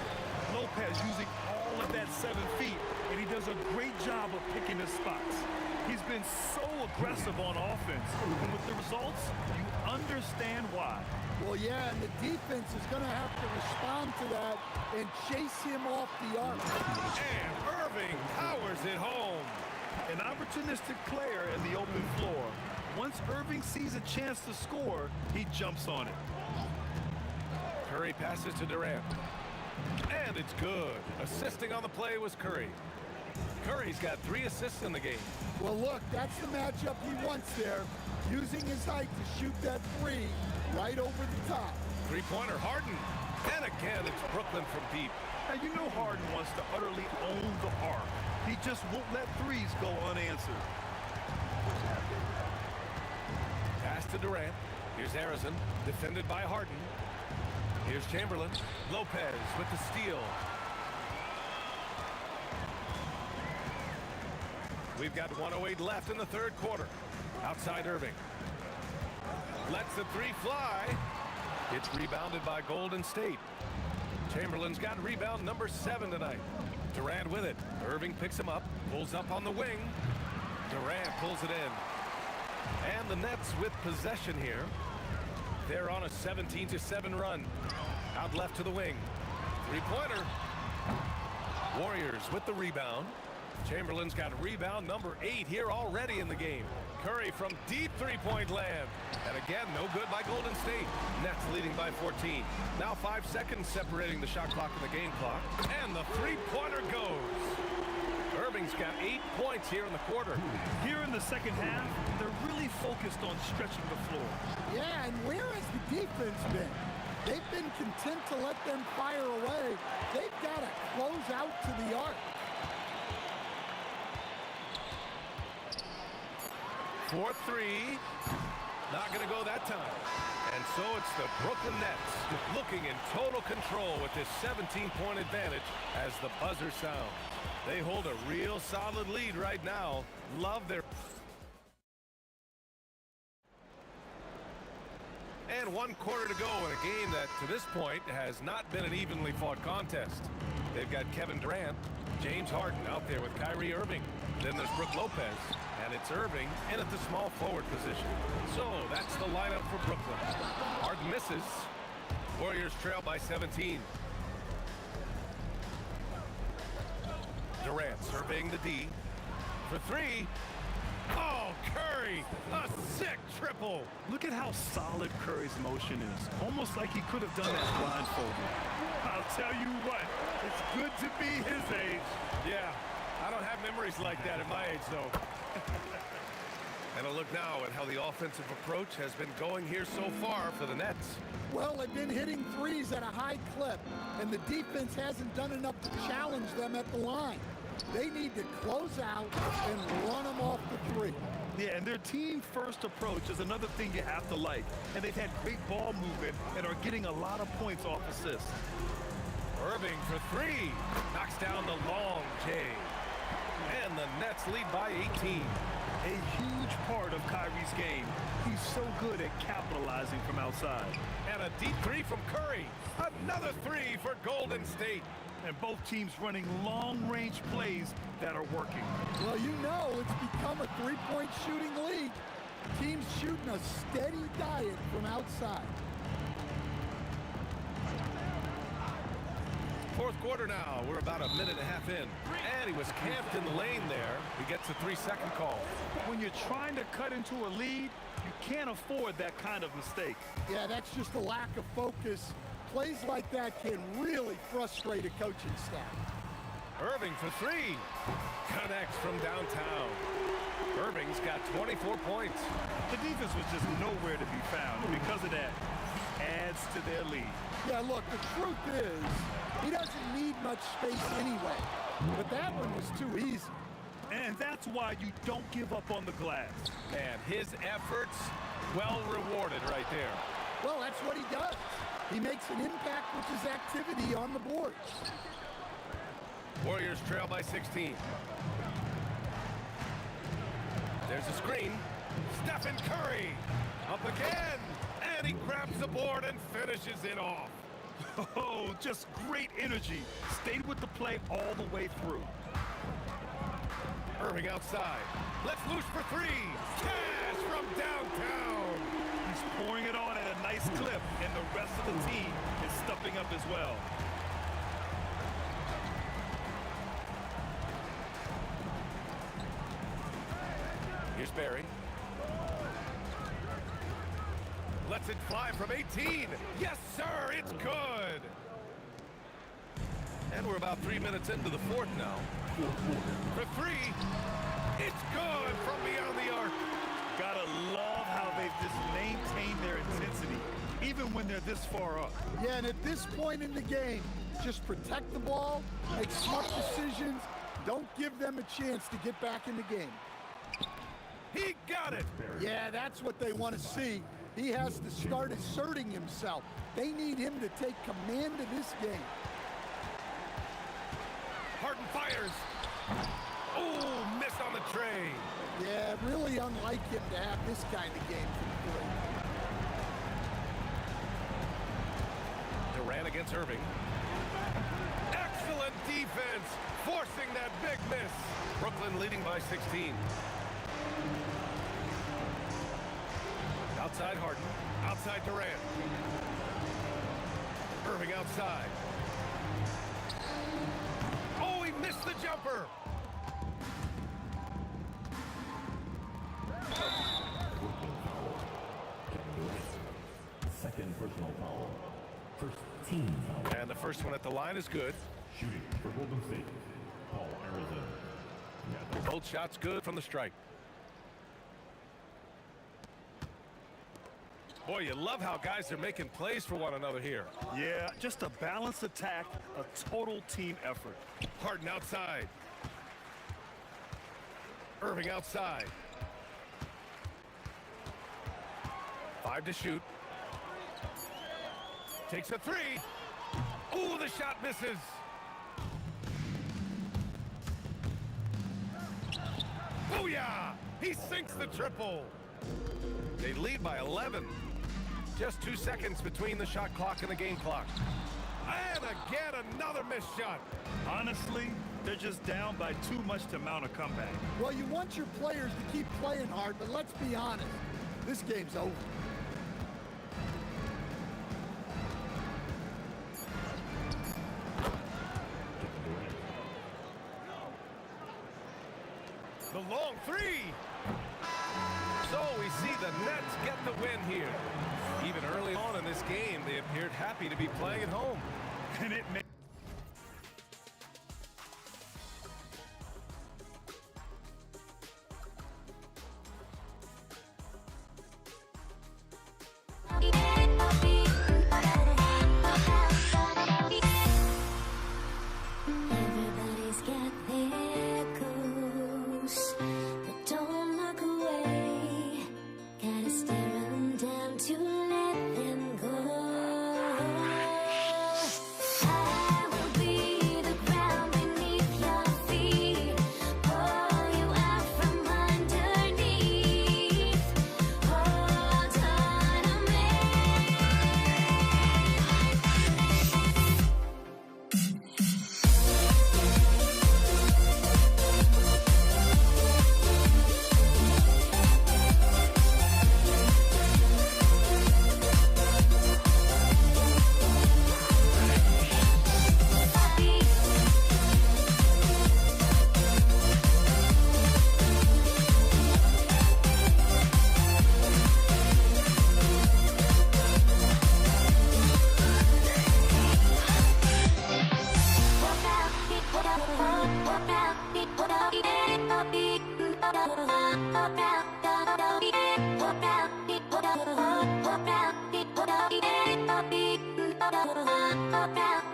Lopez using all of that 7 feet, and he does a great job of picking his spots. He's been so aggressive on offense, and with the results, you understand why. Well, yeah, and the defense is going to have to respond to that and chase him off the arc. And Irving powers it home. An opportunistic player in the open floor. Once Irving sees a chance to score, he jumps on it. Curry passes to Durant. And it's good. Assisting on the play was Curry. Curry's got 3 assists in the game. Well, look, that's the matchup he wants there. Using his height to shoot that 3 right over the top. Three-pointer, Harden. And again, it's Brooklyn from deep. Now, you know Harden wants to utterly own the arc. He just won't let threes go unanswered. Pass to Durant. Here's Harrison, defended by Harden. Here's Chamberlain. Lopez with the steal. We've got 1:08 left in the third quarter. Outside Irving. Lets the three fly. It's rebounded by Golden State. Chamberlain's got rebound number 7 tonight. Durant with it. Irving picks him up. Pulls up on the wing. Durant pulls it in. And the Nets with possession here. They're on a 17-7 run. Out left to the wing. Three-pointer. Warriors with the rebound. Chamberlain's got rebound number 8 here already in the game. Curry from deep three-point land. And again, no good by Golden State. Nets leading by 14. Now 5 seconds separating the shot clock and the game clock. And the three-pointer goes. Irving's got 8 points here in the quarter. Here in the second half, they're really focused on stretching the floor. Yeah, and where has the defense been? They've been content to let them fire away. They've got to close out to the arc. 4-3. Not going to go that time. And so it's the Brooklyn Nets looking in total control with this 17-point advantage as the buzzer sounds. They hold a real solid lead right now. Love their... And 1 quarter to go in a game that, to this point, has not been an evenly fought contest. They've got Kevin Durant, James Harden out there with Kyrie Irving. Then there's Brook Lopez, and it's Irving in at the small forward position. So that's the lineup for Brooklyn. Harden misses. Warriors trail by 17. Durant surveying the D for 3. Oh, Curry, a sick triple. Look at how solid Curry's motion is. Almost like he could have done that blindfolded. I'll tell you what, it's good to be his age. Yeah, I don't have memories like that at my age, though. And a look now at how the offensive approach has been going here so far for the Nets. Well, they've been hitting threes at a high clip, and the defense hasn't done enough to challenge them at the line. They need to close out and run them off the three. Yeah, and their team-first approach is another thing you have to like. And they've had great ball movement and are getting a lot of points off assists. Irving for 3. Knocks down the long J. And the Nets lead by 18. A huge part of Kyrie's game. He's so good at capitalizing from outside. And a deep 3 from Curry. Another 3 for Golden State. And both teams running long-range plays that are working. Well, you know it's become a three-point shooting league. Teams shooting a steady diet from outside. Fourth quarter now. We're about a minute and a half in. And he was camped in the lane there. He gets a 3-second call. When you're trying to cut into a lead, you can't afford that kind of mistake. Yeah, that's just a lack of focus. Plays like that can really frustrate a coaching staff. Irving for 3. Connects from downtown. Irving's got 24 points. The defense was just nowhere to be found. And because of that, adds to their lead. Yeah, look, the truth is, he doesn't need much space anyway. But that one was too easy. And that's why you don't give up on the glass. And his efforts, well rewarded right there. Well, that's what he does. He makes an impact with his activity on the boards. Warriors trail by 16. There's a screen. Stephen Curry up again. And he grabs the board and finishes it off. Oh, just great energy. Stayed with the play all the way through. Irving outside. Let's loose for 3. Cash from downtown. He's pouring it on at a nice clip, and the rest of the team is stepping up as well. Here's Barry. Lets it fly from 18. Yes, sir, it's good. And we're about 3 minutes into the fourth now. For 3. It's good from beyond the arc. Gotta love how they've just maintained their intensity. even when they're this far up. Yeah, and at this point in the game, just protect the ball, make smart decisions, don't give them a chance to get back in the game. He got it! Yeah, that's what they want to see. He has to start asserting himself. They need him to take command of this game. Harden fires. Oh, missed on the tray. Yeah, really unlike him to have this kind of game from three. Durant against Irving. Excellent defense, forcing that big miss. Brooklyn leading by 16. Outside Harden, outside Durant. Irving outside. Oh, he missed the jumper. Second personal foul. First team foul. And the first one at the line is good. Shooting for Golden State, Paul Arizona. Both shots good from the stripe. Boy, you love how guys are making plays for one another here. Yeah, just a balanced attack, a total team effort. Harden outside. Irving outside. 5 to shoot. Takes a 3. Ooh, the shot misses. Booyah! He sinks the triple. They lead by 11. Just 2 seconds between the shot clock and the game clock. And again, another missed shot. Honestly, they're just down by too much to mount a comeback. Well, you want your players to keep playing hard, but let's be honest, this game's over. The long 3. So we see the Nets get the win here. Even early on in this game, they appeared happy to be playing at home. And it may Everybody's got their goals, but don't look away. Gotta stare 'em down to let them go. I will be the ground beneath your feet, pull you out from underneath. Hold on to me. Hop out.